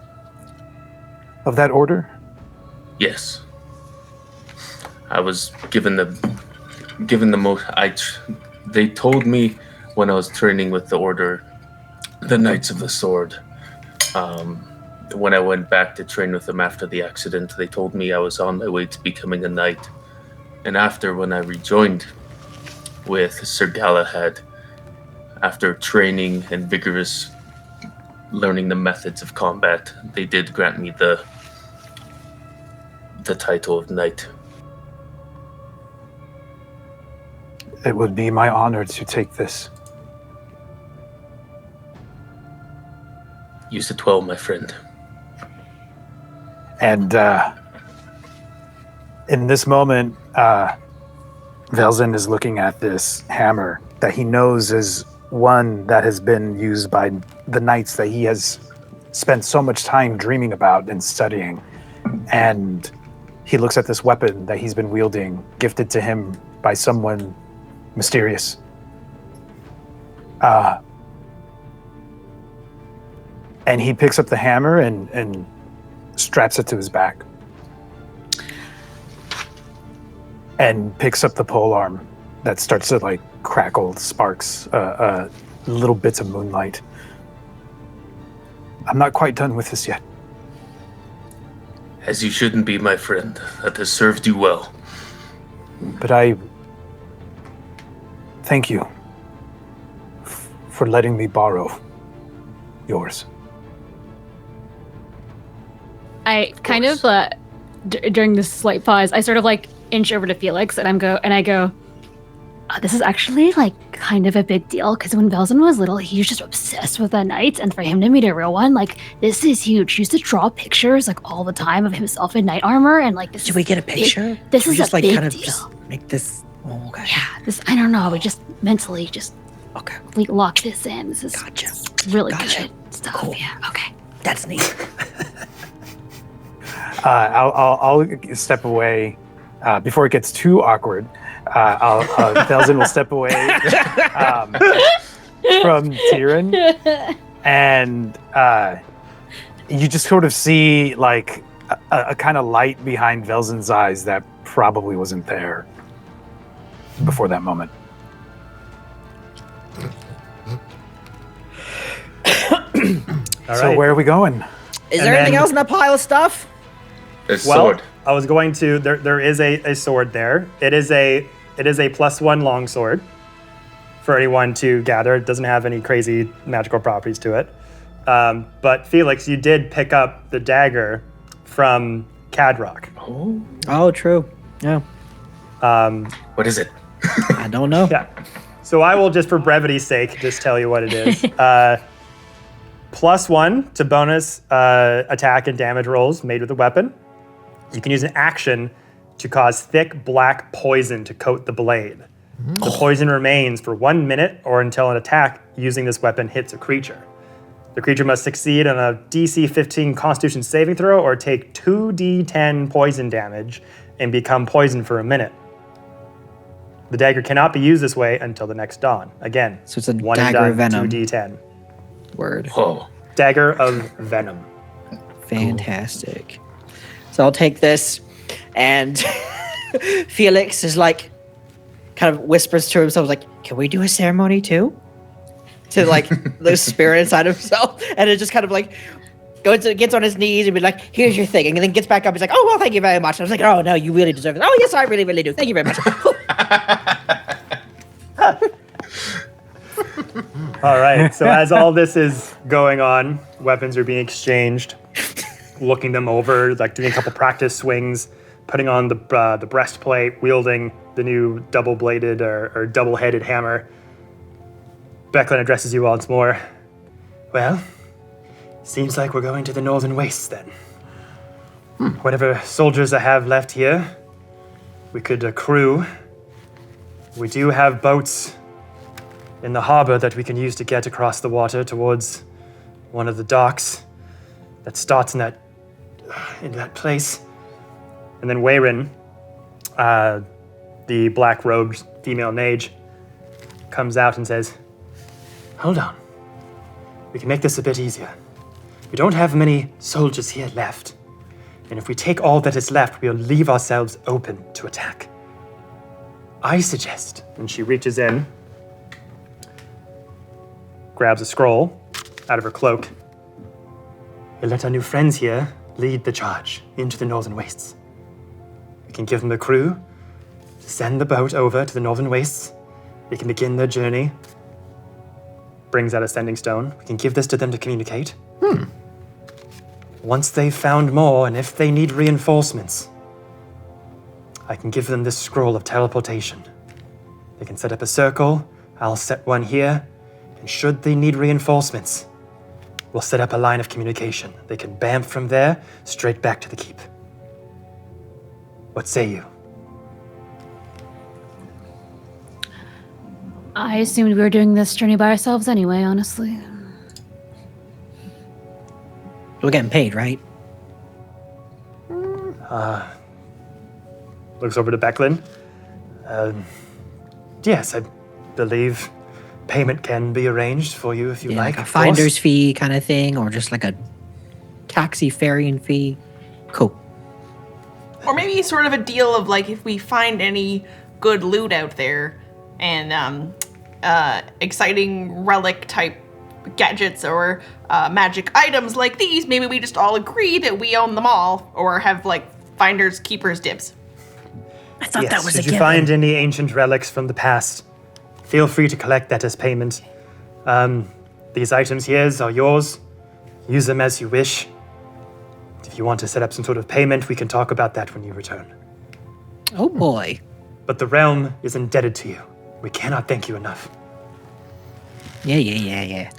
of that order? Yes. I was given the most. They told me when I was training with the order, the Knights of the Sword. When I went back to train with them after the accident, they told me I was on my way to becoming a knight. And after, when I rejoined with Sir Galahad, after training and vigorous learning the methods of combat, they did grant me the title of knight. It would be my honor to take this. Use it well, my friend. And in this moment, Velzin is looking at this hammer that he knows is one that has been used by the knights that he has spent so much time dreaming about and studying. And he looks at this weapon that he's been wielding, gifted to him by someone mysterious. And he picks up the hammer and straps it to his back. And picks up the pole arm that starts to like crackle sparks, little bits of moonlight. I'm not quite done with this yet. As you shouldn't be, my friend. That has served you well. But I thank you for letting me borrow yours. I kind of during this slight pause, I sort of like inch over to Felix and I go, This is actually like kind of a big deal because when Velzin was little, he was just obsessed with the knights, and for him to meet a real one, like this is huge. He used to draw pictures like all the time of himself in knight armor, and like this. Should we get a picture? This is just a like big kind of deal. just make this. Oh, okay. Yeah, this I don't know. We just mentally just okay. We lock this in. This is really good stuff. Cool. Yeah. Okay. That's neat. I'll step away before it gets too awkward. Velzin will step away from Tyran, and you just sort of see like a kind of light behind Velzin's eyes that probably wasn't there before that moment. So where are we going? Is there anything else in that pile of stuff? Sword. I was going to. There is a sword there. It is a +1 longsword for anyone to gather. It doesn't have any crazy magical properties to it. But Felix, you did pick up the dagger from Cadrock. Oh, true. Yeah. What is it? I don't know. Yeah. So I will just, for brevity's sake, just tell you what it is. +1 to bonus attack and damage rolls made with a weapon. You can use an action to cause thick black poison to coat the blade. The poison remains for 1 minute or until an attack using this weapon hits a creature. The creature must succeed on a DC 15 Constitution saving throw or take 2d10 poison damage and become poisoned for a minute. The dagger cannot be used this way until the next dawn. Again, so it's a 1 dagger and of done, venom. 2d10. Word. Whoa. Dagger of venom. Fantastic. So I'll take this, and Felix is like, kind of whispers to himself, like, "Can we do a ceremony too?" To like the spirit inside himself, and it just kind of like gets on his knees and be like, "Here's your thing," and then gets back up. He's like, "Oh well, thank you very much." And I was like, "Oh no, you really deserve it." "Oh yes, I really, really do. Thank you very much." All right. So as all this is going on, weapons are being exchanged, looking them over, like doing a couple practice swings, putting on the breastplate, wielding the new double-bladed or double-headed hammer. Becklin addresses you once more. Well, seems like we're going to the Northern Wastes then. Whatever soldiers I have left here, we could accrue. We do have boats in the harbor that we can use to get across the water towards one of the docks that starts in that place. And then Wayreth, the black-robed female mage, comes out and says, "Hold on. We can make this a bit easier. We don't have many soldiers here left. And if we take all that is left, we'll leave ourselves open to attack. I suggest," and she reaches in, grabs a scroll out of her cloak, "we'll let our new friends here lead the charge into the Northern Wastes. We can give them a crew to send the boat over to the Northern Wastes. They can begin their journey." Brings out a sending stone. "We can give this to them to communicate. Once they've found more, and if they need reinforcements, I can give them this scroll of teleportation. They can set up a circle. I'll set one here. And should they need reinforcements, we'll set up a line of communication. They can bamf from there straight back to the keep. What say you?" I assumed we were doing this journey by ourselves anyway, honestly. We're getting paid, right? Looks over to Becklin. Yes, I believe payment can be arranged for you if you like. Like a of course. finder's fee kind of thing, or just like a taxi ferrying fee. Cool. Or maybe sort of a deal of like if we find any good loot out there and exciting relic type gadgets or magic items like these, maybe we just all agree that we own them all or have like finders keepers dibs. I thought Yes, that was a should you given. find any ancient relics from the past, feel free to collect that as payment. These items here are yours. Use them as you wish. If you want to set up some sort of payment, we can talk about that when you return. Oh boy. But the realm is indebted to you. We cannot thank you enough. Yeah.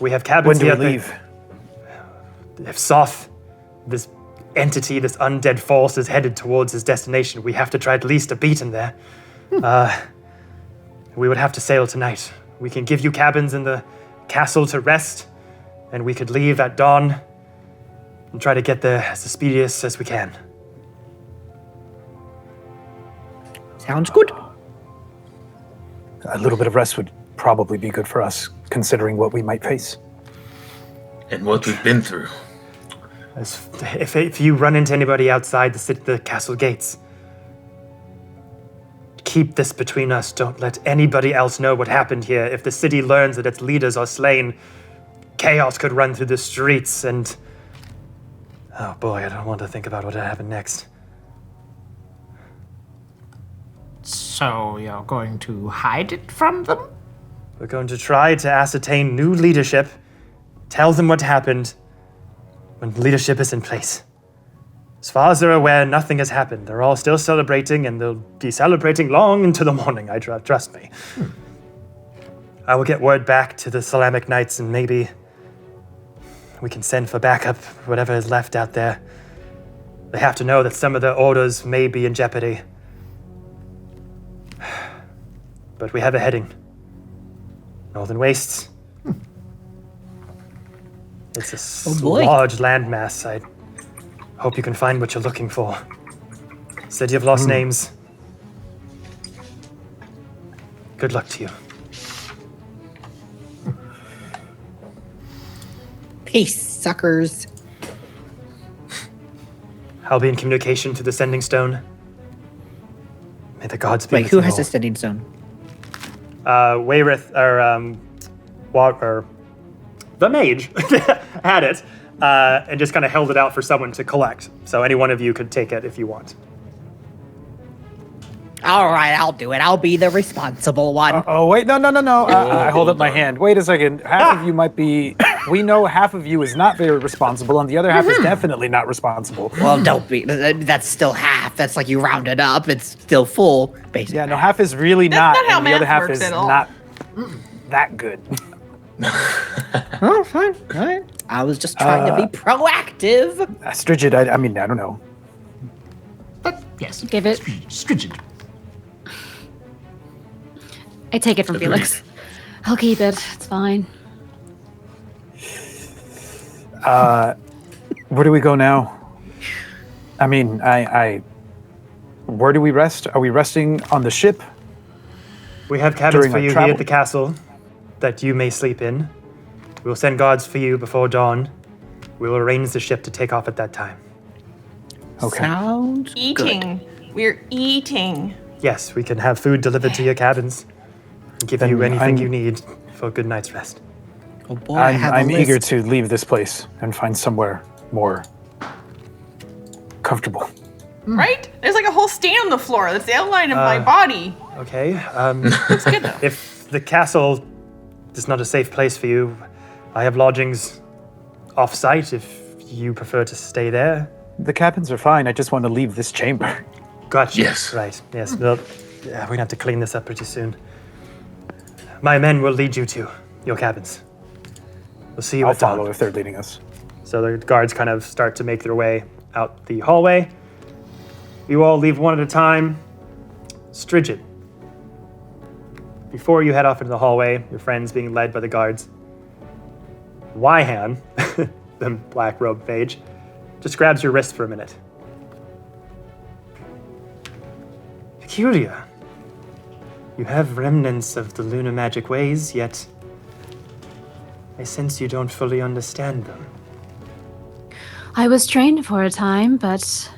We have cabins When do we here. leave? If Soth, this entity, this undead force, is headed towards his destination, we have to try at least to beat him there. We would have to sail tonight. We can give you cabins in the castle to rest, and we could leave at dawn and try to get there as speediest as we can. Sounds good. A little bit of rest would probably be good for us, considering what we might face. And what we've been through. If you run into anybody outside the castle gates, keep this between us. Don't let anybody else know what happened here. If the city learns that its leaders are slain, chaos could run through the streets and... Oh boy, I don't want to think about what happened next. So you're going to hide it from them? We're going to try to ascertain new leadership, tell them what happened when leadership is in place. As far as they're aware, nothing has happened. They're all still celebrating, and they'll be celebrating long into the morning, trust me. I will get word back to the Solamnic Knights, and maybe we can send for backup, whatever is left out there. They have to know that some of their orders may be in jeopardy. But we have a heading. Northern Wastes. It's a large landmass. I hope you can find what you're looking for. Said you've lost names. Good luck to you. Peace, suckers. I'll be in communication to the Sending Stone. May the gods be Wait, with who you has all. the Sending Stone? Wayreth, or the mage had it, and just kind of held it out for someone to collect. So any one of you could take it if you want. All right, I'll do it. I'll be the responsible one. Wait, no. I hold up my hand. Wait a second. Half of you might be... We know half of you is not very responsible, and the other half is definitely not responsible. Well, don't be. That's still half. That's like you round it up. It's still full, basically. Yeah, no, half is really not, how and the other math half works is at all. not that good. Oh, fine. All right. I was just trying to be proactive. Strigid, I mean, I don't know. But yes, Give it. Strigid. I take it from Felix. I'll keep it. It's fine. Where do we go now? I mean, where do we rest? Are we resting on the ship? We have cabins During for our you travel? here at the castle that you may sleep in. We'll send guards for you before dawn. We will arrange the ship to take off at that time. Okay. Sounds Eating. We're eating. Yes, we can have food delivered to your cabins and give you anything you need for a good night's rest. Oh boy, I have I'm a list. eager to leave this place and find somewhere more comfortable. Right? There's like a whole stain on the floor. That's the outline of my body. Okay. It's good though. If the castle is not a safe place for you, I have lodgings off-site if you prefer to stay there. The cabins are fine. I just want to leave this chamber. Gotcha. Yes. Right. Yes. Well, yeah, we're gonna have to clean this up pretty soon. My men will lead you to your cabins. We'll see you I'll at dawn. follow if they're leading us. So the guards kind of start to make their way out the hallway. You all leave one at a time. Strigid. Before you head off into the hallway, your friends being led by the guards. Wyhan, the black robed mage, just grabs your wrist for a minute. Peculiar. You have remnants of the lunar magic ways, yet I sense you don't fully understand them. I was trained for a time, but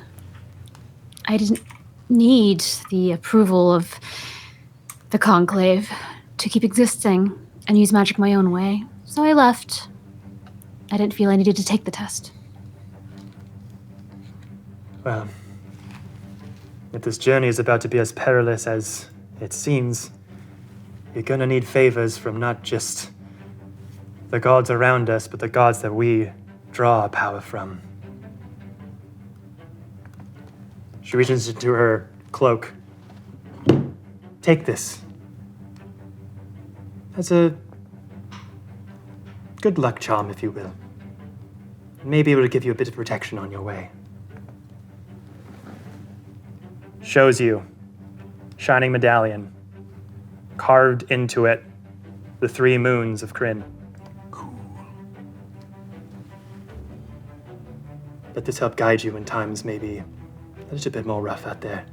I didn't need the approval of the Conclave to keep existing and use magic my own way. So I left. I didn't feel I needed to take the test. Well, if this journey is about to be as perilous as it seems, you're gonna need favors from not just the gods around us, but the gods that we draw our power from. She reaches into her cloak, take this as a good luck charm, if you will. Maybe it will give you a bit of protection on your way. Shows you shining medallion, carved into it, the 3 moons of Kryn. Let this help guide you in times maybe a little bit more rough out there.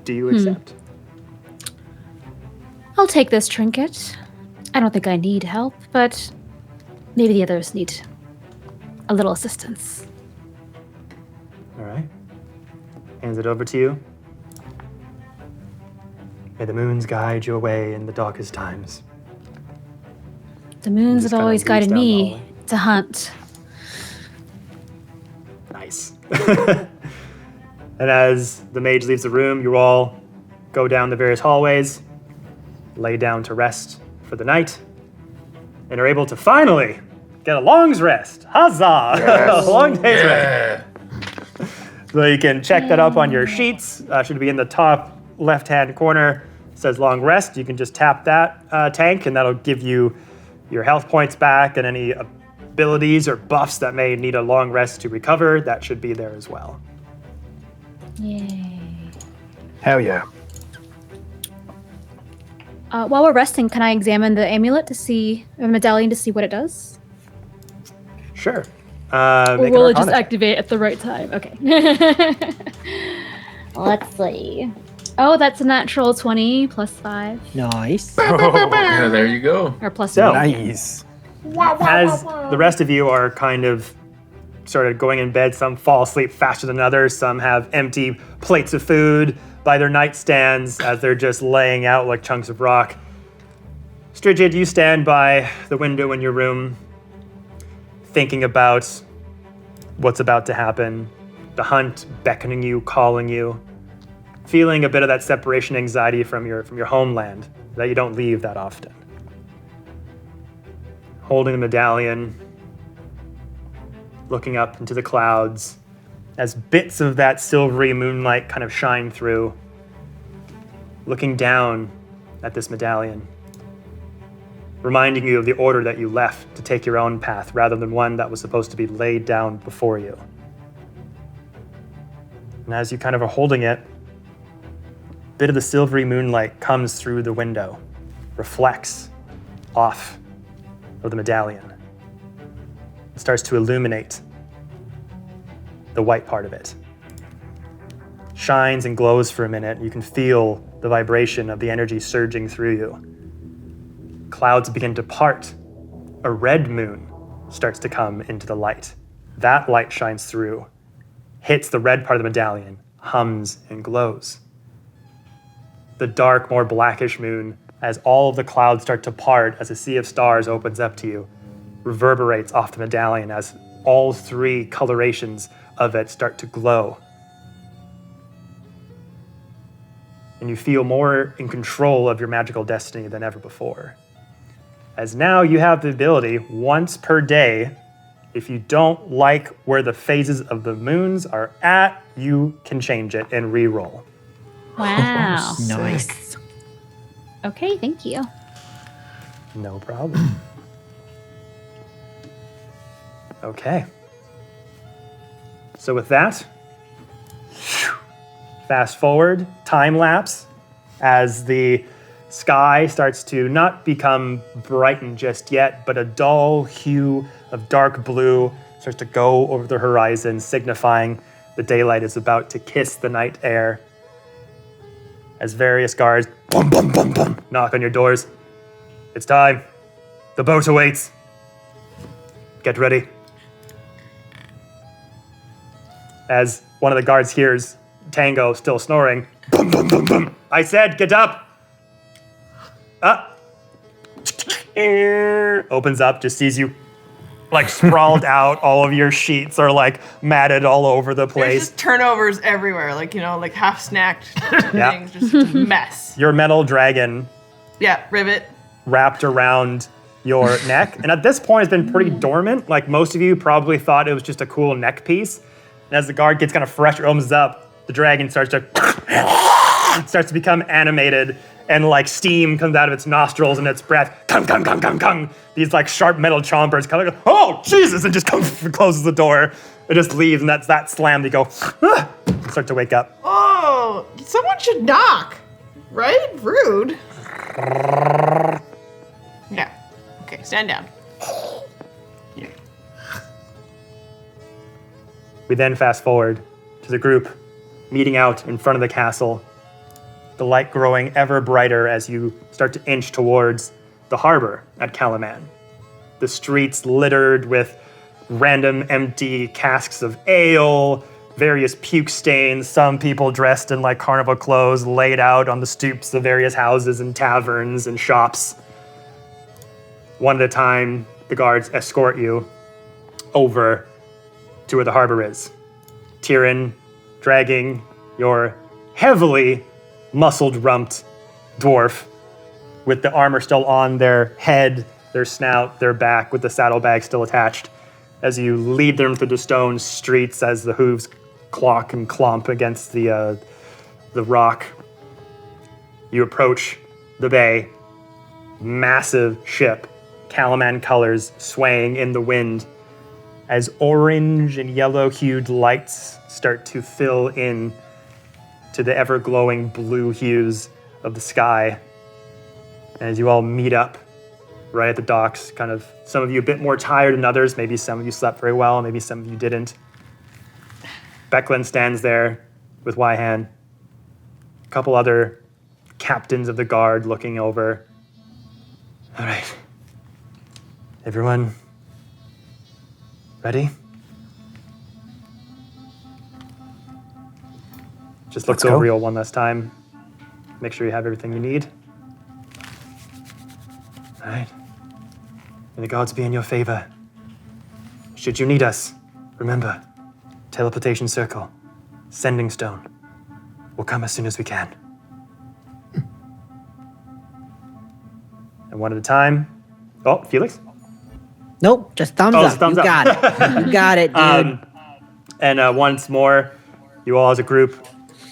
Do you accept? I'll take this trinket. I don't think I need help, but maybe the others need a little assistance. All right. Hands it over to you. May the moons guide your way in the darkest times. The moons Just have kinda always reach guided down the me hallway. to hunt. Nice. And as the mage leaves the room, you all go down the various hallways, lay down to rest for the night, and are able to finally get a long's rest. Huzzah! Yes. A long day's Yeah. rest. So you can check that up on your sheets. Should be in the top left-hand corner. It says long rest. You can just tap that tank, and that'll give you your health points back and any abilities or buffs that may need a long rest to recover. That should be there as well. Yay. Hell yeah. While we're resting, can I examine the amulet to see, the medallion to see what it does? Sure. Or Make will an it just Arcana. activate at the right time? Okay. Let's see. Oh, that's a natural 20 plus 5. Nice. Yeah, there you go. Or plus So, 1. Nice. as the rest of you are kind of started going in bed, some fall asleep faster than others, some have empty plates of food by their nightstands as they're just laying out like chunks of rock. Strigid, you stand by the window in your room, thinking about what's about to happen, the hunt beckoning you, calling you, feeling a bit of that separation anxiety from your homeland that you don't leave that often. Holding the medallion, looking up into the clouds as bits of that silvery moonlight kind of shine through, looking down at this medallion, reminding you of the order that you left to take your own path rather than one that was supposed to be laid down before you. And as you kind of are holding it, a bit of the silvery moonlight comes through the window, reflects off of the medallion. It starts to illuminate the white part of it. Shines and glows for a minute. You can feel the vibration of the energy surging through you. Clouds begin to part. A red moon starts to come into the light. That light shines through, hits the red part of the medallion, hums and glows. The dark, more blackish moon, as all of the clouds start to part, as a sea of stars opens up to you, reverberates off the medallion as all 3 colorations of it start to glow. And you feel more in control of your magical destiny than ever before. As now you have the ability, once per day, if you don't like where the phases of the moons are at, you can change it and re-roll. Wow. Nice. Okay, thank you. No problem. Okay. So with that, fast forward, time lapse, as the sky starts to not become brightened just yet, but a dull hue of dark blue starts to go over the horizon, signifying the daylight is about to kiss the night air. As various guards boom, boom, boom, boom, knock on your doors. It's time. The boat awaits. Get ready. As one of the guards hears Tango still snoring, boom, boom, boom, boom. I said, get up. Opens up, just sees you like sprawled out. All of your sheets are like matted all over the There's place. just turnovers everywhere, like, you know, like half snacked Yeah. things, just a mess. Your metal dragon Yeah, rivet. wrapped around your neck. And at this point, it's been pretty dormant. Like most of you probably thought it was just a cool neck piece. And as the guard gets kind of fresh, opens up, the dragon starts to starts to become animated, and like steam comes out of its nostrils and its breath. Kung, kung, kung, kung, kung. These like sharp metal chompers kind of go, oh, Jesus, and just closes the door. It just leaves, and that's that slam. They go, start to wake up. Oh, someone should knock, right? Rude. Yeah. Okay, stand down. Yeah. We then fast forward to the group meeting out in front of the castle, the light growing ever brighter as you start to inch towards the harbor at Calaman. The streets littered with random empty casks of ale, various puke stains, some people dressed in like carnival clothes laid out on the stoops of various houses and taverns and shops. One at a time, the guards escort you over to where the harbor is. Tyran dragging your heavily muscled-rumped dwarf with the armor still on their head, their snout, their back, with the saddlebag still attached, as you lead them through the stone streets as the hooves clock and clomp against the rock. You approach the bay, massive ship, Calaman colors swaying in the wind as orange and yellow-hued lights start to fill in to the ever-glowing blue hues of the sky. As you all meet up right at the docks, kind of some of you a bit more tired than others, maybe some of you slept very well, maybe some of you didn't. Becklin stands there with Wyhan, a couple other captains of the guard looking over. All right, everyone ready? Just looks over you all one last time. Make sure you have everything you need. All right. May the gods be in your favor. Should you need us, remember, teleportation circle, sending stone. We'll come as soon as we can. And one at a time. Oh, Felix? Nope, just thumbs up. Thumbs you up. got it. You got it, dude. And once more, you all as a group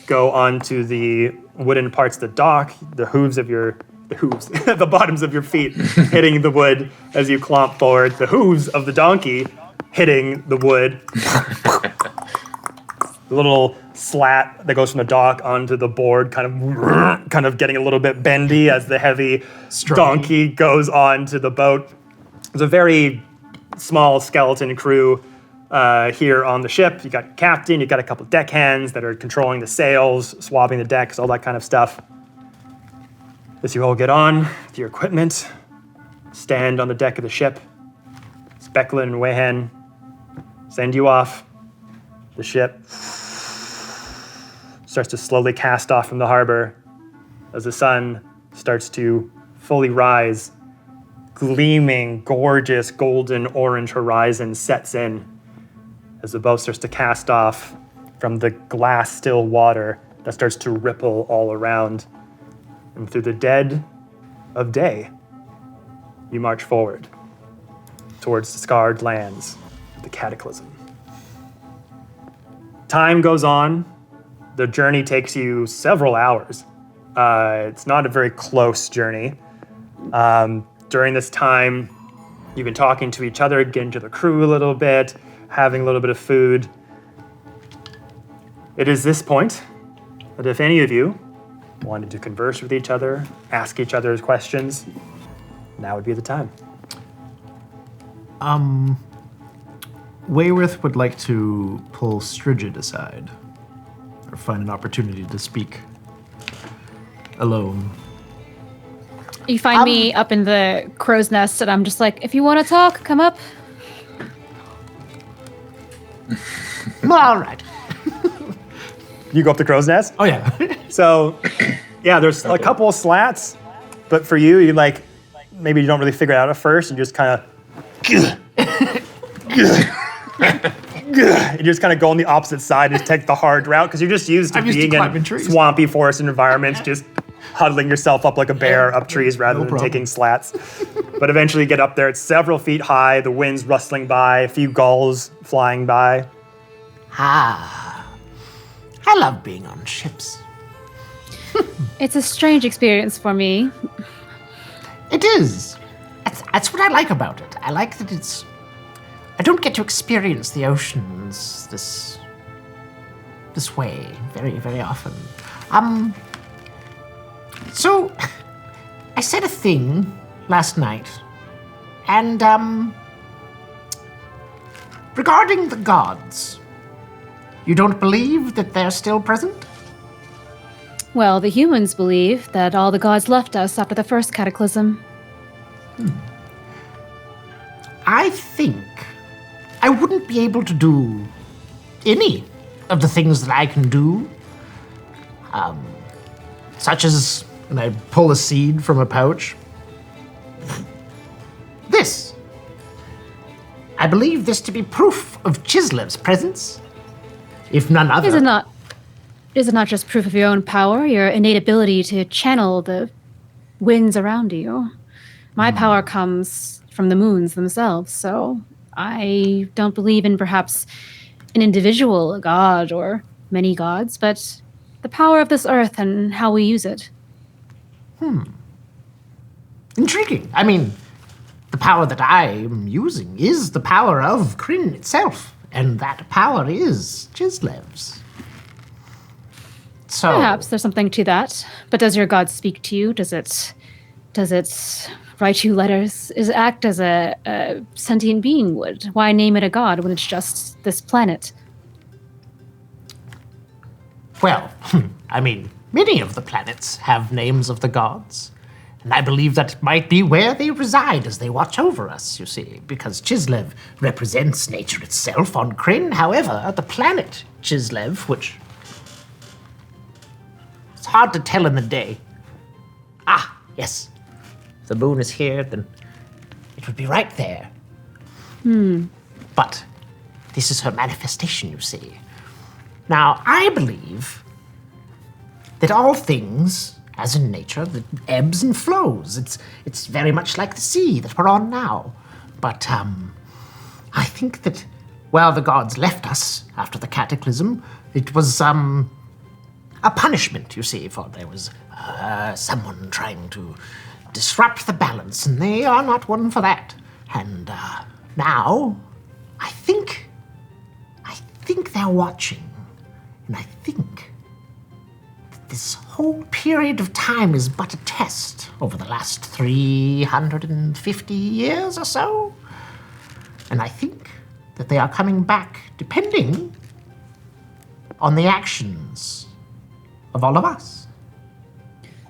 go onto the wooden parts of the dock, the bottoms of your feet hitting the wood as you clomp forward, the hooves of the donkey hitting the wood. The little slat that goes from the dock onto the board kind of getting a little bit bendy as the heavy donkey goes onto the boat. It's a very small skeleton crew here on the ship. You got your captain, you got a couple deckhands that are controlling the sails, swabbing the decks, all that kind of stuff. As you all get on with your equipment, stand on the deck of the ship, Becklin and Wehen send you off. The ship starts to slowly cast off from the harbor as the sun starts to fully rise. Gleaming, gorgeous, golden orange horizon sets in as the boat starts to cast off from the glass still water that starts to ripple all around. And through the dead of day, you march forward towards the scarred lands of the Cataclysm. Time goes on. The journey takes you several hours. It's not a very close journey. During this time, you've been talking to each other, getting to the crew a little bit, having a little bit of food. It is this point that if any of you wanted to converse with each other, ask each other questions, now would be the time. Wayreth would like to pull Strigid aside, or find an opportunity to speak alone. You find me up in the crow's nest, and I'm just like, if you want to talk, come up. All right. You go up the crow's nest? Oh, yeah. So, yeah, there's a couple of slats, but for you, you like, maybe you don't really figure it out at first, and you just kind of, you just kind of go on the opposite side and take the hard route, because you're just used to being in swampy forest environments, just huddling yourself up like a bear up trees rather than taking slats. But eventually you get up there, it's several feet high, the wind's rustling by, a few gulls flying by. Ah, I love being on ships. It's a strange experience for me. It is. That's what I like about it. I like that it's... I don't get to experience the oceans this way very, very often. So, I said a thing last night, and, regarding the gods, you don't believe that they're still present? Well, the humans believe that all the gods left us after the first cataclysm. I think I wouldn't be able to do any of the things that I can do. Such as, and I pull a seed from a pouch. This. I believe this to be proof of Chislev's presence, if none other. Is it not just proof of your own power, your innate ability to channel the winds around you? My power comes from the moons themselves, so I don't believe in perhaps an individual, a god, or many gods, but the power of this earth and how we use it. Intriguing. I mean, the power that I am using is the power of Kryn itself, and that power is Chislev's. So Perhaps there's something to that, but does your god speak to you? Does it write you letters? Does it act as a sentient being would? Why name it a god when it's just this planet? Well, I mean, many of the planets have names of the gods, and I believe that might be where they reside as they watch over us, you see, because Chislev represents nature itself on Kryn. However, the planet Chislev, which it's hard to tell in the day. Ah, yes. If the moon is here, then it would be right there. But this is her manifestation, you see. Now, I believe that all things, as in nature, that ebbs and flows. It's very much like the sea that we're on now. But I think that, well, the gods left us after the cataclysm. It was a punishment, you see, for there was someone trying to disrupt the balance, and they are not one for that. And now, I think they're watching. And I think that this whole period of time is but a test over the last 350 years or so. And I think that they are coming back depending on the actions of all of us.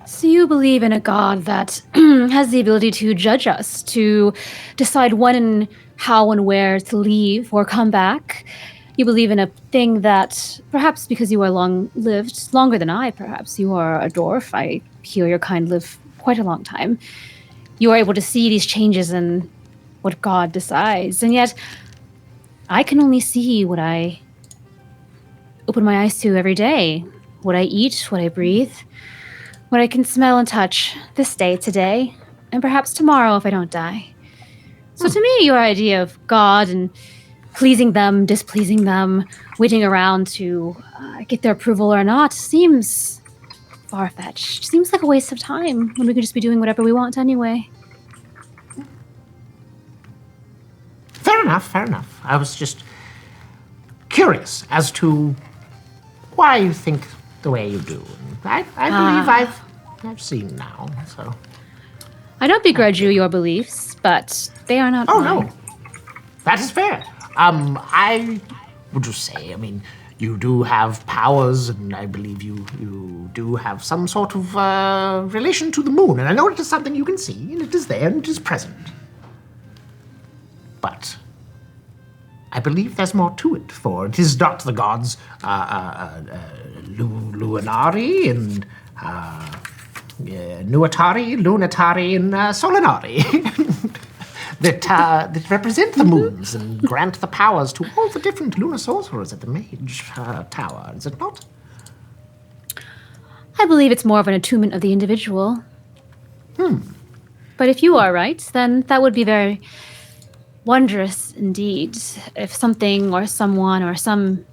So you believe in a god that has the ability to judge us, to decide when and how and where to leave or come back? You believe in a thing that, perhaps because you are long-lived, longer than I, perhaps. You are a dwarf. I hear your kind live quite a long time. You are able to see these changes in what God decides. And yet, I can only see what I open my eyes to every day. What I eat, what I breathe, what I can smell and touch this day, today, and perhaps tomorrow if I don't die. So to me, your idea of God and pleasing them, displeasing them, waiting around to get their approval or not seems far-fetched. Seems like a waste of time when we could just be doing whatever we want anyway. Fair enough. I was just curious as to why you think the way you do. I believe I've seen now, so. I don't begrudge you your beliefs, but they are not mine. No. That is fair. I would just say, I mean, you do have powers, and I believe you do have some sort of relation to the moon, and I know it is something you can see, and it is there, and it is present. But I believe there's more to it, for it is not the gods Luinari and Nuatari, Lunatari, and Solinari that represent the moons and grant the powers to all the different lunar sorcerers at the Mage Tower, is it not? I believe it's more of an attunement of the individual. But if you are right, then that would be very wondrous indeed. If something or someone or some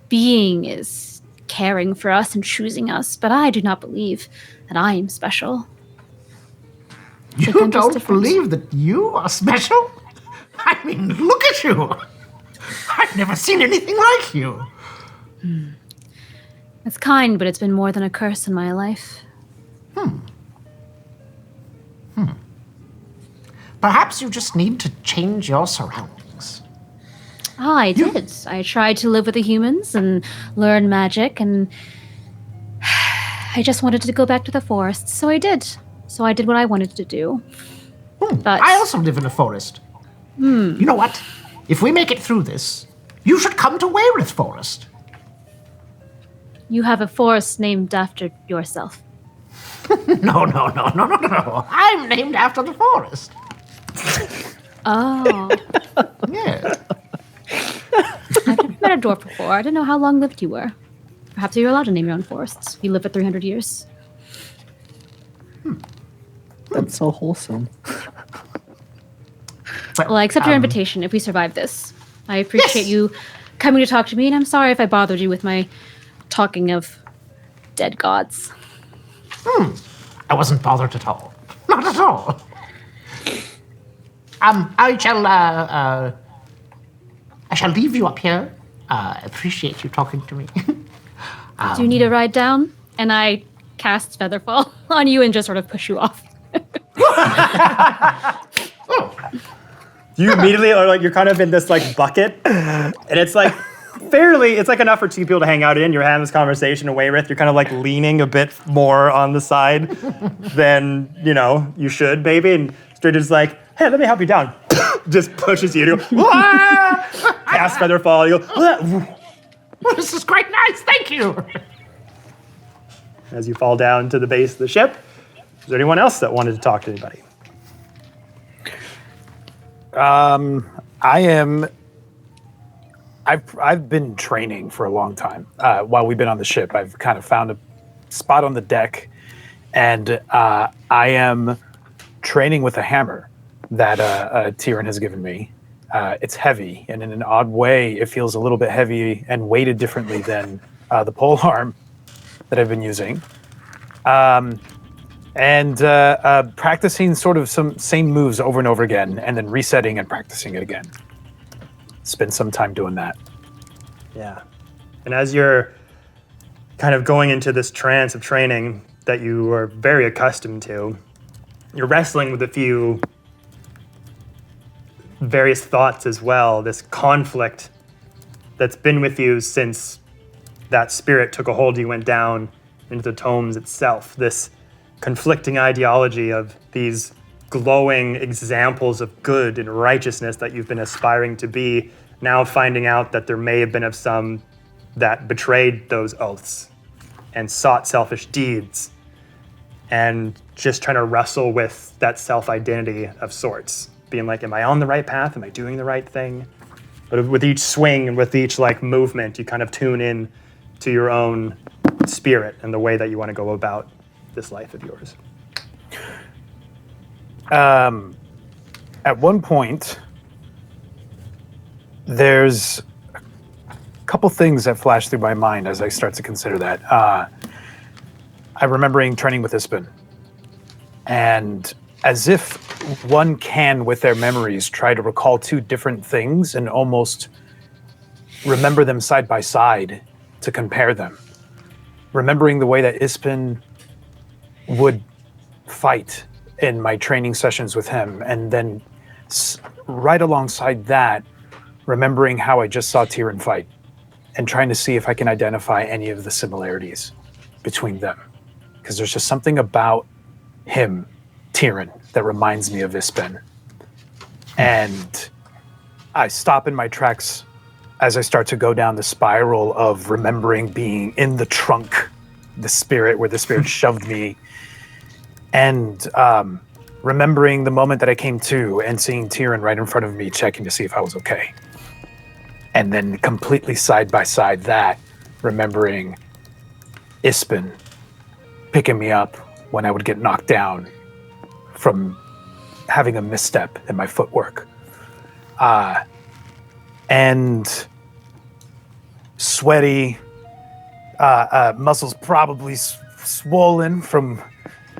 being is caring for us and choosing us, but I do not believe that I am special. You don't believe that you are special? I mean, look at you. I've never seen anything like you. It's kind, but it's been more than a curse in my life. Perhaps you just need to change your surroundings. I did. I tried to live with the humans and learn magic, and I just wanted to go back to the forest, so I did. So I did what I wanted to do. But I also live in a forest. You know what? If we make it through this, you should come to Wayreth Forest. You have a forest named after yourself. No. I'm named after the forest. Oh. Yeah. I've never met a dwarf before. I didn't know how long-lived you were. Perhaps you're allowed to name your own forests. You live for 300 years. That's so wholesome. Well, I accept your invitation if we survive this. I appreciate you coming to talk to me, and I'm sorry if I bothered you with my talking of dead gods. I wasn't bothered at all. Not at all. I shall leave you up here. Appreciate you talking to me. Do you need a ride down? And I cast Featherfall on you and just sort of push you off. You immediately are like, you're kind of in this like bucket, and it's like it's like enough for two people to hang out in. You're having this conversation in Wayreth. You're kind of like leaning a bit more on the side than, you should, baby. And Strigid's like, hey, let me help you down. Just pushes you to go, cast Featherfall. You go, this is quite nice, thank you. As you fall down to the base of the ship. Is there anyone else that wanted to talk to anybody? I've been training for a long time. While we've been on the ship, I've kind of found a spot on the deck, and I am training with a hammer that Tyran has given me. It's heavy, and in an odd way, it feels a little bit heavy and weighted differently than the pole arm that I've been using. And practicing sort of some same moves over and over again, and then resetting and practicing it again. Spend some time doing that. Yeah. And as you're kind of going into this trance of training that you are very accustomed to, you're wrestling with a few various thoughts as well, this conflict that's been with you since that spirit took a hold of you, went down into the tomes itself, this conflicting ideology of these glowing examples of good and righteousness that you've been aspiring to be, now finding out that there may have been of some that betrayed those oaths and sought selfish deeds, and just trying to wrestle with that self-identity of sorts, being like, am I on the right path? Am I doing the right thing? But with each swing and with each like movement, you kind of tune in to your own spirit and the way that you want to go about this life of yours. At one point, there's a couple things that flash through my mind as I start to consider that. I'm remembering training with Ispin, and as if one can, with their memories, try to recall two different things and almost remember them side by side to compare them. Remembering the way that Ispin would fight in my training sessions with him, and then right alongside that, remembering how I just saw Tyran fight and trying to see if I can identify any of the similarities between them. Because there's just something about him, Tyran, that reminds me of Ispin. And I stop in my tracks as I start to go down the spiral of remembering being in the trunk, the spirit, where the spirit shoved me, and remembering the moment that I came to and seeing Tyran right in front of me, checking to see if I was okay. And then completely side by side that, remembering Ispin picking me up when I would get knocked down from having a misstep in my footwork. And sweaty, muscles probably swollen from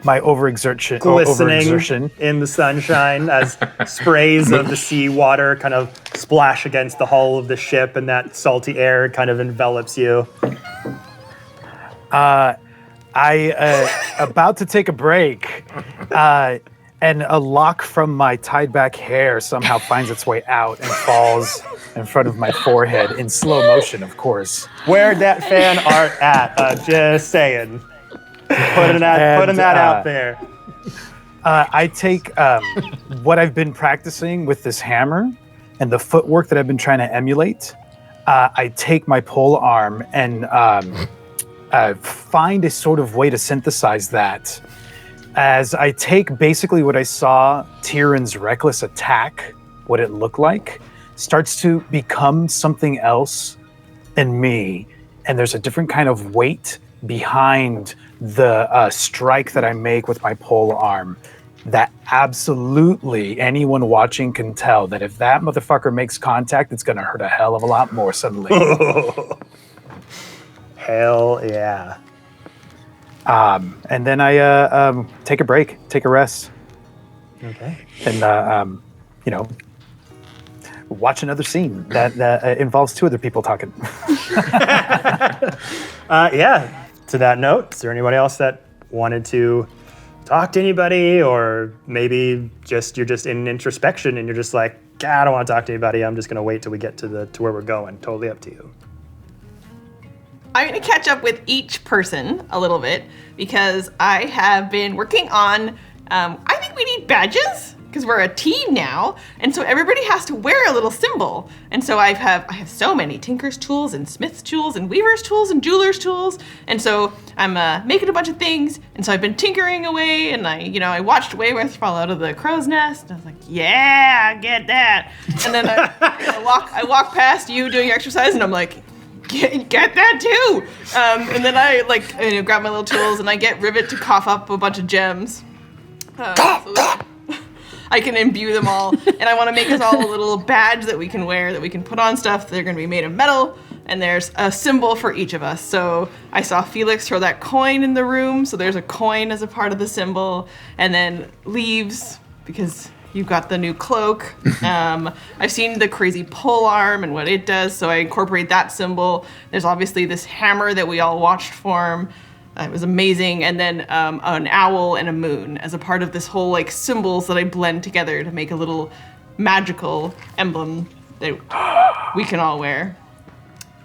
my overexertion. Glistening in the sunshine as sprays of the sea water kind of splash against the hull of the ship, and that salty air kind of envelops you. About to take a break, and a lock from my tied back hair somehow finds its way out and falls in front of my forehead in slow motion, of course. Where'd that fan art at? Just saying. Putting that out there. I take what I've been practicing with this hammer and the footwork that I've been trying to emulate. I take my pole arm and find a sort of way to synthesize that. As I take basically what I saw Tyran's reckless attack, what it looked like, starts to become something else in me. And there's a different kind of weight behind the strike that I make with my pole arm that absolutely anyone watching can tell that if that motherfucker makes contact, it's going to hurt a hell of a lot more suddenly. Hell yeah. And then I take a break, take a rest. Okay. And, watch another scene that involves two other people talking. Yeah. To that note, is there anybody else that wanted to talk to anybody, or maybe you're just in introspection and you're just like, I don't want to talk to anybody. I'm just going to wait till we get to where we're going. Totally up to you. I'm going to catch up with each person a little bit because I have been working on, I think we need badges because we're a team now. And so everybody has to wear a little symbol. And so I have so many Tinker's tools and Smith's tools and Weaver's tools and Jeweler's tools. And so I'm making a bunch of things. And so I've been tinkering away, and I watched Wayreth fall out of the crow's nest. And I was like, yeah, I get that. And then I walk past you doing your exercise, and I'm like, get that too. And then I grab my little tools, and I get Rivet to cough up a bunch of gems. I can imbue them all, and I want to make us all a little badge that we can wear, that we can put on stuff. They're going to be made of metal, and there's a symbol for each of us. So I saw Felix throw that coin in the room, so there's a coin as a part of the symbol, and then leaves, because you've got the new cloak. I've seen the crazy pole arm and what it does, so I incorporate that symbol. There's obviously this hammer that we all watched form. It was amazing. And then an owl and a moon as a part of this whole symbols that I blend together to make a little magical emblem that we can all wear.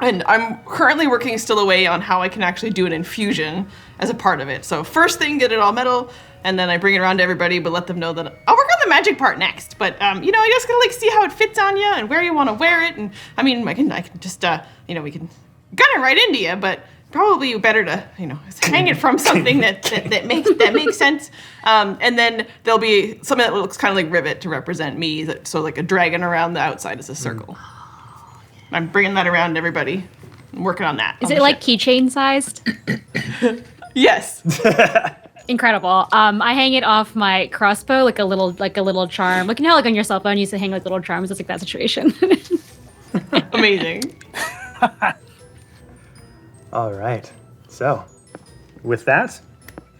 And I'm currently working still away on how I can actually do an infusion as a part of it. So first thing, get it all metal, and then I bring it around to everybody, but let them know that I'll work on the magic part next. But I just gotta see how it fits on you and where you want to wear it. And I mean, I can just we can gun it right into you, but probably better to hang it from something that makes sense. And then there'll be something that looks kind of like Rivet to represent me. So like a dragon around the outside is a circle. I'm bringing that around to everybody. I'm working on that. Is it like keychain sized? Yes. Incredible. I hang it off my crossbow like a little charm. Like on your cell phone you used to hang like little charms. It's like that situation. Amazing. All right. So, with that,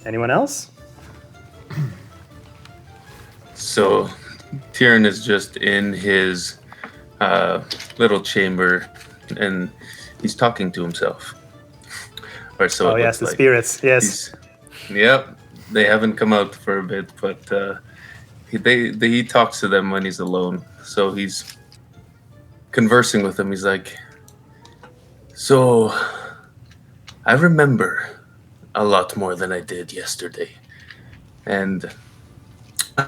anyone else? So, Tyran is just in his little chamber, and he's talking to himself. Or so. Oh yes, the spirits. Yes. Yep. They haven't come out for a bit, but he talks to them when he's alone. So he's conversing with them. He's like, so I remember a lot more than I did yesterday. And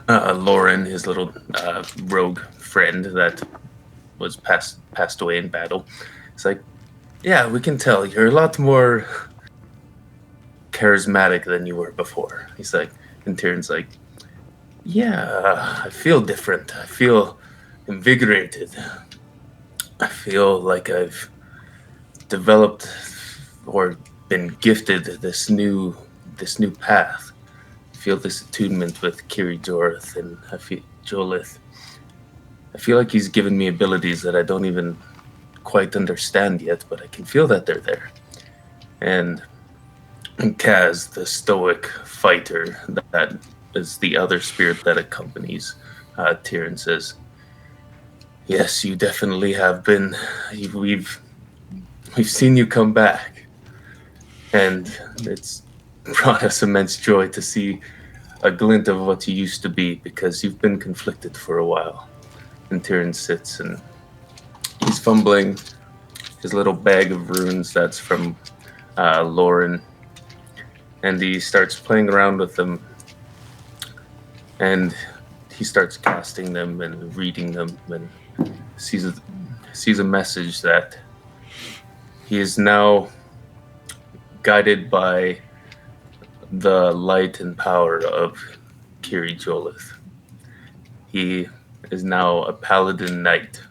Lauren, his little rogue friend that was passed away in battle, it's like, yeah, we can tell you're a lot more charismatic than you were before. He's like, and Tyran's like, yeah, I feel different. I feel invigorated. I feel like I've developed or been gifted this new path. I feel this attunement with Kiri Jorith and Jolith. I feel like he's given me abilities that I don't even quite understand yet, but I can feel that they're there. And Kaz, the stoic fighter, that is the other spirit that accompanies Tyran, says, "Yes, you definitely have been. We've seen you come back, and it's brought us immense joy to see a glint of what you used to be, because you've been conflicted for a while." And Tyran sits and he's fumbling his little bag of runes that's from Lauren, and he starts playing around with them, and he starts casting them and reading them, and sees a message that he is now guided by the light and power of Kiri Jolith. He is now a paladin knight,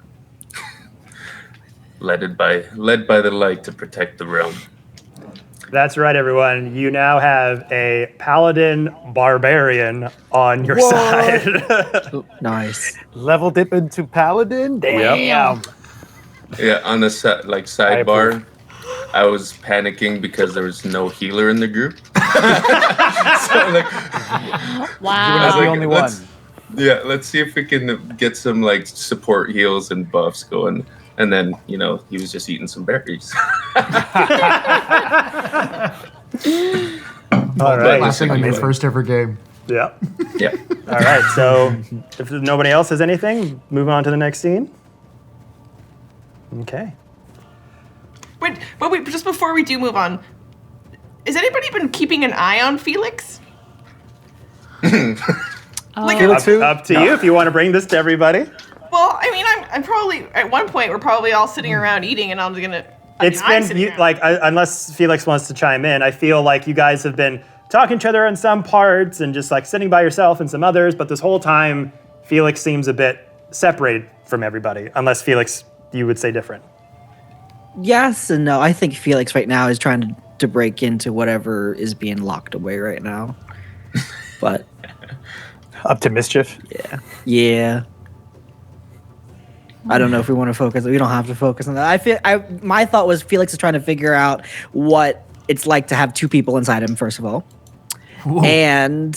led by the light to protect the realm. That's right, everyone. You now have a paladin barbarian on your side. Nice. Level dip into paladin? Damn. Yeah, on the sidebar, I was panicking because there was no healer in the group. So wow. You were not the only one. Yeah, let's see if we can get some support heals and buffs going. And then, he was just eating some berries. All right. Laughing on your first ever game. Yeah. Yeah. All right. So if nobody else has anything, move on to the next scene. Okay. Wait, just before we do move on, has anybody been keeping an eye on Felix? Up to you if you want to bring this to everybody. Well, I mean, I'm probably, at one point, we're probably all sitting around eating, and I'm gonna... unless Felix wants to chime in, I feel like you guys have been talking to each other in some parts and just sitting by yourself in some others, but this whole time, Felix seems a bit separated from everybody, unless Felix, you would say different. Yes and no. I think Felix right now is trying to break into whatever is being locked away right now. But... Up to mischief? Yeah. I don't know if we want to focus. We don't have to focus on that. My thought was Felix is trying to figure out what it's like to have two people inside him, first of all. Whoa. And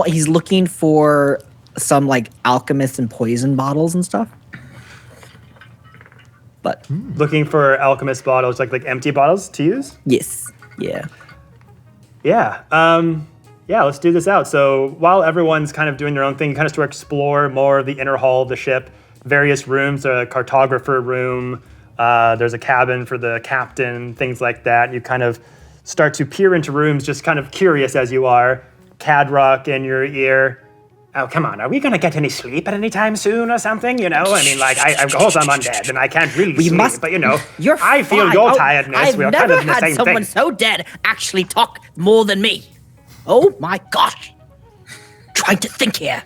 he's looking for some alchemist and poison bottles and stuff. But looking for alchemist bottles, like empty bottles to use? Yes. Yeah. Yeah, let's do this out. So while everyone's kind of doing their own thing, kind of to explore more of the inner hull of the ship, various rooms, a cartographer room, there's a cabin for the captain, things like that. You kind of start to peer into rooms, just kind of curious as you are. Cadrock in your ear. Oh, come on, are we going to get any sleep at any time soon or something? I mean, of course I'm undead and I can't really sleep, but I feel your tiredness. We're kind of in the same thing. I've never had someone so dead actually talk more than me. Oh my gosh. Trying to think here.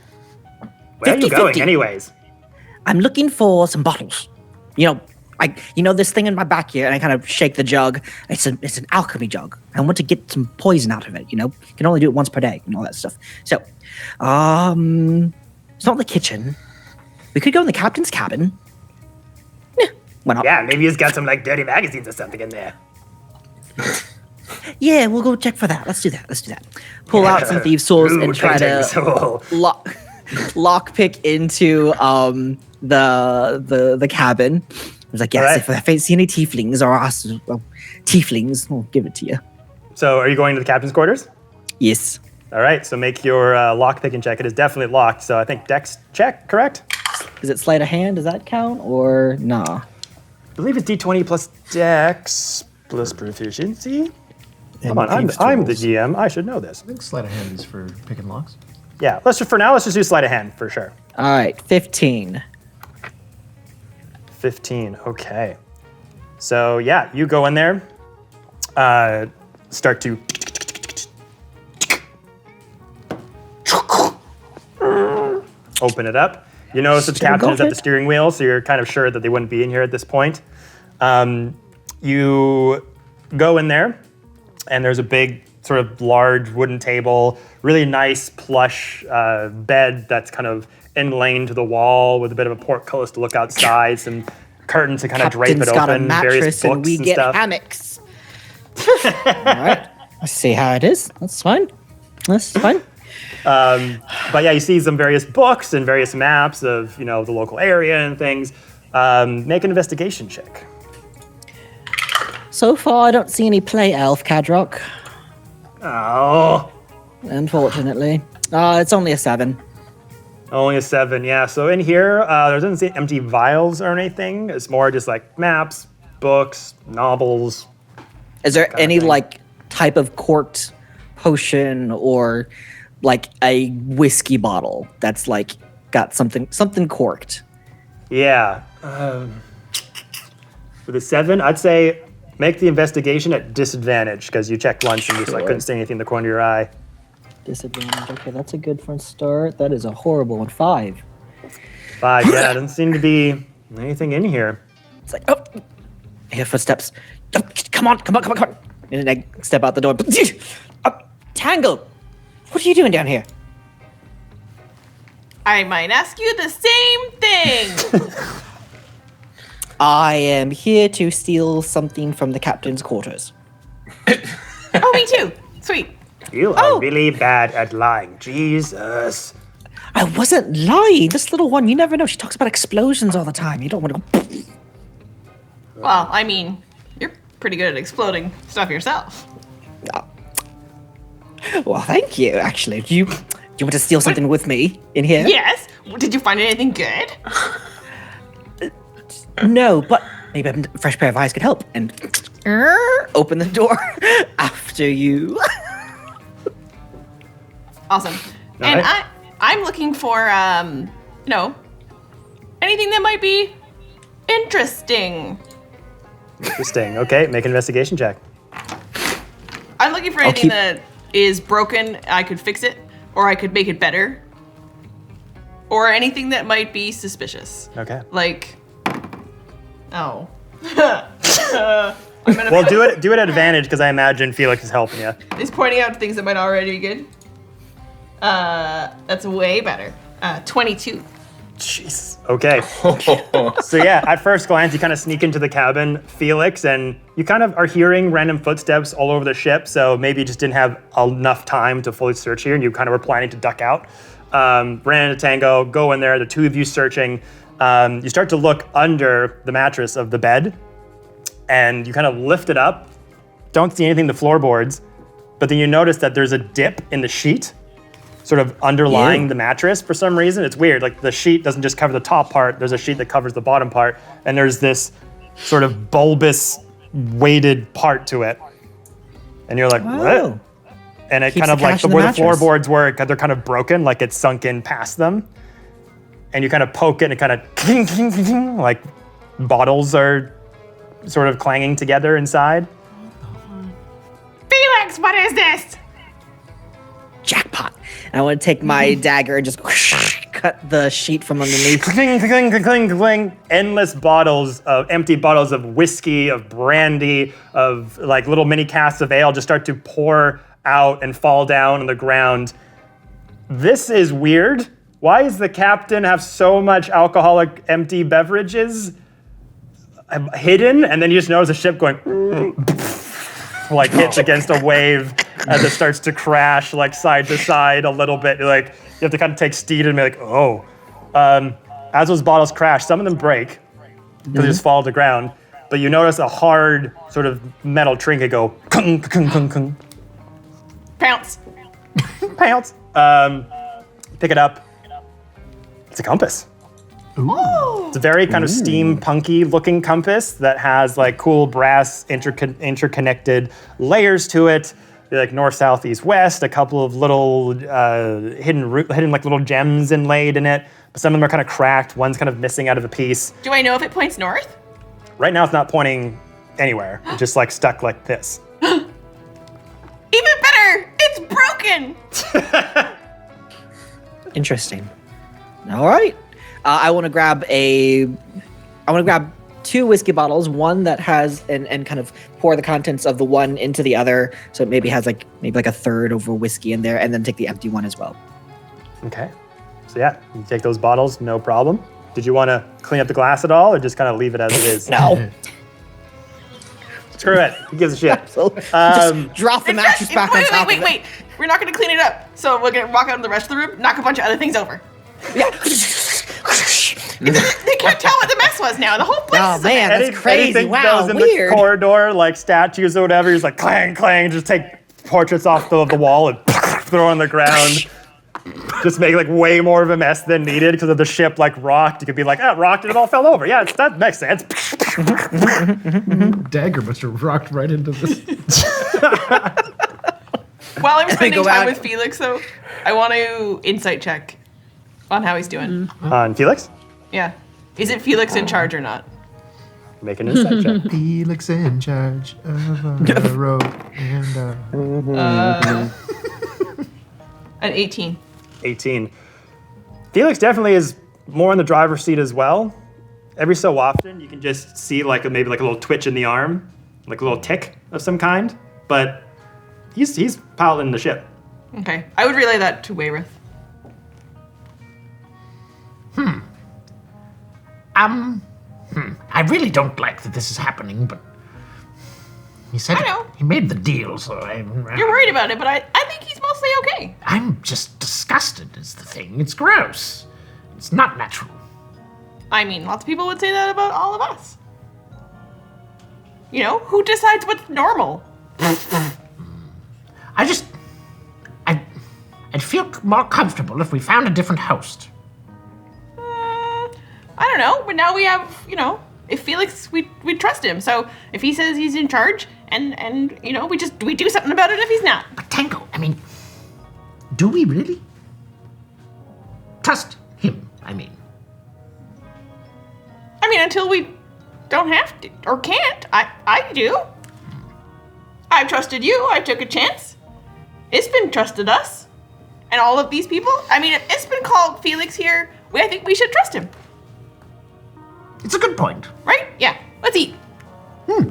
Where are you going anyways? I'm looking for some bottles. This thing in my back here, and I kind of shake the jug. It's an alchemy jug. I want to get some poison out of it, You can only do it once per day and all that stuff. So, it's not in the kitchen. We could go in the captain's cabin. Why not? Yeah, maybe he's got some dirty magazines or something in there. Yeah, we'll go check for that. Let's do that. Pull out some thieves' tools and try to lockpick into the cabin. I was like, yes, if I see any tieflings or tieflings, I'll give it to you. So are you going to the captain's quarters? Yes. All right, so make your lockpicking check. It is definitely locked, so I think dex check, correct? Is it sleight of hand? Does that count or nah? I believe it's d20 plus dex plus proficiency. Come on, I'm the GM. I should know this. I think sleight of hand is for picking locks. Yeah, let's just do sleight of hand for sure. All right, 15. 15, okay. So yeah, you go in there, start to open it up. You notice that the captain is at the steering wheel, so you're kind of sure that they wouldn't be in here at this point. You go in there, and there's a big, sort of large wooden table, really nice plush bed that's kind of inlaid to the wall with a bit of a portcullis to look outside, some curtain to kind of drape it Captain's got a open, various mattress books and we and get stuff. hammocks. All right. I see how it is. That's fine. That's fine. But yeah, you see some various books and various maps of, the local area and things. Make an investigation check. So far, I don't see any play elf, Cadrock. Oh. Unfortunately. It's only a 7. Only a 7, yeah. So in here, there doesn't say empty vials or anything. It's more just like maps, books, novels. Is there any type of corked potion or like a whiskey bottle that's got something corked? Yeah. With a 7, I'd say make the investigation at disadvantage because you checked once and just couldn't see anything in the corner of your eye. Disadvantage. Okay, that's a good first start. That is a horrible one. 5. 5, yeah. Doesn't seem to be anything in here. It's like, oh, I hear footsteps. Oh, come on. And then I step out the door. Tango, what are you doing down here? I might ask you the same thing. I am here to steal something from the captain's quarters. Oh, me too. Sweet. You are really bad at lying. Jesus. I wasn't lying. This little one, you never know. She talks about explosions all the time. You don't want to go. Well, I mean, you're pretty good at exploding stuff yourself. Well, thank you, actually. Do you want to steal something with me in here? Yes. Did you find anything good? No, but maybe a fresh pair of eyes could help. And open the door after you. Awesome. And I'm looking for, anything that might be interesting. Interesting. Okay, make an investigation check. I'm looking for anything that is broken. I could fix it, or I could make it better, or anything that might be suspicious. Okay. Oh. Well, do it at advantage because I imagine Felix is helping you. He's pointing out things that might already be good. That's way better. 22. Jeez. Okay. So yeah, at first glance, you kind of sneak into the cabin, Felix, and you kind of are hearing random footsteps all over the ship. So maybe you just didn't have enough time to fully search here, and you kind of were planning to duck out. Ran into Tango, go in there. The two of you searching. You start to look under the mattress of the bed, and you kind of lift it up. Don't see anything in the floorboards, but then you notice that there's a dip in the sheet, sort of underlying the mattress for some reason. It's weird. Like the sheet doesn't just cover the top part. There's a sheet that covers the bottom part, and there's this sort of bulbous, weighted part to it. And you're like, what? And it kind of like where the floorboards were, they're kind of broken, like it's sunk in past them. And you kind of poke it, and it kind of like bottles are sort of clanging together inside. Felix, what is this? Jackpot. And I want to take my dagger and just cut the sheet from underneath. Cling, cling, cling, cling, cling. Endless bottles of empty bottles of whiskey, of brandy, of like little mini casks of ale just start to pour out and fall down on the ground. This is weird. Why does the captain have so much alcoholic empty beverages hidden? And then you just notice the ship going like hits against a wave as it starts to crash like side to side a little bit. Like you have to kind of take steed and be like, oh. As those bottles crash, some of them break because they just fall to the ground. But you notice a hard sort of metal trinket go kung, kung, kung, kung. Pounce. Pounce. Pick it up. It's a compass. Ooh. It's a very kind of steampunky looking compass that has like cool brass interconnected layers to it. Like north, south, east, west, a couple of little hidden like little gems inlaid in it. But some of them are kind of cracked. One's kind of missing out of a piece. Do I know if it points north? Right now it's not pointing anywhere. It's just like stuck like this. Even better, it's broken. Interesting. All right. I want to grab 2 whiskey bottles, one that has and kind of pour the contents of the one into the other, so it maybe has maybe a third of whiskey in there, and then take the empty one as well. Okay. So yeah, you take those bottles, no problem. Did you want to clean up the glass at all, or just kind of leave it as it is? No. Screw it. Who gives a shit? Just drop the mattress back on top of it. Wait. We're not going to clean it up. So we're going to walk out in the rest of the room, knock a bunch of other things over. Yeah. They can't tell what the mess was now. The whole place is a mess. That's crazy. Anything Wow, goes in weird. the corridor, like statues or whatever, he's like clang, clang, just take portraits off the wall and throw on the ground. Just make like way more of a mess than needed because of the ship like rocked. You could be like, rocked and it all fell over. Yeah, that makes sense. Dagger must have rocked right into this. While I'm spending time with Felix, though, I want to insight check on how he's doing. On Felix? Yeah. Is it Felix in charge or not? Make an insight check. Felix in charge of a rope and an 18. 18. Felix definitely is more in the driver's seat as well. Every so often, you can just see maybe a little twitch in the arm, like a little tick of some kind. But he's piloting the ship. Okay, I would relay that to Wayreth. I really don't like that this is happening, but he said he made the deal, so You're worried about it, but I think he's mostly okay. I'm just disgusted is the thing. It's gross. It's not natural. I mean, lots of people would say that about all of us. You know, who decides what's normal? I'd feel more comfortable if we found a different host. I don't know, but now we have, if Felix, we trust him. So if he says he's in charge and we do something about it if he's not. But Tango, do we really? Trust him, until we don't have to or can't, I do. I've trusted you, I took a chance. Ispen trusted us. And all of these people, if Ispen called Felix here, I think we should trust him. It's a good point. Right? Yeah. Let's eat. All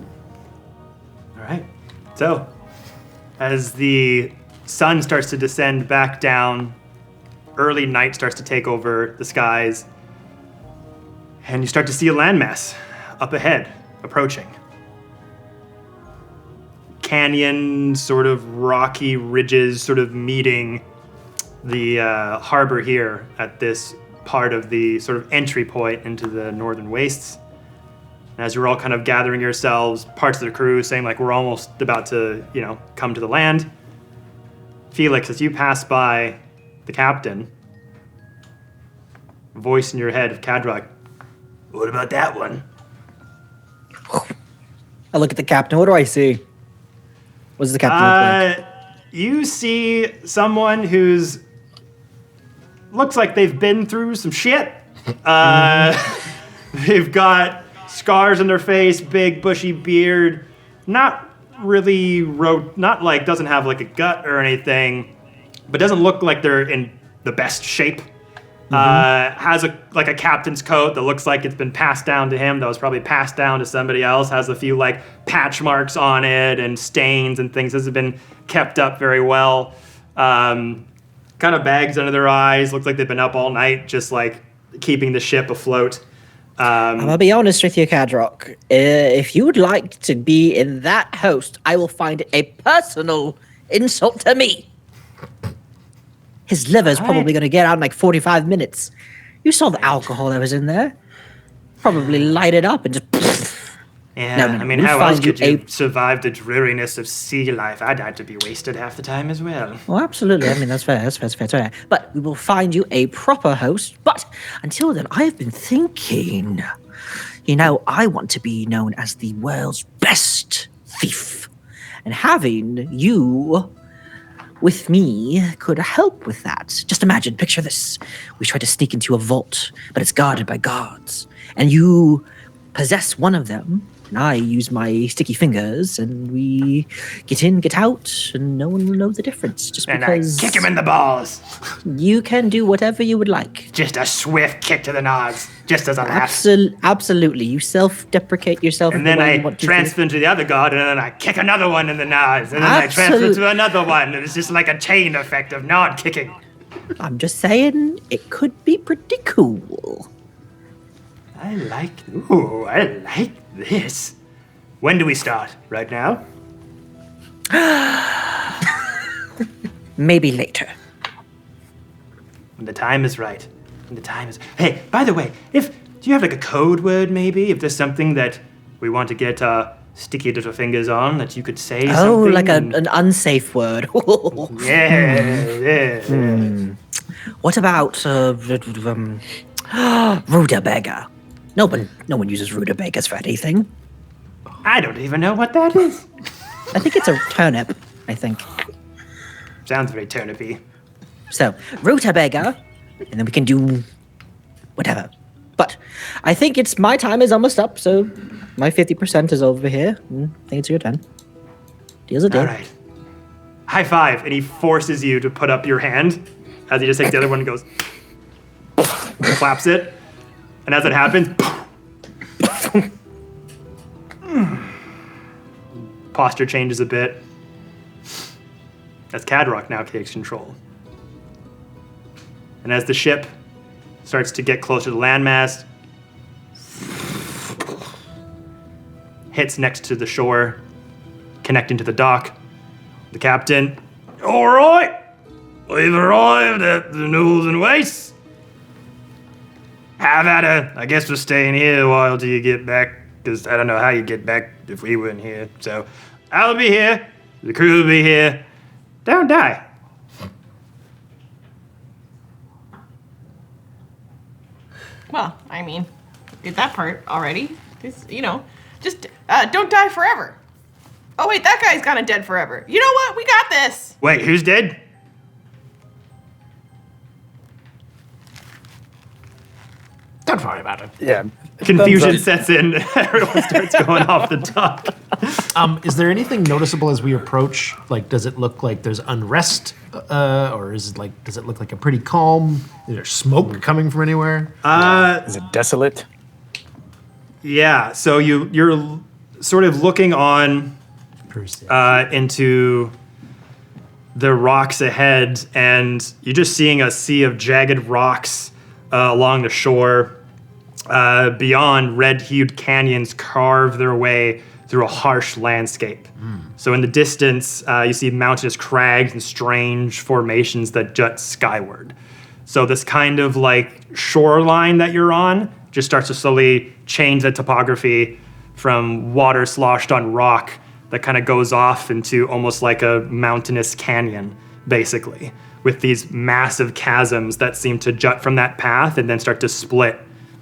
right. So, as the sun starts to descend back down, early night starts to take over the skies, and you start to see a landmass up ahead, approaching. Canyon, sort of rocky ridges, sort of meeting the harbor here at this part of the sort of entry point into the northern wastes. And as you're all kind of gathering yourselves, parts of the crew saying like we're almost about to, come to the land. Felix, as you pass by the captain, voice in your head of Kadrock, what about that one? I look at the captain. What do I see? What does the captain look like? You see someone who's looks like they've been through some shit. They've got scars on their face, big bushy beard, not really doesn't have like a gut or anything, but doesn't look like they're in the best shape. Has a captain's coat that looks like it's been passed down to him, that was probably passed down to somebody else, has a few like patch marks on it and stains and things. This has been kept up very well. Kind of bags under their eyes, looks like they've been up all night just like keeping the ship afloat. I'm gonna be honest with you, Kadrock. If you would like to be in that host, I will find it a personal insult to me. His liver's probably going to get out in like 45 minutes. You saw the alcohol that was in there. Probably light it up and just... Yeah, how else could you survive the dreariness of sea life? I'd have to be wasted half the time as well. Oh, absolutely. That's fair. That's fair. But we will find you a proper host. But until then, I have been thinking... I want to be known as the world's best thief. And having you... with me could help with that. Just imagine, picture this. We try to sneak into a vault, but it's guarded by guards. And you possess one of them, and I use my sticky fingers, and we get in, get out, and no one will know the difference. Just because... And I kick him in the balls. You can do whatever you would like. Just a swift kick to the nods, just as a laugh. Absolutely. You self-deprecate yourself. And then I transfer into the other guard, and then I kick another one in the nods, and then I transfer to another one, and it's just like a chain effect of nod kicking. I'm just saying, it could be pretty cool. I like this. When do we start? Right now? Maybe later. When the time is right. Hey, by the way, do you have like a code word maybe? If there's something that we want to get sticky little fingers on that you could say something? Oh, like an unsafe word. Yeah. What about rutabaga? No one uses rutabagas for anything. I don't even know what that is. I think it's a turnip, I think. Sounds very turnipy. So, rutabaga, and then we can do whatever. But I think my time is almost up, so my 50% is over here. I think it's your turn. Deal's a deal. All right. High five, and he forces you to put up your hand as he just takes the other one and goes, claps it, and as it happens, posture changes a bit as Cadrock now takes control. And as the ship starts to get closer to the landmass, hits next to the shore, connecting to the dock, the captain, all right, we've arrived at the Northern Wastes. Have at her. I guess we're staying here a while till you get back, because I don't know how you get back if we weren't here. So I'll be here, the crew will be here. Don't die. Well, I mean, did that part already. Just, just don't die forever. Oh, wait, that guy's kind of dead forever. You know what? We got this. Wait, who's dead? Don't worry about it. Yeah. Confusion sets in. Everyone starts going off the dock. Is there anything noticeable as we approach? Like, does it look like there's unrest, or does it look like a pretty calm? Is there smoke coming from anywhere? Is it desolate? Yeah. So you're sort of looking on into the rocks ahead, and you're just seeing a sea of jagged rocks along the shore. Beyond, red-hued canyons carve their way through a harsh landscape. So in the distance, you see mountainous crags and strange formations that jut skyward. So this kind of like shoreline that you're on just starts to slowly change the topography from water sloshed on rock that kind of goes off into almost like a mountainous canyon, basically, with these massive chasms that seem to jut from that path and then start to split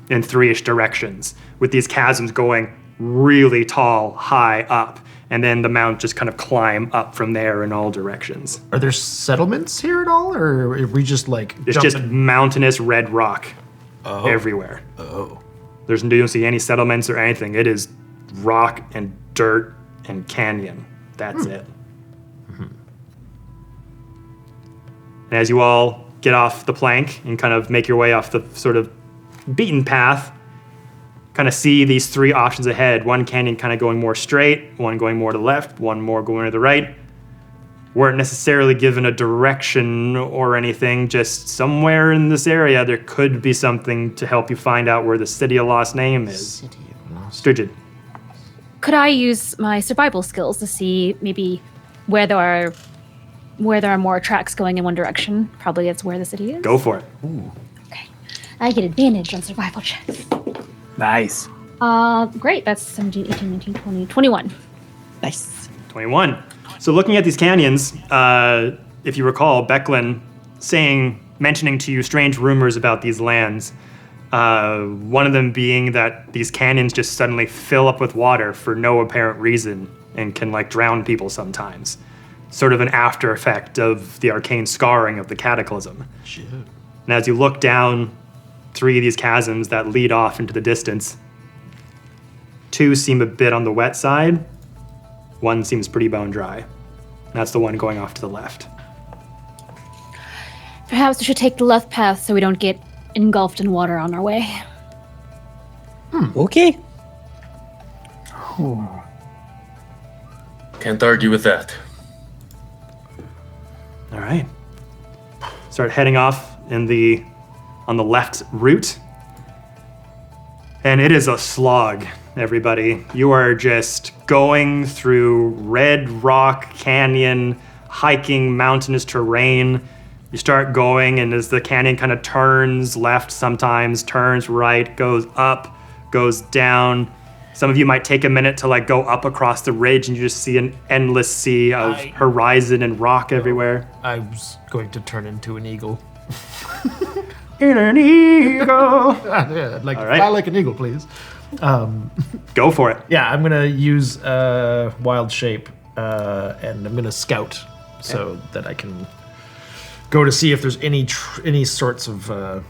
in three-ish directions, with these chasms going really tall, high up, and then the mountains just kind of climb up from there in all directions. Are there settlements here at all, or are we just like It's just mountainous red rock everywhere. Oh. You don't see any settlements or anything. It is rock and dirt and canyon. That's it. And as you all get off the plank and kind of make your way off the sort of beaten path, kind of see these three options ahead. One canyon kind of going more straight, one going more to the left, one more going to the right. Weren't necessarily given a direction or anything, just somewhere in this area there could be something to help you find out where the City of Lost Name is. Strigid. Could I use my survival skills to see maybe where there are more tracks going in one direction? Probably that's where the city is. Go for it. Ooh. Okay. I get advantage on survival checks. Nice. Great. That's 17, 18, 19, 20, 21. Nice. 21. So looking at these canyons, if you recall, Becklin mentioning to you strange rumors about these lands. One of them being that these canyons just suddenly fill up with water for no apparent reason and can like drown people sometimes. Sort of an after effect of the arcane scarring of the Cataclysm. Shit. And as you look down three of these chasms that lead off into the distance, two seem a bit on the wet side. One seems pretty bone dry. And that's the one going off to the left. Perhaps we should take the left path so we don't get engulfed in water on our way. Okay. Can't argue with that. All right. Start heading off on the left route. And it is a slog, everybody. You are just going through red rock canyon, hiking mountainous terrain. You start going, and as the canyon kind of turns left sometimes, turns right, goes up, goes down. Some of you might take a minute to like go up across the ridge, and you just see an endless sea of horizon and rock everywhere. I was going to turn into an eagle. In an eagle. Yeah, like All right. fly like an eagle, please. Go for it. Yeah, I'm gonna use wild shape, and I'm gonna scout so that I can go to see if there's any sorts of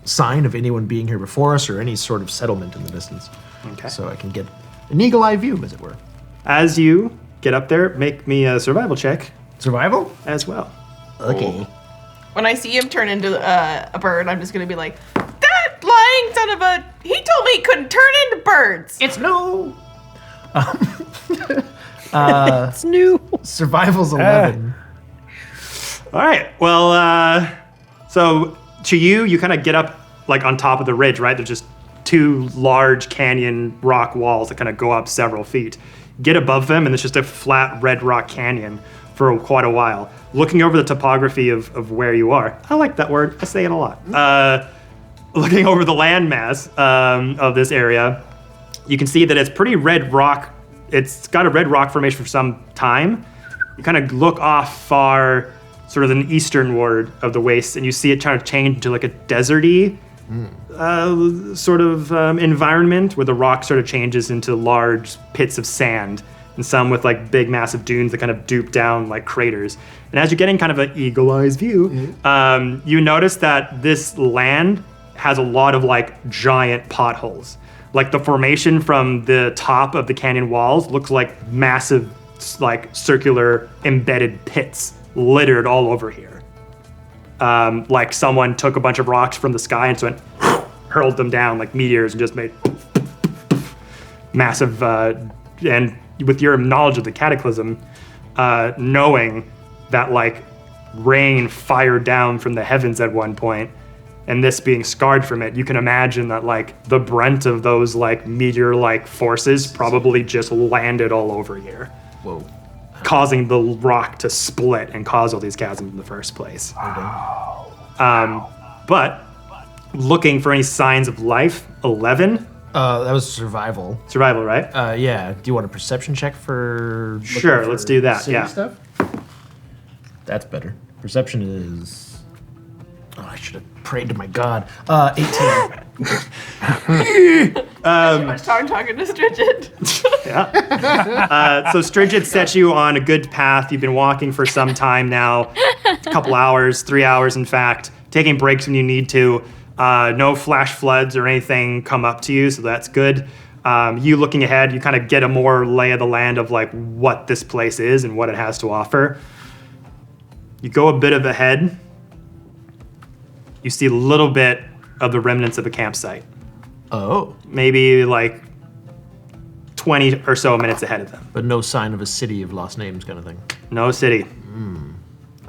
sign of anyone being here before us or any sort of settlement in the distance. Okay. So I can get an eagle eye view, as it were. As you get up there, make me a survival check. Survival? As well. Okay. When I see him turn into a bird, I'm just gonna be like, that lying son of a... He told me he couldn't turn into birds. It's new. It's new. Survival's 11. All right. Well, so to you kind of get up like on top of the ridge, right? There's just two large canyon rock walls that kind of go up several feet. Get above them, and it's just a flat red rock canyon for quite a while. Looking over the topography of where you are. I like that word. I say it a lot. Looking over the landmass of this area, you can see that it's pretty red rock. It's got a red rock formation for some time. You kind of look off far, sort of an easternward of the waste, and you see it trying to change into like a deserty sort of environment where the rock sort of changes into large pits of sand, and some with like big massive dunes that kind of dupe down like craters. And as you're getting kind of an eagle-eyed view, you notice that this land has a lot of like giant potholes. Like the formation from the top of the canyon walls looks like massive like circular embedded pits littered all over here. Like someone took a bunch of rocks from the sky and just went hurled them down like meteors and just made massive, and with your knowledge of the Cataclysm, knowing that like rain fired down from the heavens at one point, and this being scarred from it, you can imagine that like the brunt of those like meteor-like forces probably just landed all over here. Whoa. Causing the rock to split and cause all these chasms in the first place. But looking for any signs of life, 11. That was survival. Survival, right? Yeah. Do you want a perception check for? Sure, let's do that. city Yeah. Stuff? That's better. Perception is. Oh, I should have prayed to my god. 18. Too much time talking to Strigid. So Strigid set you on a good path. You've been walking for some time now, a couple hours, 3 hours in fact, taking breaks when you need to. No flash floods or anything come up to you, so that's good. You looking ahead, you kind of get a more lay of the land of like what this place is and what it has to offer. You go a bit of ahead. You see a little bit of the remnants of a campsite. Oh. Maybe like 20 or so minutes ahead of them. But no sign of a city of lost names kind of thing. No city.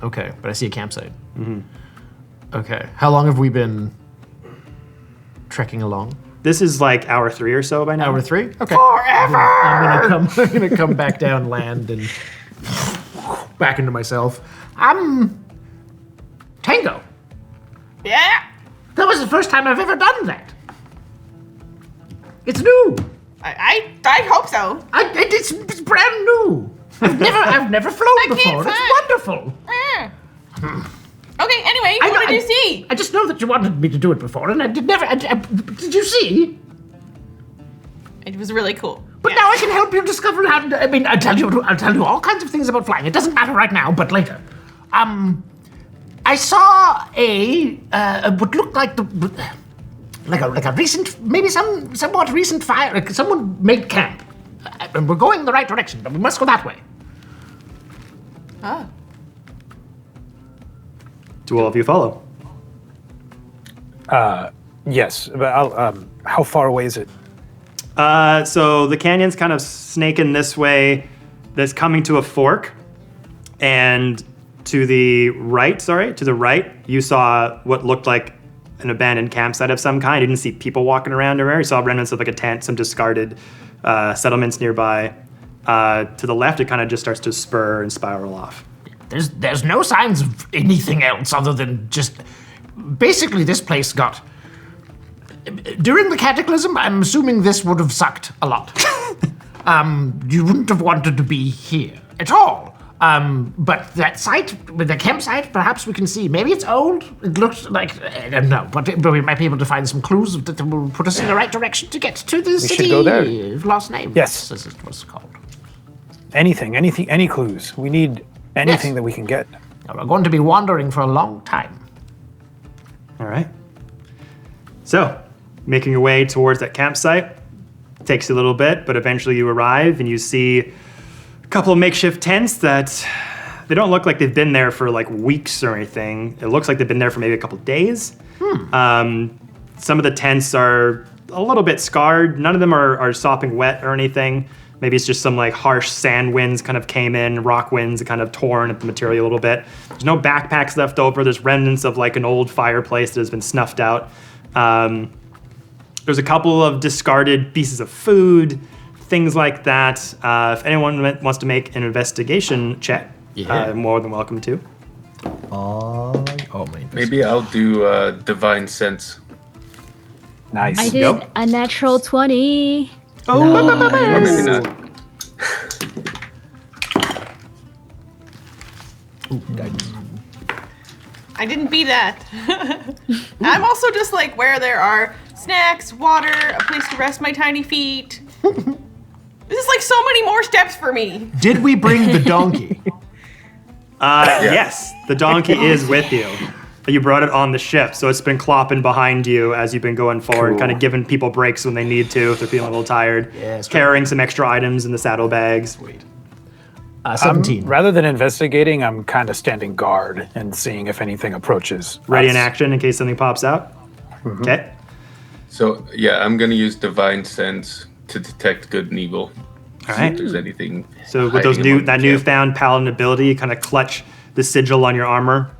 Okay, but I see a campsite. Mm-hmm. Okay. How long have we been trekking along? This is like hour 3 or so by now. Hour 3? Okay. Forever! I'm gonna come back down land and back into myself. Tango. Yeah? That was the first time I've ever done that. It's new. I hope so. It's brand new. I've never flown before. It's wonderful. Okay, anyway, what did you see? I just know that you wanted me to do it before, and I did never. Did you see? It was really cool. But now I can help you discover how to. I mean, I'll tell you all kinds of things about flying. It doesn't matter right now, but later. I saw what looked like a recent, maybe somewhat recent fire. Like someone made camp, and we're going in the right direction, but we must go that way. Oh. Do all of you follow? Yes, but how far away is it? So the canyon's kind of snaking this way. That's coming to a fork, and to the right, you saw what looked like an abandoned campsite of some kind. You didn't see people walking around anywhere. You saw remnants of like a tent, some discarded settlements nearby. To the left, it kind of just starts to spur and spiral off. There's no signs of anything else other than just... Basically, this place got... During the Cataclysm, I'm assuming this would have sucked a lot. You wouldn't have wanted to be here at all. But that site, with the campsite, perhaps we can see. Maybe it's old. It looks like, I don't know, but we might be able to find some clues that will put us in the right direction to get to the city. should go there. Of lost names. Yes. This is what's called. Anything, any clues. We need anything that we can get. We're going to be wandering for a long time. All right. So, making your way towards that campsite. Takes you a little bit, but eventually you arrive and you see a couple of makeshift tents that they don't look like they've been there for like weeks or anything. It looks like they've been there for maybe a couple of days. Some of the tents are a little bit scarred. None of them are sopping wet or anything. Maybe it's just some like harsh sand winds kind of came in, rock winds kind of torn at the material a little bit. There's no backpacks left over. There's remnants of like an old fireplace that has been snuffed out. There's a couple of discarded pieces of food, things like that. If anyone wants to make an investigation check, more than welcome to. Maybe I'll do Divine Sense. Nice. I did a natural 20. Oh, or maybe not. I didn't beat that. I'm also just like where there are snacks, water, a place to rest my tiny feet. This is like so many more steps for me. Did we bring the donkey? Yes, the donkey is with you. You brought it on the ship, so it's been clopping behind you as you've been going forward, kind of giving people breaks when they need to, if they're feeling a little tired. Carrying some extra items in the saddlebags. Sweet. 17. Rather than investigating, I'm kind of standing guard and seeing if anything approaches. Ready in action in case something pops out? Okay. So, yeah, I'm going to use Divine Sense to detect good and evil. All right. If there's anything. So with those newfound paladin ability, you kind of clutch the sigil on your armor,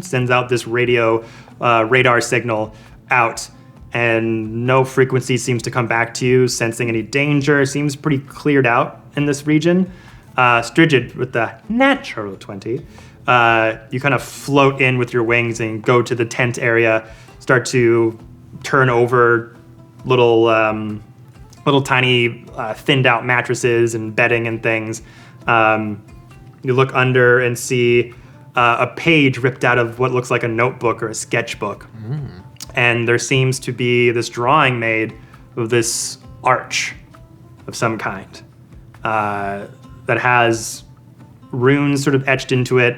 sends out this radar signal out, and no frequency seems to come back to you, sensing any danger. Seems pretty cleared out in this region. Strigid, with the natural 20, you kind of float in with your wings and go to the tent area, start to turn over little tiny thinned out mattresses and bedding and things. You look under and see a page ripped out of what looks like a notebook or a sketchbook. And there seems to be this drawing made of this arch of some kind that has runes sort of etched into it,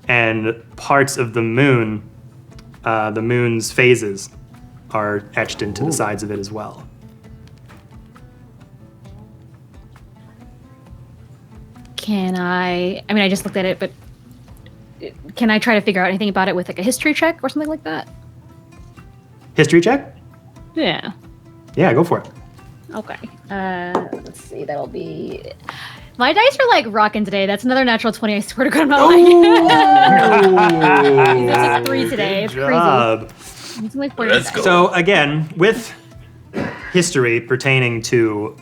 and parts of the moon's phases are etched into the sides of it as well. Can I mean, I just looked at it, but can I try to figure out anything about it with like a history check or something like that? History check? Yeah. Yeah, go for it. Okay. Let's see. That'll be... My dice are like rocking today. That's another natural 20. I swear to God, I'm not lying. That's like 3 today. It's job. crazy. It's like 40 Let's go. So again, with history pertaining to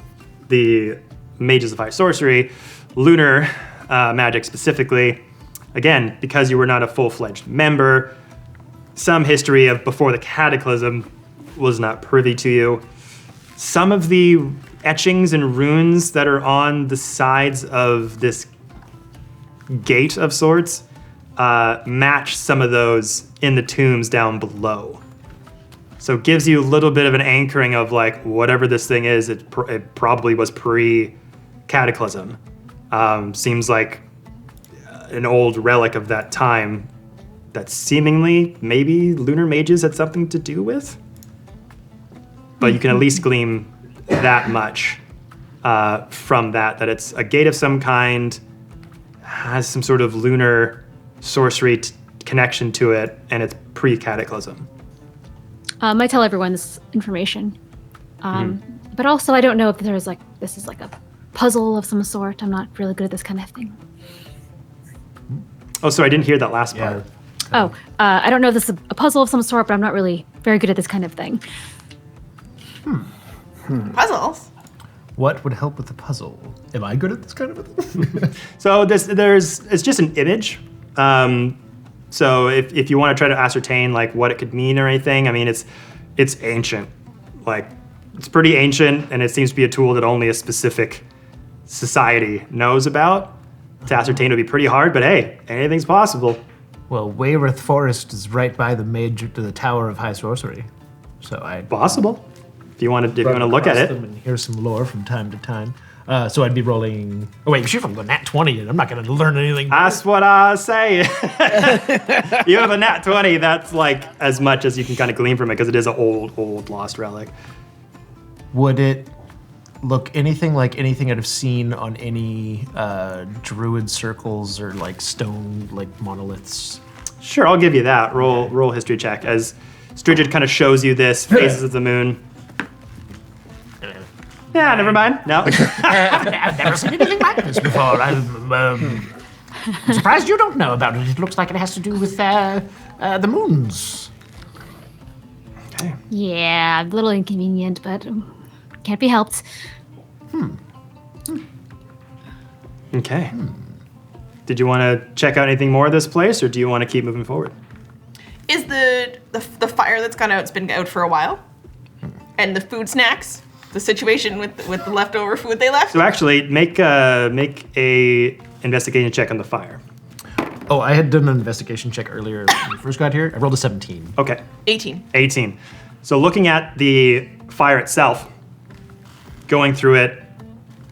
the Mages of High Sorcery, lunar magic specifically, again, because you were not a full-fledged member, some history of before the Cataclysm was not privy to you. Some of the etchings and runes that are on the sides of this gate of sorts match some of those in the tombs down below. So it gives you a little bit of an anchoring of like, whatever this thing is, it probably was pre-Cataclysm. Seems like an old relic of that time that seemingly maybe lunar mages had something to do with. But you can at least glean that much from that it's a gate of some kind, has some sort of lunar sorcery connection to it, and it's pre-Cataclysm. I tell everyone this information. But also, I don't know if this is like a puzzle of some sort. I'm not really good at this kind of thing. Oh, sorry, I didn't hear that last part. I don't know if this is a puzzle of some sort, but I'm not really very good at this kind of thing. Puzzles? What would help with the puzzle? Am I good at this kind of a thing? So it's just an image. So if you want to try to ascertain like what it could mean or anything, I mean, it's ancient. Like, it's pretty ancient, and it seems to be a tool that only a specific society knows about. To ascertain would be pretty hard, but hey, anything's possible. Well, Wayreth Forest is right by the Tower of High Sorcery, so possible. If you want to look at it, and hear some lore from time to time. So I'd be rolling. Oh wait, shoot! If I'm going nat 20, and I'm not going to learn anything. That's what I say. You have a nat 20. That's like as much as you can kind of glean from it because it is an old lost relic. Would it look anything like anything I'd have seen on any druid circles or like stone like monoliths? Sure, I'll give you that. Roll history check as Strigid kind of shows you this phases of the moon. Yeah, never mind. No. I've never seen anything like this before. I'm surprised you don't know about it. It looks like it has to do with the moons. Okay. Yeah, a little inconvenient, but can't be helped. Okay. Did you want to check out anything more of this place, or do you want to keep moving forward? Is the fire that's gone out, it's been out for a while? And the food snacks? The situation with the leftover food they left? So actually, make a investigation check on the fire. Oh, I had done an investigation check earlier when we first got here. I rolled a 17. Okay. 18. So looking at the fire itself, going through it,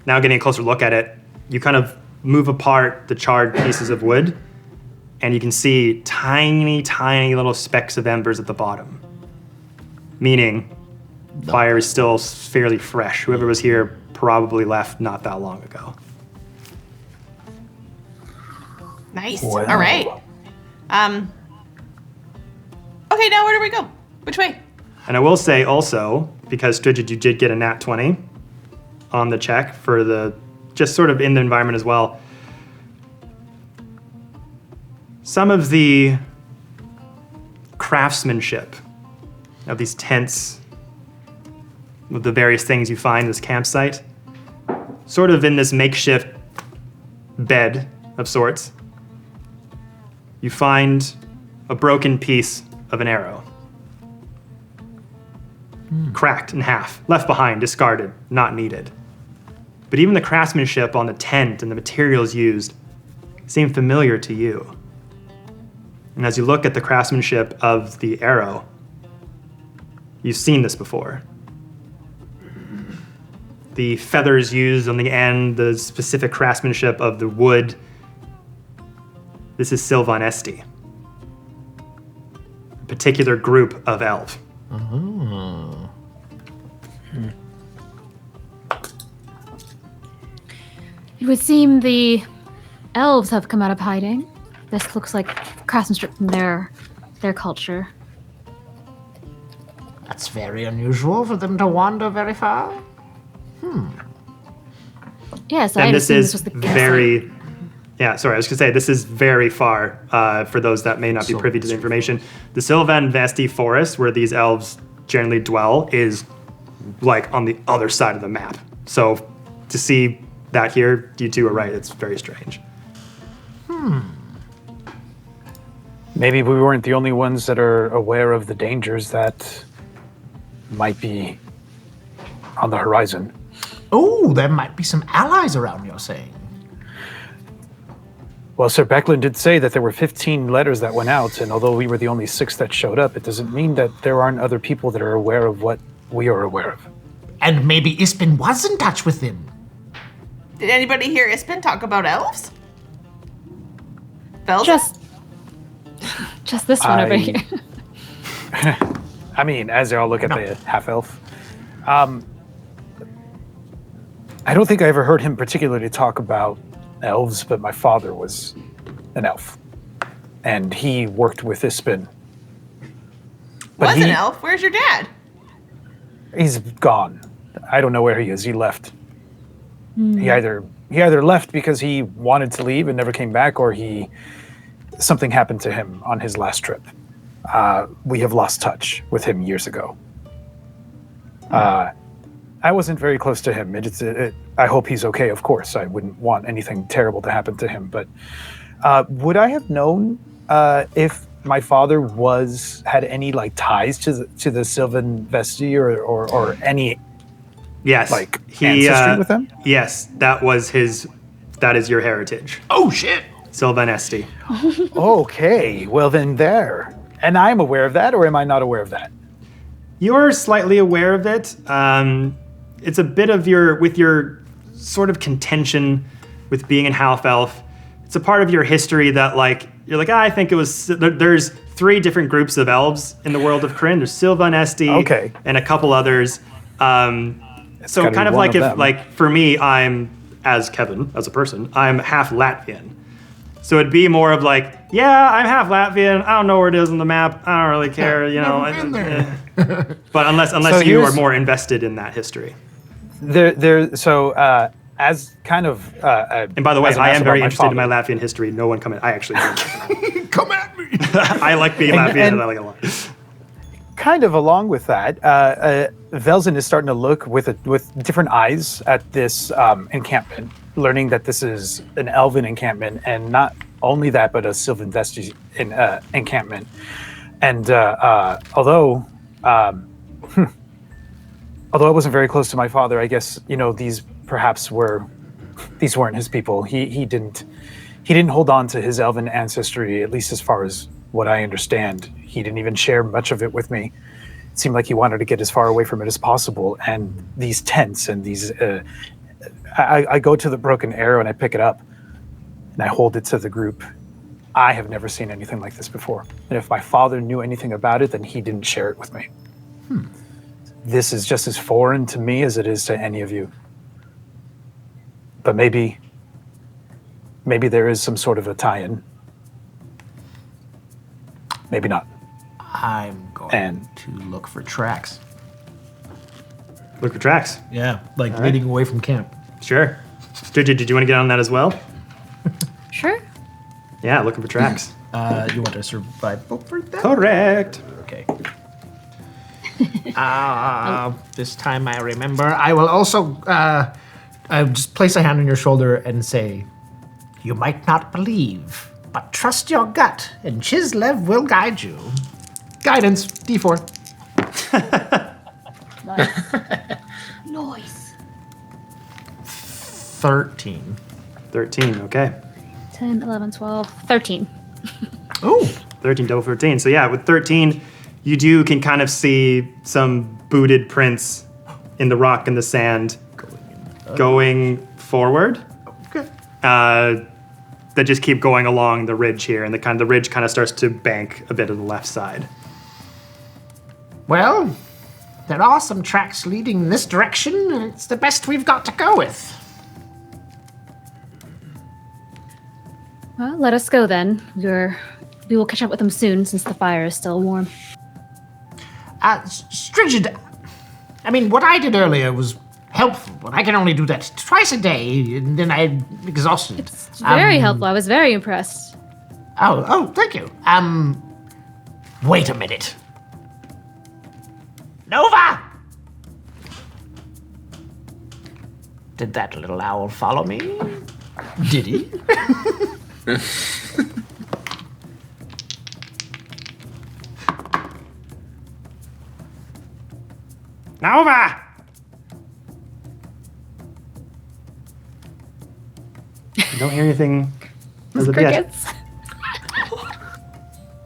now getting a closer look at it, you kind of move apart the charred pieces of wood, and you can see tiny, tiny little specks of embers at the bottom. Meaning, fire is still fairly fresh. Whoever was here probably left not that long ago. Nice. Wow. All right. Okay, now where do we go? Which way? And I will say also, because Strigid, you did get a nat 20 on the check for the, just sort of in the environment as well. Some of the craftsmanship of these tents, with the various things you find in this campsite, sort of in this makeshift bed of sorts, you find a broken piece of an arrow. Cracked in half, left behind, discarded, not needed. But even the craftsmanship on the tent and the materials used seem familiar to you. And as you look at the craftsmanship of the arrow, you've seen this before. The feathers used on the end, the specific craftsmanship of the wood. This is Sylvan Esti, a particular group of elf. Oh. It would seem the elves have come out of hiding. This looks like craftsmanship from their culture. That's very unusual for them to wander very far. Yes, And I this assume is this was the very, yeah, sorry, I was gonna say, this is very far for those that may not be privy to the information. The Sylvan Esti forest, where these elves generally dwell, is like on the other side of the map. So to see that here, you two are right, it's very strange. Maybe we weren't the only ones that are aware of the dangers that might be on the horizon. Oh, there might be some allies around, you're saying? Well, Sir Becklin did say that there were 15 letters that went out, and although we were the only 6 that showed up, it doesn't mean that there aren't other people that are aware of what we are aware of. And maybe Ispin was in touch with them. Did anybody hear Ispin talk about elves? Velzin? Just this one over here. I mean, as they all look at the half-elf. I don't think I ever heard him particularly talk about elves, but my father was an elf. And he worked with Ispin. Was an elf? Where's your dad? He's gone. I don't know where he is. He left. Hmm. He either left because he wanted to leave and never came back, or he something happened to him on his last trip. We have lost touch with him years ago. I wasn't very close to him. I hope he's okay, of course. I wouldn't want anything terrible to happen to him. But would I have known if my father had any like ties to the Sylvan Vesti or any ancestry with them? Yes, that is your heritage. Oh shit! Sylvan Esti. Okay, well then there. And I'm aware of that, or am I not aware of that? You're slightly aware of it. It's a bit of your sort of contention with being an half-elf. It's a part of your history that you're like, I think it was, there's 3 different groups of elves in the world of Kryn. There's Sylvan Esti and a couple others. So kind of like if, for me, I'm, as Kevin, as a person, I'm half Latvian. So it'd be more of yeah, I'm half Latvian. I don't know where it is on the map. I don't really care, But unless you are more invested in that history. As kind of... and by the way, I am very interested in my Latvian history. No one come in. I actually don't. Come at me! I like being Latvian and I like it a lot. Kind of along with that, Velzin is starting to look with different eyes at this encampment, learning that this is an elven encampment, and not only that, but a Sylvan Vesti encampment. And although I wasn't very close to my father, I guess these weren't his people. He didn't hold on to his elven ancestry, at least as far as what I understand. He didn't even share much of it with me. It seemed like he wanted to get as far away from it as possible. And these tents and these, I go to the broken arrow and I pick it up and I hold it to the group. I have never seen anything like this before. And if my father knew anything about it, then he didn't share it with me. This is just as foreign to me as it is to any of you. But maybe there is some sort of a tie-in. Maybe not. I'm going to look for tracks. Look for tracks? Yeah, leading away from camp. Sure. Strigid, did you want to get on that as well? Sure. Yeah, looking for tracks. You want to survival for that? Correct. Okay. This time I remember. I will also just place a hand on your shoulder and say, you might not believe, but trust your gut, and Chislev will guide you. Guidance, D4. Nice. 13. 13, okay. 10, 11, 12, 13. Oh. 13, double 13. So yeah, with 13, you can kind of see some booted prints in the rock and the sand going forward. Okay. That just keep going along the ridge here, and the ridge kind of starts to bank a bit of the left side. Well, there are some tracks leading in this direction, and it's the best we've got to go with. Well, let us go then. We will catch up with them soon, since the fire is still warm. Strigid, I mean, what I did earlier was helpful, but I can only do that twice a day, and then I'm exhausted. It's very helpful. I was very impressed. Oh, thank you. Wait a minute. Nova! Did that little owl follow me? Did he? Nova! I don't hear anything as of yet.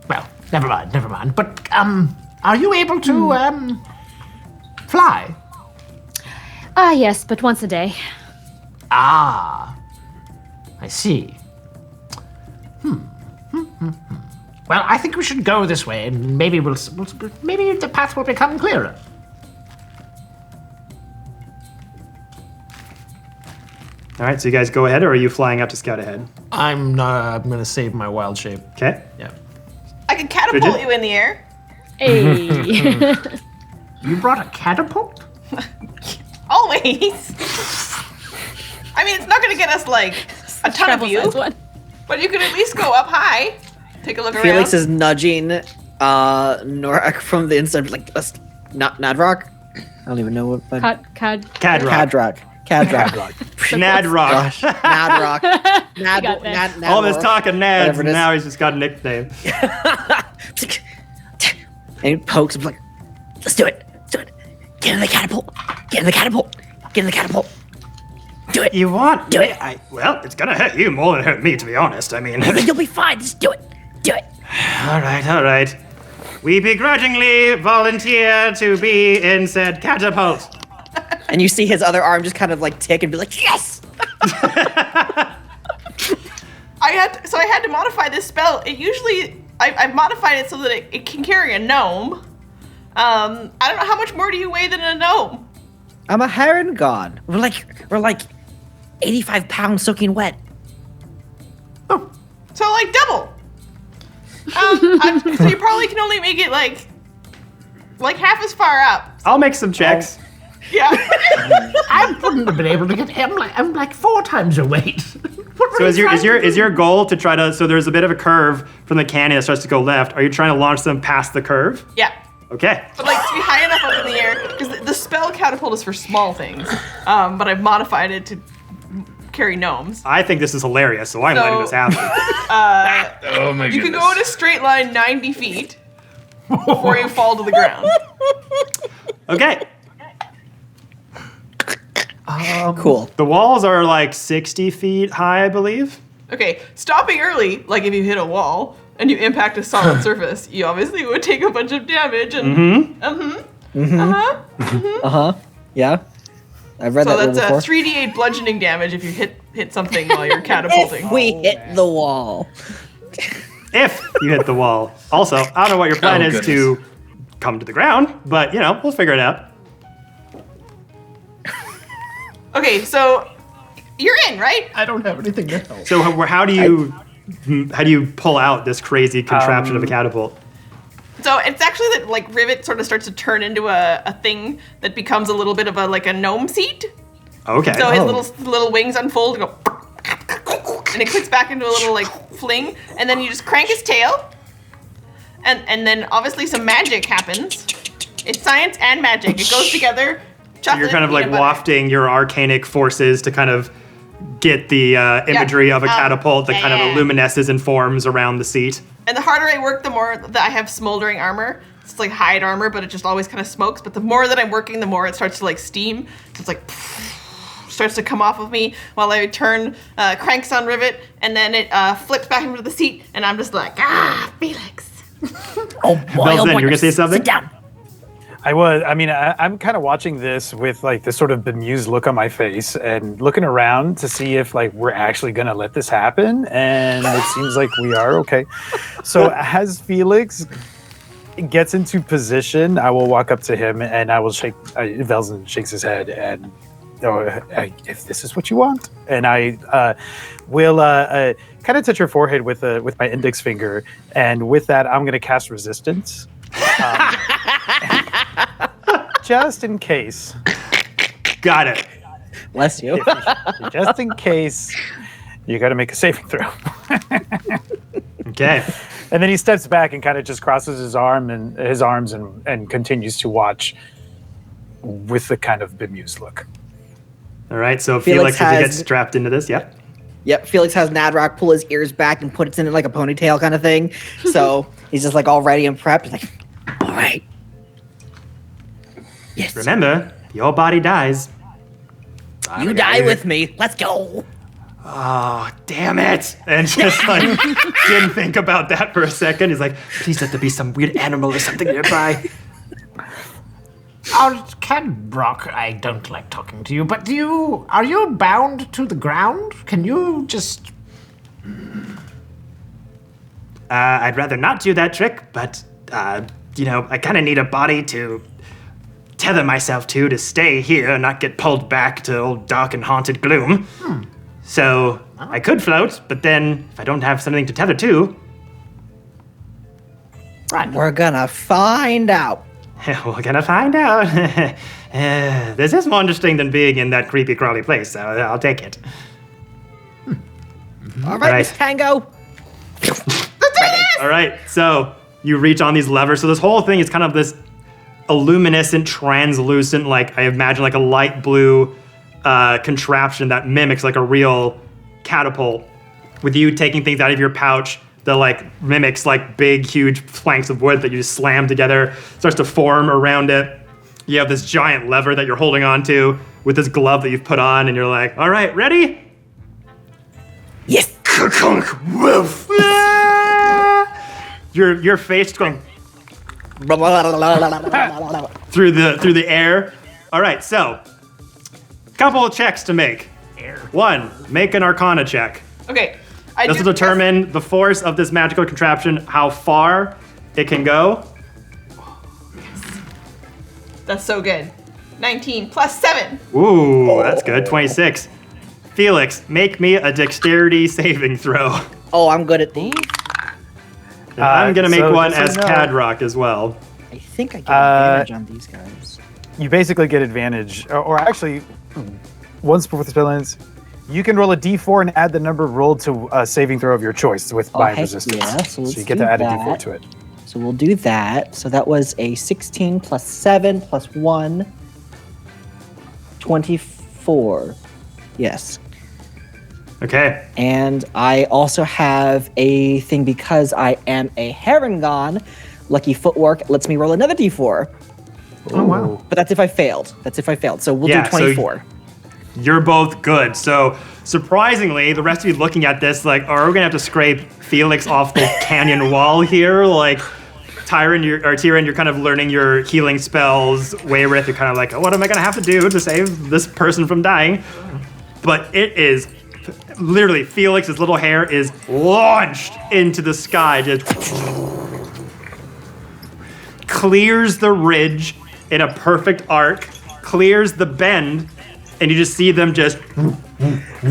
Well, never mind. But, are you able to, fly? Yes, but once a day. I see. Well, I think we should go this way, and maybe maybe the path will become clearer. All right, so you guys go ahead, or are you flying out to scout ahead? I'm going to save my wild shape. Okay. Yeah. I can catapult you in the air. Hey. You brought a catapult? Always. I mean, it's not going to get us, a ton of you. But you can at least go up high. Take a look Felix around. is nudging Norak from the inside, like, not Nadrock. I don't even know what. Cadrock. Cadrock. Nadrock. Gosh, Nadrock. All this talk of Nads, Whatever it and is. now he's just got a nickname. And he pokes him like, let's do it. Let's do it. Get in the catapult. Get in the catapult. Get in the catapult. Do it. You want? Do it. Well, it's gonna hurt you more than hurt me, to be honest. I mean, You'll be fine. Just do it. Do it. all right. We begrudgingly volunteer to be in said catapult. And you see his other arm just kind of like tick and be like, yes. I had to modify this spell. It usually I've modified it so that it can carry a gnome. I don't know, how much more do you weigh than a gnome? I'm a heron god. We're like 85 pounds soaking wet. So like double. So you probably can only make it like half as far up. I'll make some checks. Yeah. I wouldn't have been able to get him. I'm like 4 times your weight. So is your goal to try to? So there's a bit of a curve from the canyon that starts to go left. Are you trying to launch them past the curve? Yeah. Okay. But like to be high enough up in the air, because the spell catapult is for small things. But I've modified it to carry gnomes. I think this is hilarious, so I'm letting this happen. Oh my You can goodness. go in a straight line 90 feet before you fall to the ground. Okay. Cool. The walls are like 60 feet high, I believe. Okay, stopping early, like if you hit a wall and you impact a solid surface, you obviously would take a bunch of damage and Yeah. I've read So that rule that's before. 3d8 bludgeoning damage if you hit something while you're catapulting. If we hit the wall. If you hit the wall. Also, I don't know what your plan is to come to the ground, but we'll figure it out. Okay, so you're in, right? I don't have anything to help. So how do you pull out this crazy contraption of a catapult? So it's actually that like rivet sort of starts to turn into a thing that becomes a little bit of a gnome seat. Okay. So his little wings unfold and go, and it clicks back into a little like fling, and then you just crank his tail, and then obviously some magic happens. It's science and magic. It goes together. So you're kind of like wafting your arcanic forces to kind of get the imagery of a catapult that kind of luminesces and forms around the seat. And the harder I work, the more that I have smoldering armor. It's like hide armor, but it just always kind of smokes. But the more that I'm working, the more it starts to like steam. So it's like starts to come off of me while I turn cranks on rivet, and then it flips back into the seat, and I'm just like, Felix. Oh boy, Velzin, you're gonna say something? Sit down. I'm kind of watching this with like this sort of bemused look on my face and looking around to see if like we're actually gonna let this happen, and it seems like we are. Okay, so as Felix gets into position, I will walk up to him and I will shake. Velzin shakes his head and, if this is what you want, and I will kind of touch your forehead with my index finger, and with that I'm gonna cast resistance. Just in case. Got it. Bless you. Just in case, you got to make a saving throw. Okay. And then he steps back and kind of just crosses his arms and continues to watch with the kind of bemused look. All right. So Felix as he gets strapped into this. Yep. Yep. Felix has Nadrock pull his ears back and put it in like a ponytail kind of thing. So he's just like all ready and prepped. He's like, all right. Yes. Remember, your body dies. You die with me. Let's go. Oh, damn it. And just like didn't think about that for a second. He's like, please let there be some weird animal or something nearby. Cadrock, I don't like talking to you, but are you bound to the ground? Can you just... I'd rather not do that trick, but, I kind of need a body to tether myself to stay here and not get pulled back to old dark and haunted gloom. So I could float, but then if I don't have something to tether to... Right. We're gonna find out. We're gonna find out. This is more interesting than being in that creepy crawly place, so I'll take it. All right, Miss Tango. Let's do this! All right, so you reach on these levers. So this whole thing is kind of this illuminescent, translucent, like I imagine like a light blue contraption that mimics like a real catapult. With you taking things out of your pouch that like mimics like big, huge planks of wood that you just slam together, starts to form around it. You have this giant lever that you're holding on to with this glove that you've put on, and you're like, all right, ready? Yes. Your face going through the air. All right, so couple of checks to make. One, make an Arcana check. Okay. This will determine the force of this magical contraption, how far it can go. That's so good. 19 plus 7. Ooh, that's good. 26. Felix, make me a dexterity saving throw. Oh, I'm good at these. And I'm gonna make one just as so you know- Cadrock as well. I think I get advantage on these guys. You basically get advantage, or actually, once before the spell ends, you can roll a d4 and add the number rolled to a saving throw of your choice with bind heck resistance. yeah, so let's you get do to add a that. d4 to it. So we'll do that. So that was a 16 plus 7 plus 1. 24. Yes. Okay. And I also have a thing because I am a Harengon. Lucky footwork lets me roll another d4. Oh, wow. But that's if I failed. So we'll Yeah, do so 24. You're both good. So surprisingly, the rest of you looking at this, like, are we gonna have to scrape Felix off the canyon wall here? Like, Tyran, you're kind of learning your healing spells. Wayreth, you're kind of like, what am I gonna have to do to save this person from dying? But it is literally Felix's little hair is launched into the sky, just clears the ridge in a perfect arc, clears the bend, and you just see them just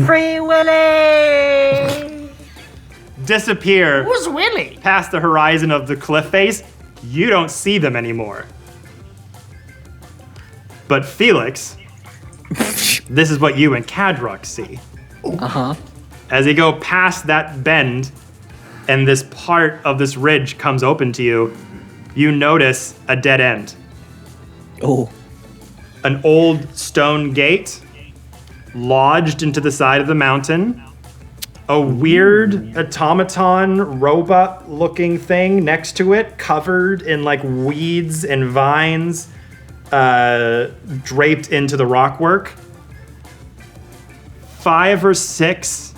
Free Willy! disappear Who's Willy? past the horizon of the cliff face. You don't see them anymore. But Felix, this is what you and Cadrock see. Uh-huh. As you go past that bend and this part of this ridge comes open to you, you notice a dead end. Oh. An old stone gate lodged into the side of the mountain. A weird automaton robot looking thing next to it, covered in like weeds and vines, draped into the rockwork. 5 or 6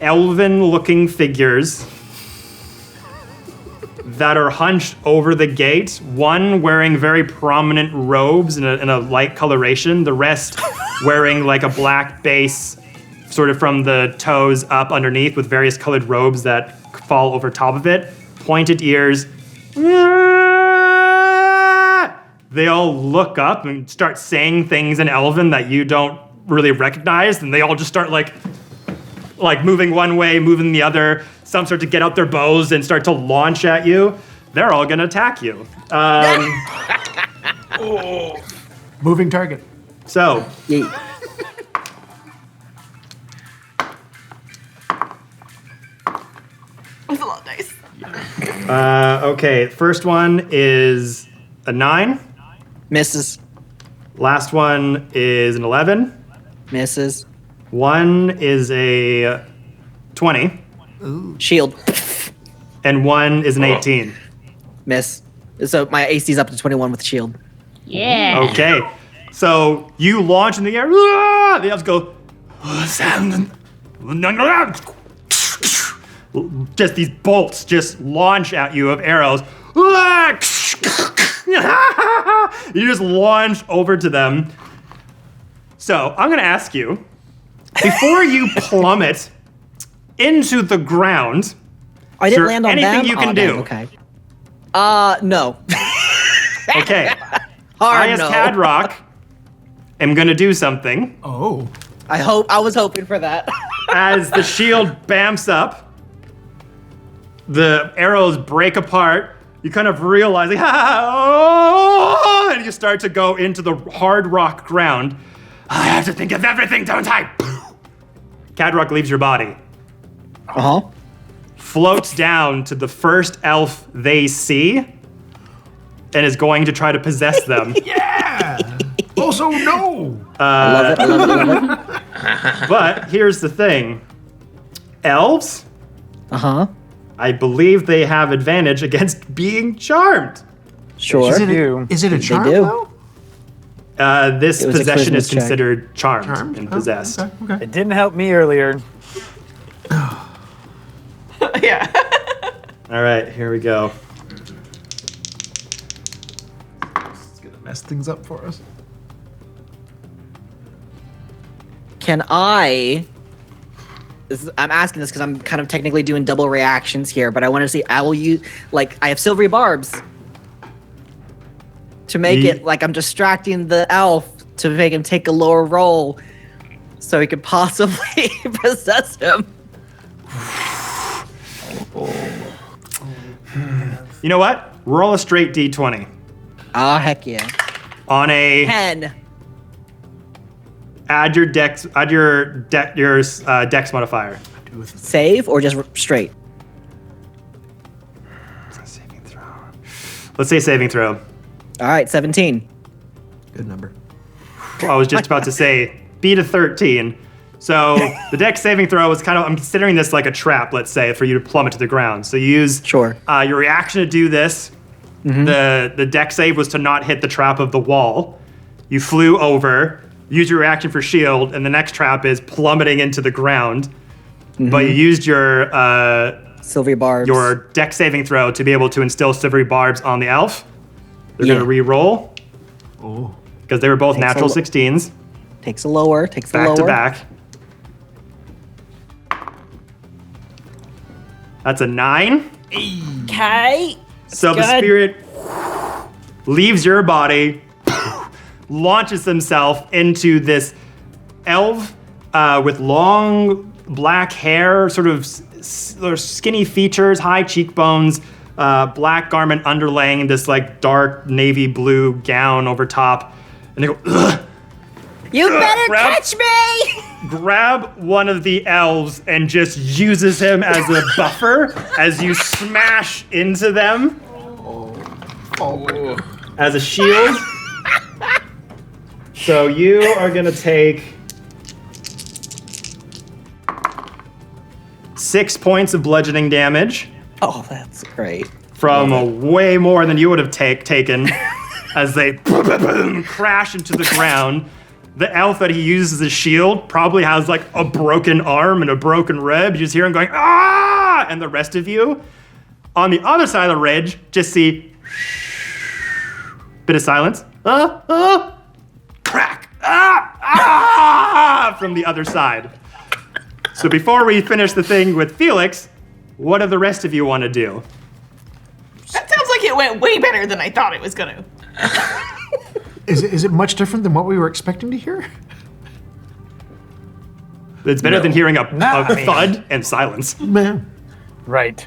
elven looking figures that are hunched over the gate, one wearing very prominent robes in a light coloration, the rest wearing like a black base sort of from the toes up underneath with various colored robes that fall over top of it, pointed ears. They all look up and start saying things in Elven that you don't really recognize, and they all just start like moving one way, moving the other. Some start to get out their bows and start to launch at you. They're all gonna attack you. Moving target. So, That's a lot of dice. okay, first one is a 9. Misses. Last one is an 11. Misses. One is a 20. Ooh. Shield. And one is an 18. Miss. So my AC's up to 21 with shield. Yeah. Okay. So you launch in the air. The elves go. Just these bolts just launch at you of arrows. You just launch over to them. So I'm gonna ask you, before you plummet into the ground, I is didn't there land on anything them? you can Oh, do? no, okay. No. Okay. Hard I, as no. Cadrock, am gonna do something. Oh. I was hoping for that. As the shield bamps up, the arrows break apart. You kind of realize, like, and you start to go into the hard rock ground. I have to think of everything, don't I? Cadrock leaves your body. Uh-huh. floats down to the first elf they see and is going to try to possess them. Yeah! Also, no! I love it. But here's the thing. Elves, I believe they have advantage against being charmed. Sure. Is it a charm, do. though? This It was a possession is charisma check. considered charmed and possessed. Okay. It didn't help me earlier. Yeah. All right, here we go. It's gonna mess things up for us. Can I'm asking this because I'm kind of technically doing double reactions here, but I want to see, I will use, like, I have silvery barbs to make it like I'm distracting the elf to make him take a lower roll so he could possibly possess him. You know what? Roll a straight D20. Ah, heck yeah. On a 10. add your dex modifier. Save or just straight? Saving throw. Let's say saving throw. All right, 17. Good number. Well, I was just about to say beat a 13. So the dex saving throw was kind of, I'm considering this like a trap, let's say, for you to plummet to the ground. So you use your reaction to do this. The dex save was to not hit the trap of the wall. You flew over, use your reaction for shield, and the next trap is plummeting into the ground. But you used your silvery barbs, your dex saving throw to be able to instill silvery barbs on the elf. They're going to re-roll. Oh. Because they were both natural 16s. Takes a lower, takes the back lower. to back. That's a 9. Okay. So the spirit leaves your body, launches himself into this elf with long black hair, sort of skinny features, high cheekbones, black garment underlaying this like dark navy blue gown over top. And they go, ugh. You better catch me! Grab one of the elves and just uses him as a buffer as you smash into them. As a shield. So you are gonna take 6 points of bludgeoning damage. Oh, that's great. From way more than you would have taken as they crash into the ground. The elf that he uses as a shield probably has like a broken arm and a broken rib. You just hear him going, ah! And the rest of you, on the other side of the ridge, just see bit of silence. Crack! From the other side. So before we finish the thing with Felix, what do the rest of you want to do? That sounds like it went way better than I thought it was gonna. Is it much different than what we were expecting to hear? It's better than hearing a thud and silence. Man. Right.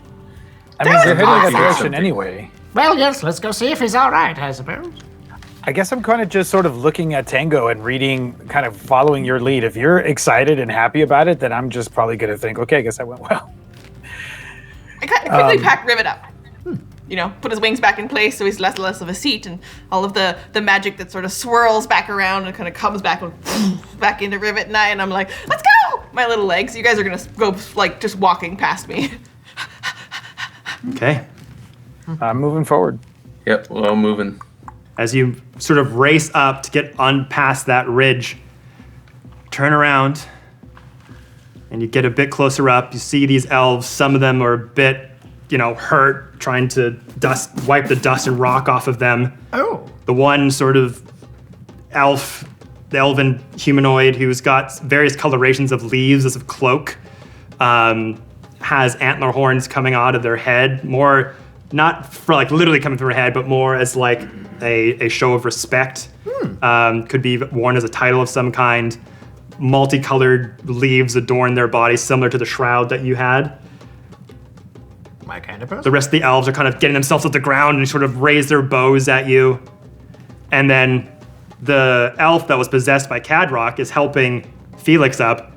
I mean, they're heading in that direction anyway. Well, yes, let's go see if he's all right, I suppose. I guess I'm kind of just sort of looking at Tango and reading, kind of following your lead. If you're excited and happy about it, then I'm just probably going to think, okay, I guess that went well. I quickly pack Rivet up. You know, put his wings back in place so he's less and less of a seat, and all of the magic that sort of swirls back around and kind of comes back back into Rivet and I'm like, let's go! My little legs. You guys are gonna go like just walking past me. Okay. I'm moving forward. Yep, well, I'm moving. As you sort of race up to get past that ridge, turn around, and you get a bit closer up. You see these elves. Some of them are a bit, hurt, trying to wipe the dust and rock off of them. Oh. The one sort of the elven humanoid who's got various colorations of leaves as a cloak, has antler horns coming out of their head, more not for like literally coming through her head, but more as like a show of respect. Could be worn as a title of some kind. Multicolored leaves adorn their bodies, similar to the shroud that you had. My kind of person. The rest of the elves are kind of getting themselves off the ground and sort of raise their bows at you. And then the elf that was possessed by Cadrock is helping Felix up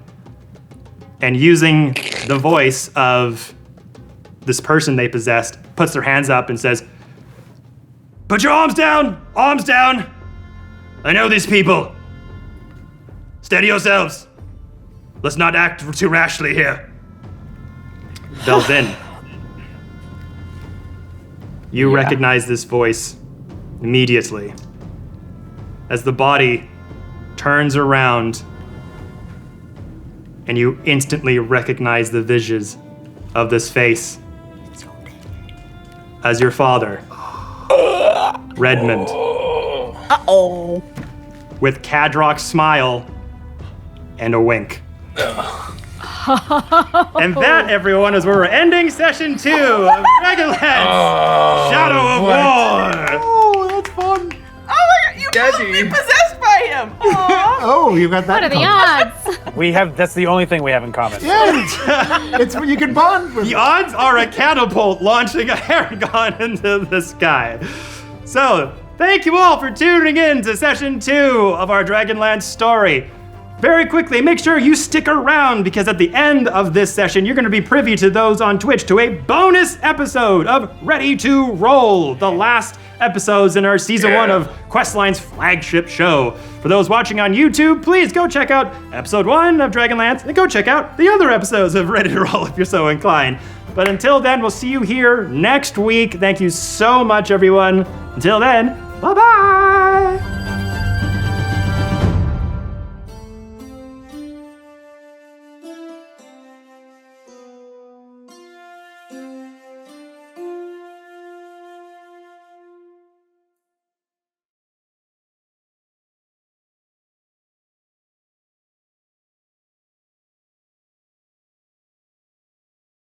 and using the voice of this person they possessed puts their hands up and says, "Put your arms down! Arms down! I know these people. Steady yourselves. Let's not act too rashly here." Velzin, you recognize this voice immediately as the body turns around and you instantly recognize the visions of this face as your father, Redmond. Uh-oh. With Kadrock's smile and a wink. And that, everyone, is where we're ending session 2 of Dragonlance Shadow of War. Oh, that's fun. Oh my god, you must be possessed by him. Aww. Oh, you got that. What are the odds? We have. That's the only thing we have in common. Yeah, it's what you can bond with. The odds are a catapult launching a Haragon into the sky. So, thank you all for tuning in to session 2 of our Dragonlance story. Very quickly, make sure you stick around because at the end of this session, you're going to be privy to those on Twitch to a bonus episode of Ready to Roll, the last episodes in our season 1 of Questline's flagship show. For those watching on YouTube, please go check out episode 1 of Dragonlance and go check out the other episodes of Ready to Roll if you're so inclined. But until then, we'll see you here next week. Thank you so much, everyone. Until then, bye-bye.